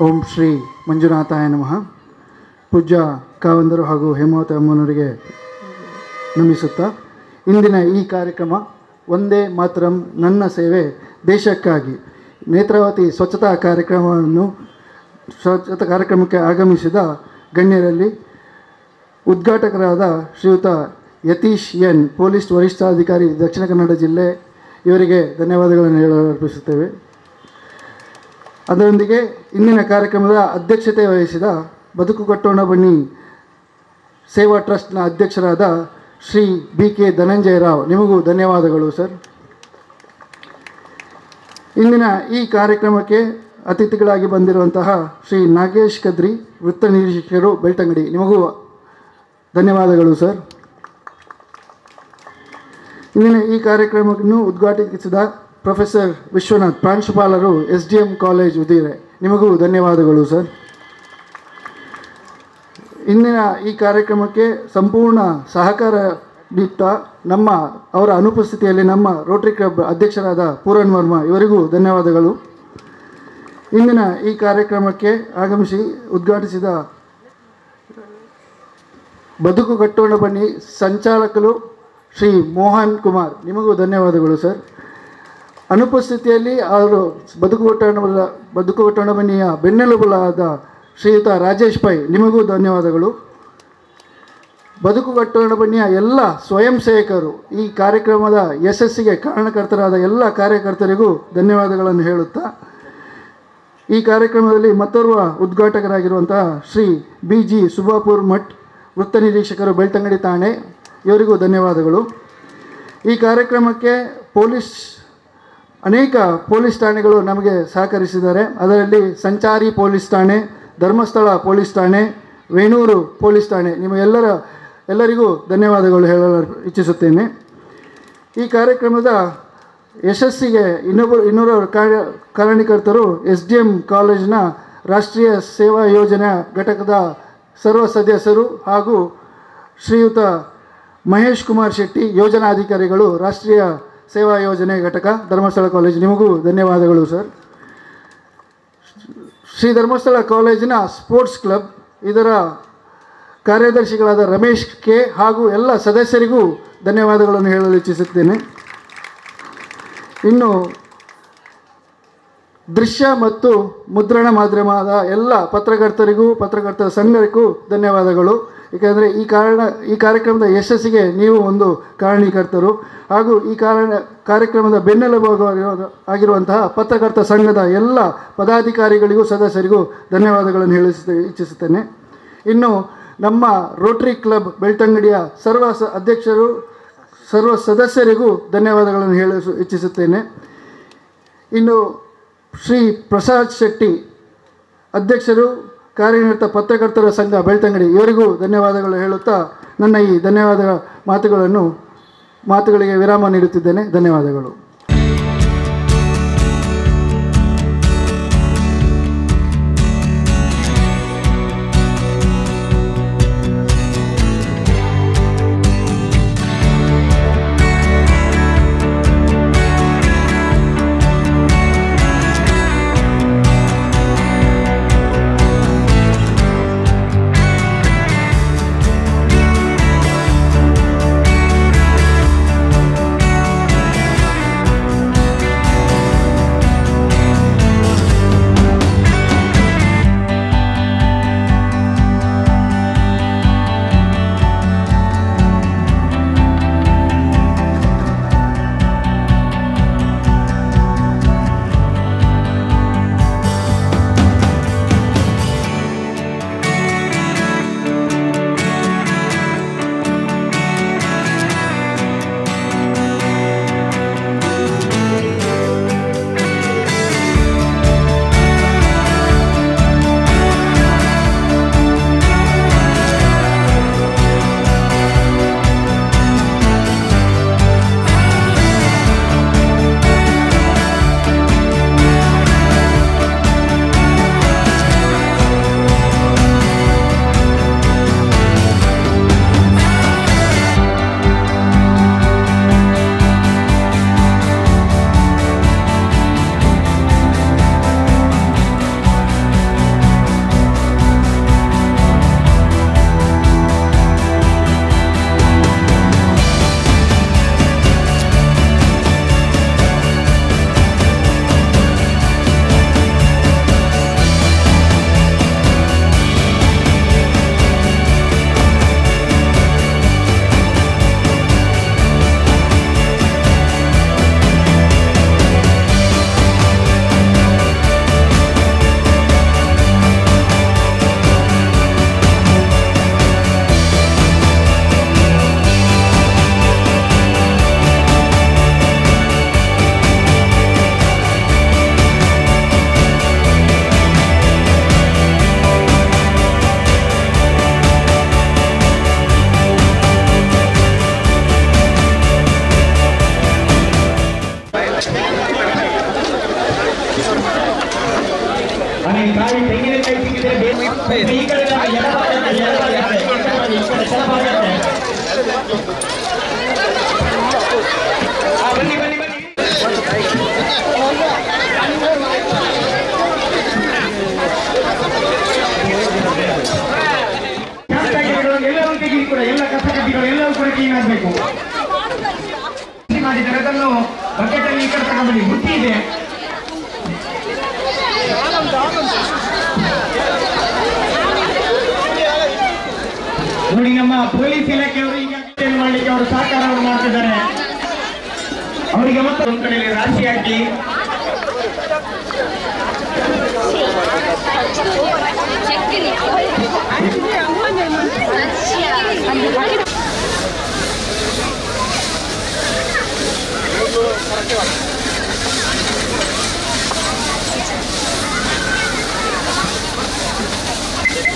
ಓಂ ಶ್ರೀ ಮಂಜುನಾಥಾಯ ನಮಃ. ಪೂಜ್ಯ ಕಾವಂದರು ಹಾಗೂ ಹೇಮಾವತಿ ಅಮ್ಮನವರಿಗೆ ನಮಿಸುತ್ತಾ, ಇಂದಿನ ಈ ಕಾರ್ಯಕ್ರಮ ಒಂದೇ ಮಾತರಂ ನನ್ನ ಸೇವೆ ದೇಶಕ್ಕಾಗಿ ನೇತ್ರಾವತಿ ಸ್ವಚ್ಛತಾ ಕಾರ್ಯಕ್ರಮಕ್ಕೆ ಆಗಮಿಸಿದ ಗಣ್ಯರಲ್ಲಿ ಉದ್ಘಾಟಕರಾದ ಶ್ರೀಯುತ ಯತೀಶ್ ಎನ್, ಪೊಲೀಸ್ ವರಿಷ್ಠಾಧಿಕಾರಿ ದಕ್ಷಿಣ ಕನ್ನಡ ಜಿಲ್ಲೆ, ಇವರಿಗೆ ಧನ್ಯವಾದಗಳನ್ನು ಅರ್ಪಿಸುತ್ತೇವೆ. ಅದರೊಂದಿಗೆ ಇಂದಿನ ಕಾರ್ಯಕ್ರಮದ ಅಧ್ಯಕ್ಷತೆ ವಹಿಸಿದ ಬದುಕು ಕಟ್ಟೋಣ ಬನ್ನಿ ಸೇವಾ ಟ್ರಸ್ಟ್ನ ಅಧ್ಯಕ್ಷರಾದ ಶ್ರೀ BK ಧನಂಜಯ ರಾವ್, ನಿಮಗೂ ಧನ್ಯವಾದಗಳು ಸರ್. ಇಂದಿನ ಈ ಕಾರ್ಯಕ್ರಮಕ್ಕೆ ಅತಿಥಿಗಳಾಗಿ ಬಂದಿರುವಂತಹ ಶ್ರೀ ನಾಗೇಶ್ ಕದ್ರಿ, ವೃತ್ತ ನಿರೀಕ್ಷಕರು ಬೆಳ್ತಂಗಡಿ, ನಿಮಗೂ ಧನ್ಯವಾದಗಳು ಸರ್. ಇಂದಿನ ಈ ಕಾರ್ಯಕ್ರಮವನ್ನು ಉದ್ಘಾಟಿಸಿದ ಪ್ರೊಫೆಸರ್ ವಿಶ್ವನಾಥ್, ಪ್ರಾಂಶುಪಾಲರು SDM ಕಾಲೇಜ್ ಉಜಿರೆ, ನಿಮಗೂ ಧನ್ಯವಾದಗಳು ಸರ್. ಇಂದಿನ ಈ ಕಾರ್ಯಕ್ರಮಕ್ಕೆ ಸಂಪೂರ್ಣ ಸಹಕಾರ ನೀಡುತ್ತಾ ಅವರ ಅನುಪಸ್ಥಿತಿಯಲ್ಲಿ ನಮ್ಮ ರೋಟರಿ ಕ್ಲಬ್ ಅಧ್ಯಕ್ಷರಾದ ಪೂರನ್ ವರ್ಮಾ, ಇವರಿಗೂ ಧನ್ಯವಾದಗಳು. ಇಂದಿನ ಈ ಕಾರ್ಯಕ್ರಮಕ್ಕೆ ಆಗಮಿಸಿ ಉದ್ಘಾಟಿಸಿದ ಬದುಕು ಕಟ್ಟೋಣ ಬನ್ನಿ ಸಂಚಾಲಕರು ಶ್ರೀ ಮೋಹನ್ ಕುಮಾರ್, ನಿಮಗೂ ಧನ್ಯವಾದಗಳು ಸರ್. ಅನುಪಸ್ಥಿತಿಯಲ್ಲಿ ಅವರು ಬದುಕು ಕಟ್ಟೋಣ ಬನ್ನಿಯ ಬೆನ್ನೆಲುಬಾದ ಶ್ರೀಯುತ ರಾಜೇಶ್ ಪೈ, ನಿಮಗೂ ಧನ್ಯವಾದಗಳು. ಬದುಕುಗಟ್ಟೋಣ ಬನ್ನಿಯ ಎಲ್ಲ ಸ್ವಯಂ ಸೇವಕರು, ಈ ಕಾರ್ಯಕ್ರಮದ ಯಶಸ್ಸಿಗೆ ಕಾರಣಕರ್ತರಾದ ಎಲ್ಲ ಕಾರ್ಯಕರ್ತರಿಗೂ ಧನ್ಯವಾದಗಳನ್ನು ಹೇಳುತ್ತಾ, ಈ ಕಾರ್ಯಕ್ರಮದಲ್ಲಿ ಮತ್ತೋರ್ವ ಉದ್ಘಾಟಕರಾಗಿರುವಂತಹ ಶ್ರೀ BG ಸುಬಾಪುರ್ ಮಠ್, ವೃತ್ತ ನಿರೀಕ್ಷಕರು ಬೆಳ್ತಂಗಡಿ ಠಾಣೆ, ಇವರಿಗೂ ಧನ್ಯವಾದಗಳು. ಈ ಕಾರ್ಯಕ್ರಮಕ್ಕೆ ಅನೇಕ ಪೊಲೀಸ್ ಠಾಣೆಗಳು ನಮಗೆ ಸಹಕರಿಸಿದ್ದಾರೆ. ಅದರಲ್ಲಿ ಸಂಚಾರಿ ಪೊಲೀಸ್ ಠಾಣೆ, ಧರ್ಮಸ್ಥಳ ಪೊಲೀಸ್ ಠಾಣೆ, ವೇಣೂರು ಪೊಲೀಸ್ ಠಾಣೆ, ಎಲ್ಲರಿಗೂ ಧನ್ಯವಾದಗಳು ಹೇಳಲು ಇಚ್ಛಿಸುತ್ತೇನೆ. ಈ ಕಾರ್ಯಕ್ರಮದ ಯಶಸ್ಸಿಗೆ ಇನ್ನೂರು ಕಾರಣಕರ್ತರು SDM ಕಾಲೇಜಿನ ರಾಷ್ಟ್ರೀಯ ಸೇವಾ ಯೋಜನಾ ಘಟಕದ ಸರ್ವ ಸದಸ್ಯರು ಹಾಗೂ ಶ್ರೀಯುತ ಮಹೇಶ್ ಕುಮಾರ್ ಶೆಟ್ಟಿ, ಯೋಜನಾಧಿಕಾರಿಗಳು, ರಾಷ್ಟ್ರೀಯ ಸೇವಾ ಯೋಜನೆ ಘಟಕ, ಧರ್ಮಸ್ಥಳ ಕಾಲೇಜು, ನಿಮಗೂ ಧನ್ಯವಾದಗಳು ಸರ್. ಶ್ರೀ ಧರ್ಮಸ್ಥಳ ಕಾಲೇಜಿನ ಸ್ಪೋರ್ಟ್ಸ್ ಕ್ಲಬ್, ಇದರ ಕಾರ್ಯದರ್ಶಿಗಳಾದ ರಮೇಶ್ ಕೆ ಹಾಗೂ ಎಲ್ಲ ಸದಸ್ಯರಿಗೂ ಧನ್ಯವಾದಗಳನ್ನು ಹೇಳಲು ಇಚ್ಛಿಸುತ್ತೇನೆ. ಇನ್ನು ದೃಶ್ಯ ಮತ್ತು ಮುದ್ರಣ ಮಾಧ್ಯಮದ ಎಲ್ಲ ಪತ್ರಕರ್ತರಿಗೂ ಪತ್ರಕರ್ತರ ಸಂಘಕ್ಕೂ ಧನ್ಯವಾದಗಳು. ಏಕೆಂದರೆ ಈ ಕಾರ್ಯಕ್ರಮದ ಯಶಸ್ಸಿಗೆ ನೀವು ಒಂದು ಕಾರಣೀಕರ್ತರು ಹಾಗೂ ಈ ಕಾರ್ಯಕ್ರಮದ ಬೆನ್ನೆಲುಬು ಆಗಿರುವಂತಹ ಪತ್ರಕರ್ತ ಸಂಘದ ಎಲ್ಲ ಪದಾಧಿಕಾರಿಗಳಿಗೂ ಸದಸ್ಯರಿಗೂ ಧನ್ಯವಾದಗಳನ್ನು ಇಚ್ಛಿಸುತ್ತೇನೆ. ಇನ್ನು ನಮ್ಮ ರೋಟರಿ ಕ್ಲಬ್ ಬೆಳ್ತಂಗಡಿಯ ಅಧ್ಯಕ್ಷರು, ಸರ್ವ ಸದಸ್ಯರಿಗೂ ಧನ್ಯವಾದಗಳನ್ನು ಹೇಳಲು ಇಚ್ಛಿಸುತ್ತೇನೆ. ಇನ್ನು ಶ್ರೀ ಪ್ರಸಾದ್ ಶೆಟ್ಟಿ, ಅಧ್ಯಕ್ಷರು, ಕಾರ್ಯನಿರತ ಪತ್ರಕರ್ತರ ಸಂಘ ಬೆಳ್ತಂಗಡಿ, ಇವರಿಗೂ ಧನ್ಯವಾದಗಳು ಹೇಳುತ್ತಾ ನನ್ನ ಈ ಮಾತುಗಳಿಗೆ ವಿರಾಮ ನೀಡುತ್ತಿದ್ದೇನೆ. ಧನ್ಯವಾದಗಳು. ನೋಡಿ ನಮ್ಮ ಪೊಲೀಸ್ ಇಲಾಖೆಯವರು ಈಗಾಗಲೇ ಮಾಡಲಿಕ್ಕೆ ಅವರು ಸಹಕಾರವನ್ನು ಮಾಡ್ತಿದ್ದಾರೆ. ಅವರಿಗೆ ಮತ್ತೆ ಒಂದು ಕಡೆ ರಾಶಿ ಹಾಕಿ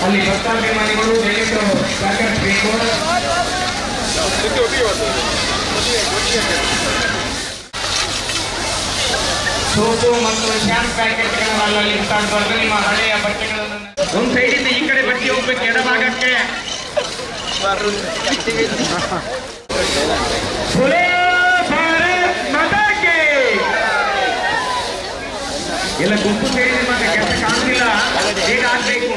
ಅಲ್ಲಿ ಭಕ್ತಾಭಿಮಾನಿಗಳು ದಯವಿಟ್ಟು ಸಹಕರಿಸಬೇಕು. ಸೋಪು ಮತ್ತು ಶಾಂಪ್ ಪ್ಯಾಕೆಟ್ಗಳನ್ನು ಅಲ್ಲಲ್ಲಿ ಇಟ್ಟಾಡ್ಬಾರ್ದು. ನಿಮ್ಮ ಹಳೆಯ ಬಟ್ಟೆಗಳನ್ನು ಒಂದು ಸೈಡಿಂದ ಈ ಕಡೆ ಬಟ್ಟೆ ಹೋಗ್ಬೇಕು, ಎಡಭಾಗಕ್ಕೆ. ಎಲ್ಲ ಗುಂಪು ಸೇರಿದ ಮಾತ್ರ ಕೆಲಸ ಕಾಣುವುದಿಲ್ಲ, ಬೇಗ ಆಗ್ಬೇಕು.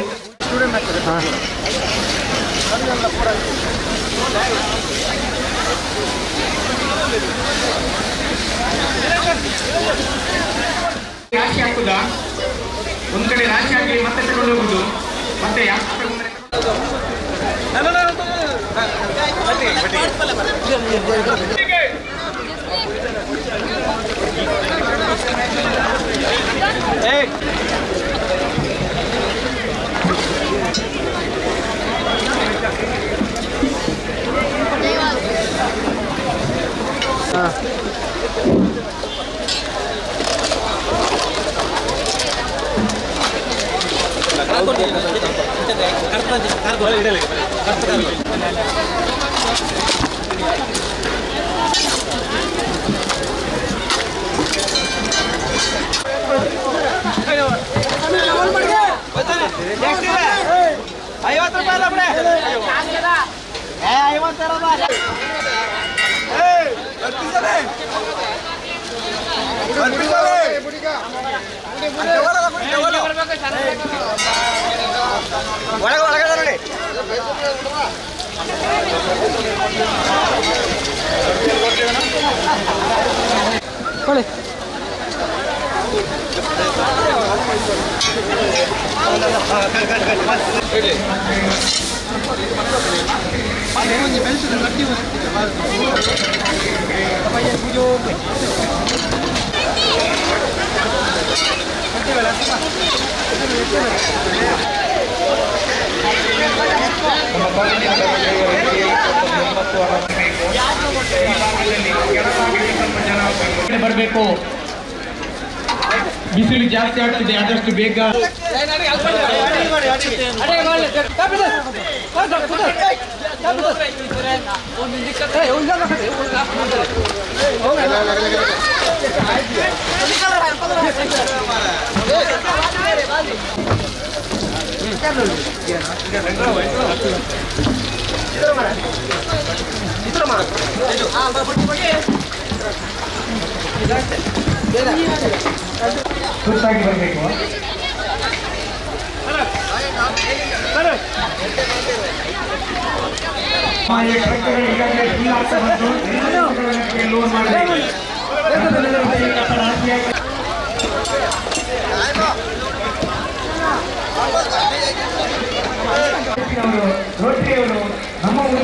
ರಾಶಿ ಹಾಕುದಾ, ಒಂದ್ ಕಡೆ ರಾಶಿ ಹಾಕಿ ಮತ್ತೆ ತಗೊಂಡು ಹೋಗುದು, ಮತ್ತೆ ಬರಬೇಕು. ಬಿಸಿಲು ಜಾಸ್ತಿ ಆಗ್ತಿದೆ, ಆದಷ್ಟು ಬೇಗ ಸುತ್ತಾಗಿ ಬರಬೇಕು. ಲೋನ್ ಮಾಡಬೇಕು. ರೋಟರಿಯವರು ನಮ್ಮ ಊರು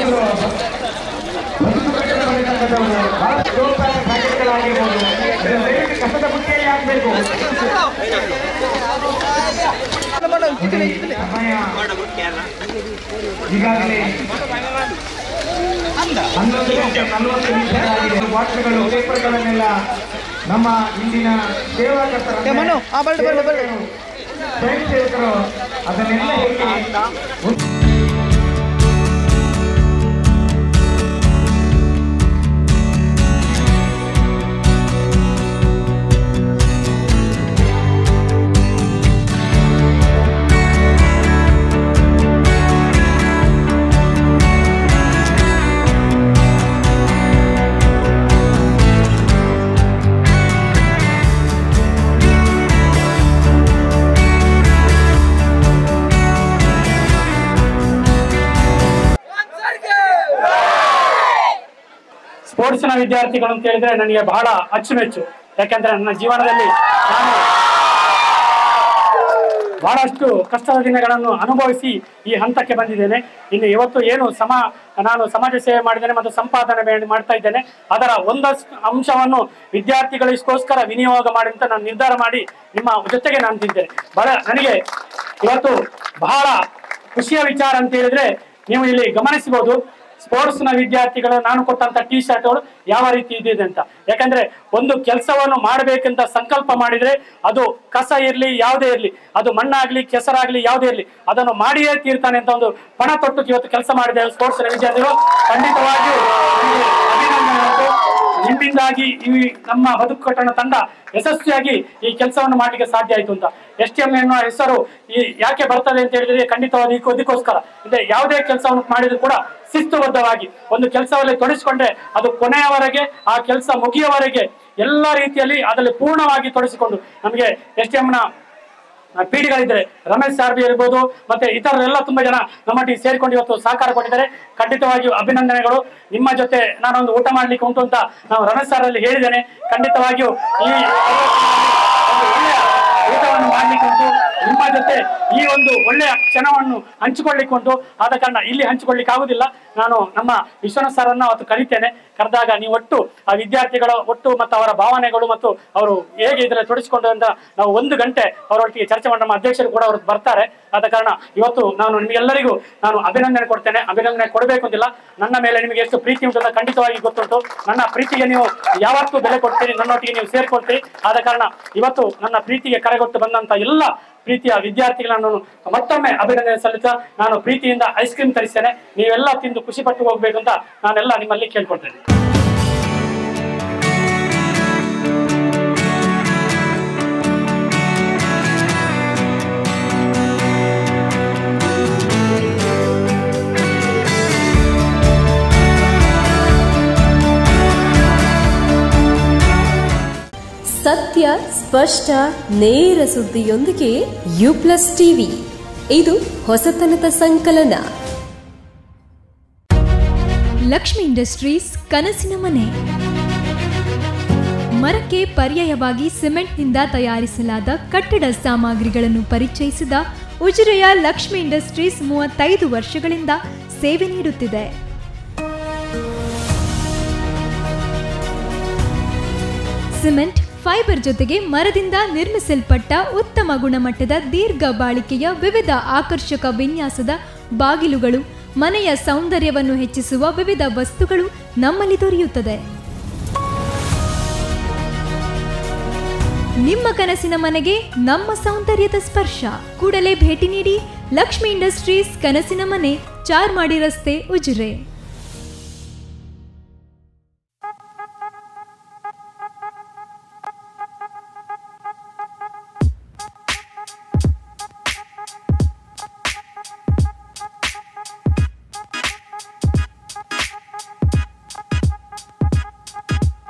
ಪ್ಯಾಕೆಟ್ಗಳಾಗಿರ್ಬೋದು, ಕಸದ ಬುಟ್ಟಿಯಲ್ಲಿ ಹಾಕಬೇಕು. ಸಮಯ ಈಗಾಗಲೇ 11:40 ನಿಮಿಷಗಳಾಗಿದೆ. ಬಾಟ್ಲಿಗಳು, ಪೇಪರ್ಗಳನ್ನೆಲ್ಲ ನಮ್ಮ ಇಂದಿನ ಸೇವಾಕರ್ತರು ಸ್ವಯಂ ಸೇವಕರು ಅದನ್ನೆಲ್ಲ ಹೇಗೆ ಸ್ಪೋರ್ಟ್ಸ್ನ ವಿದ್ಯಾರ್ಥಿಗಳು ಅಂತ ಹೇಳಿದ್ರೆ ನನಗೆ ಬಹಳ ಅಚ್ಚುಮೆಚ್ಚು. ಯಾಕಂದ್ರೆ ನನ್ನ ಜೀವನದಲ್ಲಿ ನಾನು ಬಹಳಷ್ಟು ಕಷ್ಟದ ದಿನಗಳನ್ನು ಅನುಭವಿಸಿ ಈ ಹಂತಕ್ಕೆ ಬಂದಿದ್ದೇನೆ. ಇನ್ನು ಇವತ್ತು ಏನು ನಾನು ಸಮಾಜ ಸೇವೆ ಮಾಡಿದ್ದೇನೆ ಮತ್ತು ಸಂಪಾದನೆ ಮಾಡ್ತಾ ಇದ್ದೇನೆ, ಅದರ ಒಂದಷ್ಟು ಅಂಶವನ್ನು ವಿದ್ಯಾರ್ಥಿಗಳಿಗೋಸ್ಕರ ವಿನಿಯೋಗ ಮಾಡಿ ಅಂತ ನಾನು ನಿರ್ಧಾರ ಮಾಡಿ ನಿಮ್ಮ ಜೊತೆಗೆ ನಾನು ತಿಂತೇನೆ. ನನಗೆ ಇವತ್ತು ಬಹಳ ಖುಷಿಯ ವಿಚಾರ ಅಂತ ಹೇಳಿದ್ರೆ, ನೀವು ಇಲ್ಲಿ ಗಮನಿಸಬಹುದು ಸ್ಪೋರ್ಟ್ಸ್ನ ವಿದ್ಯಾರ್ಥಿಗಳು ನಾನು ಕೊಟ್ಟಂತ ಟಿ ಶರ್ಟ್ಗಳು ಯಾವ ರೀತಿ ಇದೆ ಅಂತ. ಯಾಕಂದ್ರೆ ಒಂದು ಕೆಲಸವನ್ನು ಮಾಡಬೇಕಂತ ಸಂಕಲ್ಪ ಮಾಡಿದ್ರೆ ಅದು ಕಸ ಇರಲಿ ಯಾವುದೇ ಇರಲಿ, ಅದು ಮಣ್ಣಾಗ್ಲಿ ಕೆಸರಾಗ್ಲಿ ಯಾವುದೇ ಇರಲಿ, ಅದನ್ನು ಮಾಡಿಯೇ ತೀರ್ತಾನೆ ಅಂತ ಒಂದು ಪಣ ತೊಟ್ಟು ಇವತ್ತು ಕೆಲಸ ಮಾಡಿದೆ ಸ್ಪೋರ್ಟ್ಸ್ನ ವಿದ್ಯಾರ್ಥಿಗಳು. ಖಂಡಿತವಾಗಿಯೂ ಅಭಿನಂದನೆ. ನಿಮ್ಮಿಂದಾಗಿ ಈ ನಮ್ಮ ಬದುಕು ಕಟ್ಟಣ ತಂಡ ಯಶಸ್ವಿಯಾಗಿ ಈ ಕೆಲಸವನ್ನು ಮಾಡ್ಲಿಕ್ಕೆ ಸಾಧ್ಯ ಆಯ್ತು ಅಂತ. STM ಎನ್ನುವ ಹೆಸರು ಯಾಕೆ ಬರ್ತದೆ ಅಂತ ಹೇಳಿದ್ರೆ ಖಂಡಿತವಾಗಿ ಅದಕ್ಕೋಸ್ಕರ ಅಂದ್ರೆ ಯಾವುದೇ ಕೆಲಸವನ್ನು ಮಾಡಿದ್ರು ಕೂಡ ಶಿಸ್ತುಬದ್ಧವಾಗಿ ಒಂದು ಕೆಲಸದಲ್ಲಿ ತೊಡಗಿಸಿಕೊಂಡ್ರೆ ಅದು ಕೊನೆಯವರೆಗೆ ಆ ಕೆಲಸ ಮುಗಿಯುವವರೆಗೆ ಎಲ್ಲ ರೀತಿಯಲ್ಲಿ ಅದರಲ್ಲಿ ಪೂರ್ಣವಾಗಿ ತೊಡಗಿಸಿಕೊಂಡು ನಮಗೆ STMನ ಪೀಡಿಗಳಿದ್ದಾರೆ, ರಮೇಶ್ ಸಾರ್ಬಿ ಇರ್ಬೋದು, ಮತ್ತೆ ಇತರರೆಲ್ಲ ತುಂಬಾ ಜನ ನಮ್ಮೊಟ್ಟಿಗೆ ಸೇರಿಕೊಂಡು ಇವತ್ತು ಸಹಕಾರ ಕೊಟ್ಟಿದ್ದಾರೆ. ಖಂಡಿತವಾಗಿಯೂ ಅಭಿನಂದನೆಗಳು. ನಿಮ್ಮ ಜೊತೆ ನಾನೊಂದು ಊಟ ಮಾಡ್ಲಿಕ್ಕೆ ಉಂಟು ಅಂತ ನಾವು ರಮೇಶ್ ಸಾರ್ ಅಲ್ಲಿ ಹೇಳಿದ್ದೇನೆ. ಖಂಡಿತವಾಗಿಯೂ ಈ ಒಳ್ಳೆಯ ಊಟವನ್ನು ಮಾಡ್ಲಿಕ್ಕೆ ಉಂಟು, ನಿಮ್ಮ ಜೊತೆ ಈ ಒಂದು ಒಳ್ಳೆಯ ಕ್ಷಣವನ್ನು ಹಂಚಿಕೊಳ್ಳಿಕ್ಕೆ ಉಂಟು. ಆದ ಕಾರಣ ಇಲ್ಲಿ ಹಂಚಿಕೊಳ್ಳಿಕ್ಕೆ ಆಗುದಿಲ್ಲ. ನಾನು ನಮ್ಮ ವಿಶ್ವನಾಥ್ ಸರ್ ಅನ್ನ ಅವತ್ತು ಕರೀತೇನೆ. ಕರೆದಾಗ ನೀವು ಒಟ್ಟು ಆ ವಿದ್ಯಾರ್ಥಿಗಳ ಒಟ್ಟು ಮತ್ತು ಅವರ ಭಾವನೆಗಳು ಮತ್ತು ಅವರು ಹೇಗೆ ಇದರಲ್ಲಿ ತೊಡಗಿಸಿಕೊಂಡು ಅಂತ ನಾವು 1 ಗಂಟೆ ಅವರೊಟ್ಟಿಗೆ ಚರ್ಚೆ ಮಾಡಿ ನಮ್ಮ ಅಧ್ಯಕ್ಷರು ಕೂಡ ಅವರು ಬರ್ತಾರೆ. ಆದ ಕಾರಣ ಇವತ್ತು ನಾನು ನಿಮಗೆಲ್ಲರಿಗೂ ನಾನು ಅಭಿನಂದನೆ ಕೊಡ್ತೇನೆ. ಅಭಿನಂದನೆ ಕೊಡಬೇಕು ಅಂತಿಲ್ಲ, ನನ್ನ ಮೇಲೆ ನಿಮಗೆ ಎಷ್ಟು ಪ್ರೀತಿ ಉಂಟು ಅಂತ ಖಂಡಿತವಾಗಿ ಗೊತ್ತುಂಟು. ನನ್ನ ಪ್ರೀತಿಗೆ ನೀವು ಯಾವತ್ತೂ ಬೆಲೆ ಕೊಡ್ತೀರಿ, ನನ್ನೊಟ್ಟಿಗೆ ನೀವು ಸೇರ್ಕೊಳ್ತೀರಿ. ಆದ ಕಾರಣ ಇವತ್ತು ನನ್ನ ಪ್ರೀತಿಗೆ ಕರೆಗೊಟ್ಟು ಬಂದಂತ ಎಲ್ಲ ಪ್ರೀತಿಯ ವಿದ್ಯಾರ್ಥಿಗಳನ್ನು ಮತ್ತೊಮ್ಮೆ ಅಭಿನಂದನೆ ಸಲ್ಲಿಸ ನಾನು ಪ್ರೀತಿಯಿಂದ ಐಸ್ ಕ್ರೀಮ್ ತರಿಸ್ತೇನೆ. ನೀವೆಲ್ಲ ತಿಂದು ಖುಷಿ ಪಟ್ಟು ಹೋಗ್ಬೇಕು ಅಂತ ನಾನೆಲ್ಲ ನಿಮ್ಮಲ್ಲಿ ಕೇಳ್ಕೊಳ್ತೇನೆ. ಸತ್ಯ, ಸ್ಪಷ್ಟ, ನೇರ ಸುದ್ದಿಯೊಂದಿಗೆ U+ ಟಿವಿ. ಇದು ಹೊಸತನದ ಸಂಕಲನ. ಲಕ್ಷ್ಮಿ ಇಂಡಸ್ಟ್ರೀಸ್ ಕನಸಿನ ಮನೆ. ಮರಕ್ಕೆ ಪರ್ಯಾಯವಾಗಿ ಸಿಮೆಂಟ್ನಿಂದ ತಯಾರಿಸಲಾದ ಕಟ್ಟಡ ಸಾಮಗ್ರಿಗಳನ್ನು ಪರಿಚಯಿಸಿದ ಉಜಿರೆಯ ಲಕ್ಷ್ಮಿ ಇಂಡಸ್ಟ್ರೀಸ್ 35 ವರ್ಷಗಳಿಂದ ಸೇವೆ ನೀಡುತ್ತಿದೆ. ಸಿಮೆಂಟ್, ಫೈಬರ್ ಜೊತೆಗೆ ಮರದಿಂದ ನಿರ್ಮಿಸಲ್ಪಟ್ಟ ಉತ್ತಮ ಗುಣಮಟ್ಟದ ದೀರ್ಘ ಬಾಳಿಕೆಯ ವಿವಿಧ ಆಕರ್ಷಕ ವಿನ್ಯಾಸದ ಬಾಗಿಲುಗಳು, ಮನೆಯ ಸೌಂದರ್ಯವನ್ನು ಹೆಚ್ಚಿಸುವ ವಿವಿಧ ವಸ್ತುಗಳು ನಮ್ಮಲ್ಲಿ ದೊರೆಯುತ್ತದೆ. ನಿಮ್ಮ ಕನಸಿನ ಮನೆಗೆ ನಮ್ಮ ಸೌಂದರ್ಯದ ಸ್ಪರ್ಶ. ಕೂಡಲೇ ಭೇಟಿ ನೀಡಿ. ಲಕ್ಷ್ಮಿ ಇಂಡಸ್ಟ್ರೀಸ್ ಕನಸಿನ ಮನೆ, ಚಾರ್ಮಾಡಿ ರಸ್ತೆ, ಉಜಿರೆ.